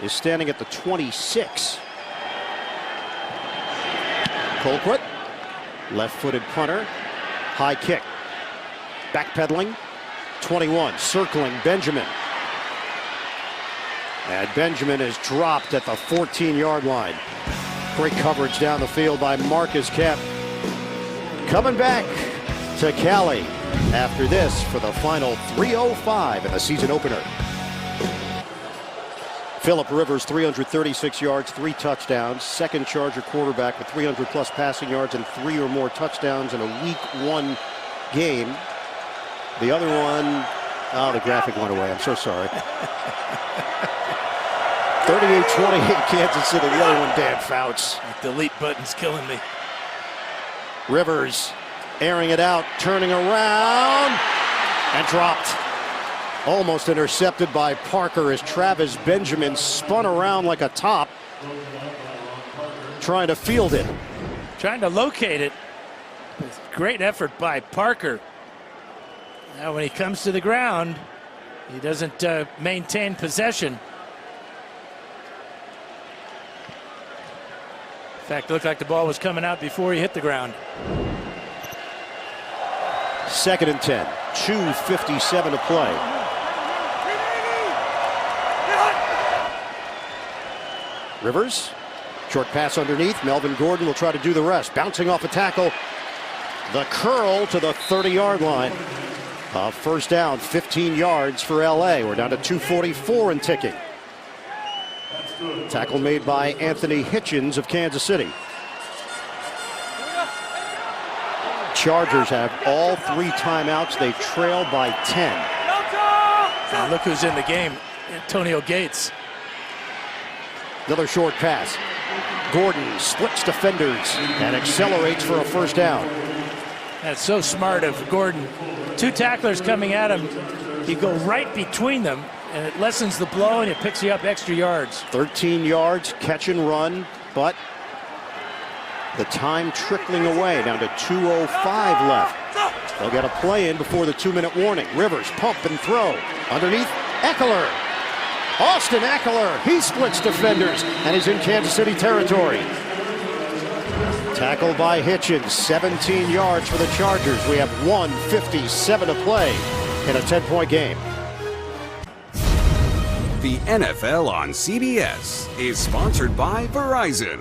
is standing at the 26. Colquitt, left-footed punter, high kick, backpedaling, 21, circling Benjamin. And Benjamin is dropped at the 14-yard line. Great coverage down the field by Marcus Kemp. Coming back to Cali after this for the final 3:05 in the season opener. Phillip Rivers, 336 yards, 3 touchdowns. Second Charger quarterback with 300-plus passing yards and 3 or more touchdowns in a Week 1 game. The other one, the graphic went away. I'm so sorry. 38-28 Kansas City. The other one, Dan Fouts. The delete button's killing me. Rivers airing it out, turning around, and dropped. Almost intercepted by Parker as Travis Benjamin spun around like a top, trying to field it. Trying to locate it. Great effort by Parker. Now when he comes to the ground, he doesn't maintain possession. In fact, it looked like the ball was coming out before he hit the ground. 2nd and 10, 2:57 to play. Rivers Short pass underneath. Melvin Gordon will try to do the rest. Bouncing off a tackle. The curl to the 30-yard line. First down, 15 yards for LA. We're down to 2:44 and ticking. Tackle made by Anthony Hitchens of Kansas City. Chargers have all 3 timeouts. They trail by 10. Now look who's in the game. Antonio Gates. Another short pass. Gordon splits defenders and accelerates for a first down. That's so smart of Gordon. 2 tacklers coming at him. You go right between them, and it lessens the blow, and it picks you up extra yards. 13 yards, catch and run, but the time trickling away, down to 2:05 left. They'll get a play in before the 2-minute warning. Rivers, pump and throw. Underneath, Eckler. Austin Eckler, he splits defenders and is in Kansas City territory. Tackled by Hitchens, 17 yards for the Chargers. We have 1:57 to play in a 10-point game. The NFL on CBS is sponsored by Verizon.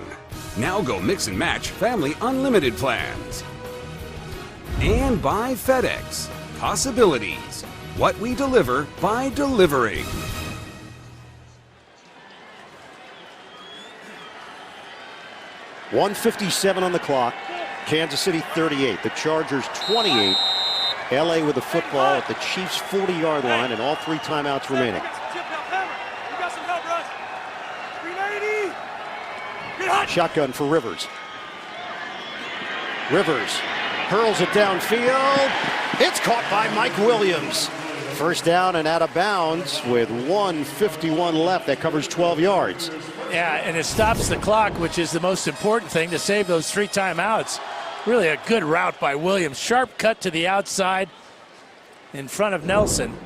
Now go mix and match family unlimited plans. And by FedEx. Possibilities. What we deliver by delivering. .157 on the clock. Kansas City 38. The Chargers 28. LA with the football at the Chiefs' 40-yard line and all 3 timeouts remaining. Shotgun for Rivers. Rivers hurls it downfield. It's caught by Mike Williams. First down and out of bounds with 1:51 left. That covers 12 yards. Yeah, and it stops the clock, which is the most important thing to save those 3 timeouts. Really a good route by Williams. Sharp cut to the outside in front of Nelson.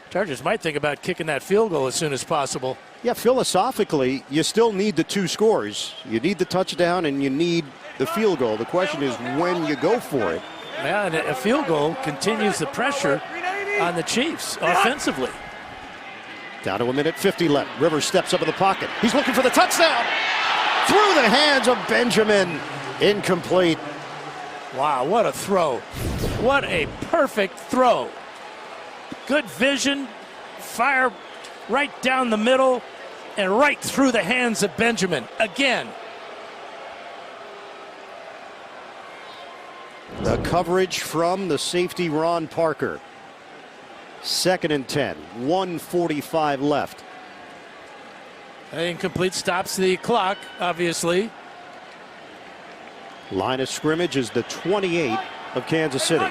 Chargers might think about kicking that field goal as soon as possible. Yeah, philosophically, you still need the 2 scores. You need the touchdown and you need the field goal. The question is when you go for it. Yeah, and a field goal continues the pressure on the Chiefs offensively. Down to 1:50 left. Rivers steps up in the pocket. He's looking for the touchdown. Through the hands of Benjamin. Incomplete. Wow, what a throw. What a perfect throw. Good vision. Fire right down the middle and right through the hands of Benjamin. Again. The coverage from the safety Ron Parker. 2nd and 10. 1:45 left. Incomplete stops the clock, obviously. Line of scrimmage is the 28 of Kansas City.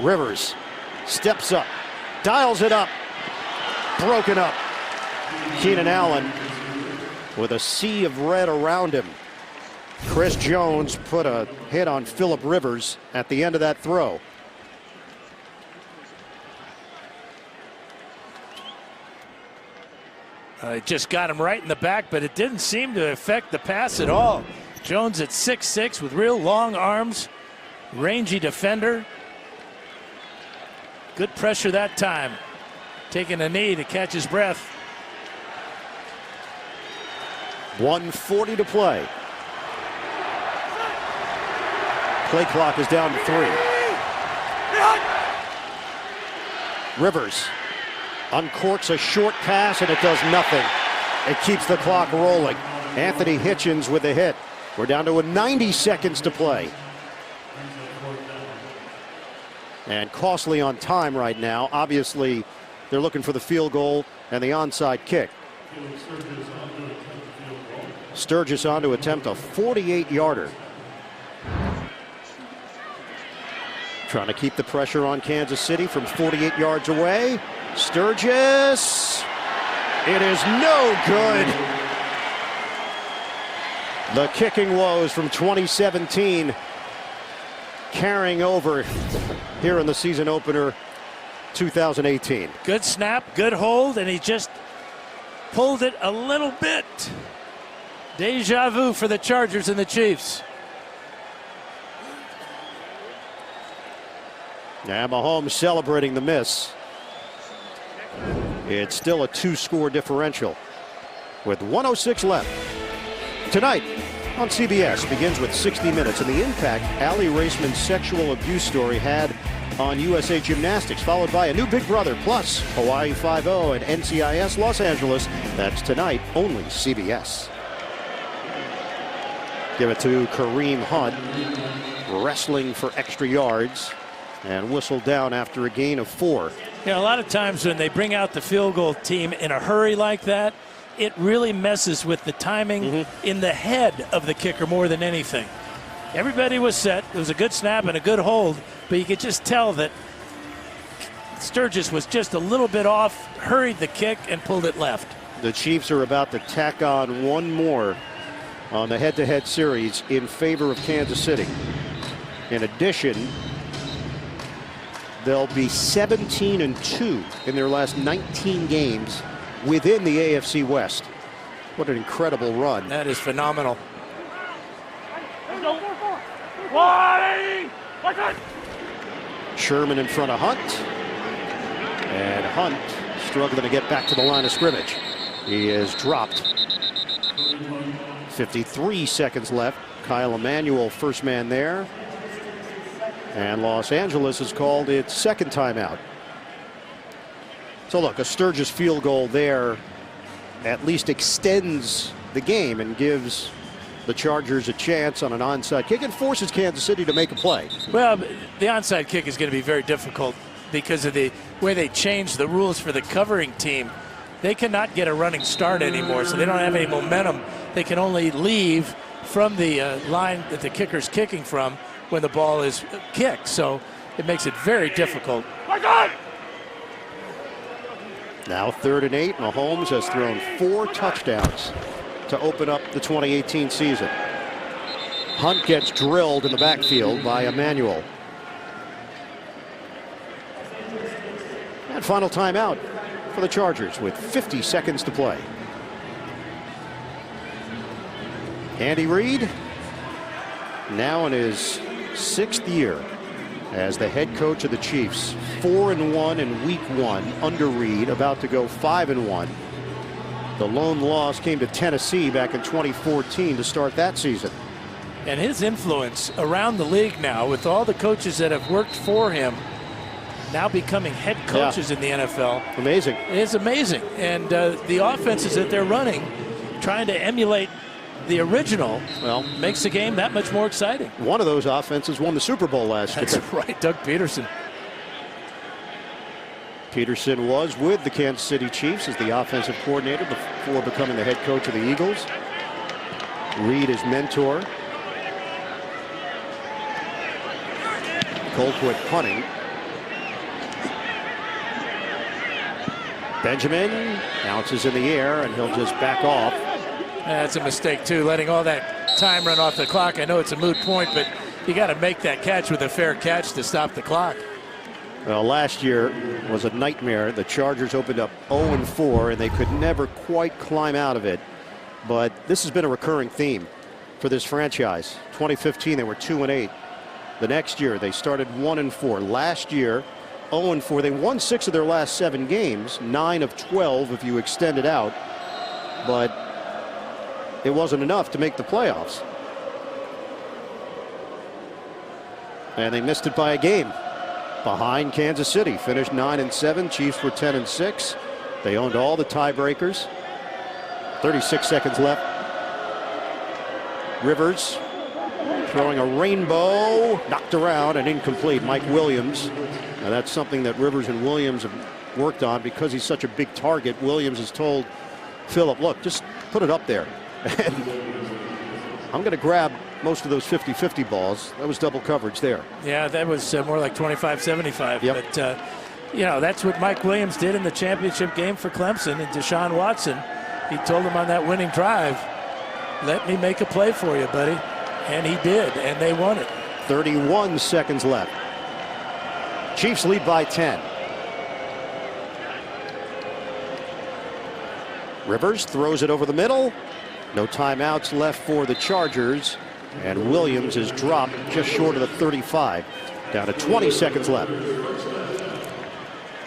Rivers steps up, dials it up, broken up. Keenan Allen with a sea of red around him. Chris Jones put a hit on Phillip Rivers at the end of that throw. It just got him right in the back, but it didn't seem to affect the pass at all. Jones at 6'6" with real long arms, rangy defender. Good pressure that time. Taking a knee to catch his breath. 1:40 to play. Play clock is down to 3. Rivers uncorks a short pass and it does nothing. It keeps the clock rolling. Anthony Hitchens with the hit. We're down to 90 seconds to play. And costly on time right now. Obviously, they're looking for the field goal and the onside kick. Sturgis on to attempt a 48-yarder. Trying to keep the pressure on Kansas City from 48 yards away. Sturgis. It is no good. The kicking woes from 2017 carrying over here in the season opener 2018. Good snap, good hold, and he just pulled it a little bit. Deja vu for the Chargers and the Chiefs. Now Mahomes celebrating the miss. It's still a 2-score differential with 1:06 left. Tonight on CBS begins with 60 Minutes and the impact Aly Raceman's sexual abuse story had on USA Gymnastics, followed by a new Big Brother, plus Hawaii Five-0 and NCIS Los Angeles. That's tonight, only CBS. Give it to Kareem Hunt, wrestling for extra yards and whistled down after a gain of 4. A lot of times when they bring out the field goal team in a hurry like that, it really messes with the timing in the head of the kicker more than anything. Everybody was set. It was a good snap and a good hold, but you could just tell that Sturgis was just a little bit off, hurried the kick, and pulled it left. The Chiefs are about to tack on one more on the head-to-head series in favor of Kansas City. In addition, they'll be 17-2 in their last 19 games within the AFC West. What an incredible run. That is phenomenal. Sherman in front of Hunt. And Hunt struggling to get back to the line of scrimmage. He is dropped. 53 seconds left. Kyle Emanuel, first man there. And Los Angeles has called its second timeout. So look, a Sturgis field goal there at least extends the game and gives the Chargers a chance on an onside kick and forces Kansas City to make a play. Well, the onside kick is going to be very difficult because of the way they changed the rules for the covering team. They cannot get a running start anymore, so they don't have any momentum. They can only leave from the line that the kicker's kicking from when the ball is kicked. So it makes it very difficult. Now 3rd and 8. Mahomes has thrown 4 touchdowns to open up the 2018 season. Hunt gets drilled in the backfield by Emanuel. And final timeout for the Chargers with 50 seconds to play. Andy Reid, now in his 6th year as the head coach of the Chiefs. 4-1 in week 1 under Reid, about to go 5-1. The lone loss came to Tennessee back in 2014 to start that season. And his influence around the league now, with all the coaches that have worked for him now becoming head coaches in the NFL. Amazing. It's amazing. And the offenses that they're running, trying to emulate the original, well, makes the game that much more exciting. One of those offenses won the Super Bowl last year. That's right, Doug Peterson. Peterson was with the Kansas City Chiefs as the offensive coordinator before becoming the head coach of the Eagles. Reid, his mentor. Colquitt punting. Benjamin bounces in the air, and he'll just back off. That's a mistake, too, letting all that time run off the clock. I know it's a moot point, but you got to make that catch with a fair catch to stop the clock. Well, last year was a nightmare. The Chargers opened up 0-4, and they could never quite climb out of it. But this has been a recurring theme for this franchise. 2015, they were 2-8. The next year, they started 1-4. Last year, 0-4. They won 6 of their last 7 games, 9 of 12 if you extend it out. But it wasn't enough to make the playoffs. And they missed it by a game. Behind Kansas City, finished 9-7. Chiefs were 10-6. They owned all the tiebreakers. 36 seconds left. Rivers throwing a rainbow, knocked around and incomplete. Mike Williams. Now that's something that Rivers and Williams have worked on because he's such a big target. Williams has told Phillip, look, just put it up there. And I'm going to grab most of those 50-50 balls. That was double coverage there. Yeah, that was more like 25-75. Yep. But, you know, that's what Mike Williams did in the championship game for Clemson. And Deshaun Watson, he told him on that winning drive, let me make a play for you, buddy. And he did, and they won it. 31 seconds left. Chiefs lead by 10. Rivers throws it over the middle. No timeouts left for the Chargers. And Williams is dropped just short of the 35. Down to 20 seconds left.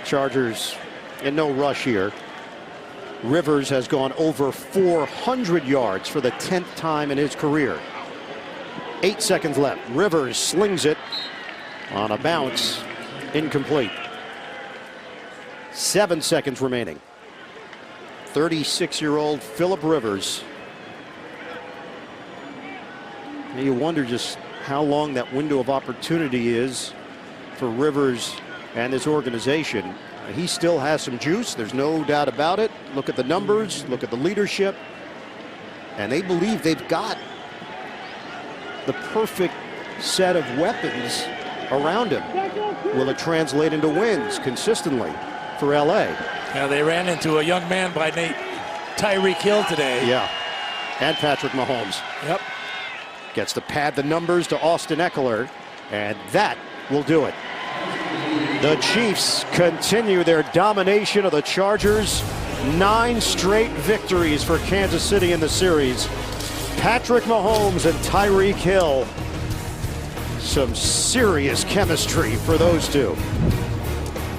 Chargers in no rush here. Rivers has gone over 400 yards for the 10th time in his career. 8 seconds left. Rivers slings it on a bounce. Incomplete. 7 seconds remaining. 36-year-old Philip Rivers. And you wonder just how long that window of opportunity is for Rivers and this organization. He still has some juice. There's no doubt about it. Look at the numbers. Look at the leadership. And they believe they've got the perfect set of weapons around him. Will it translate into wins consistently for LA? Yeah, they ran into a young man by name Tyreek Hill today. Yeah. And Patrick Mahomes. Yep. Gets to pad the numbers to Austin Eckler. And that will do it. The Chiefs continue their domination of the Chargers. 9 straight victories for Kansas City in the series. Patrick Mahomes and Tyreek Hill. Some serious chemistry for those two.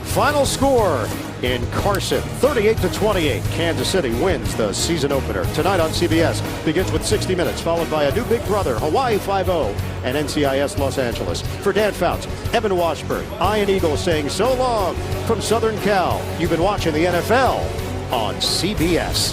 Final score in Carson, 38-28. Kansas City wins the season opener. Tonight on CBS begins with 60 Minutes, followed by a new Big Brother, Hawaii 5-0, and NCIS Los Angeles. For Dan Fouts, Evan Washburn, Ian Eagle saying so long from Southern Cal. You've been watching the NFL on CBS.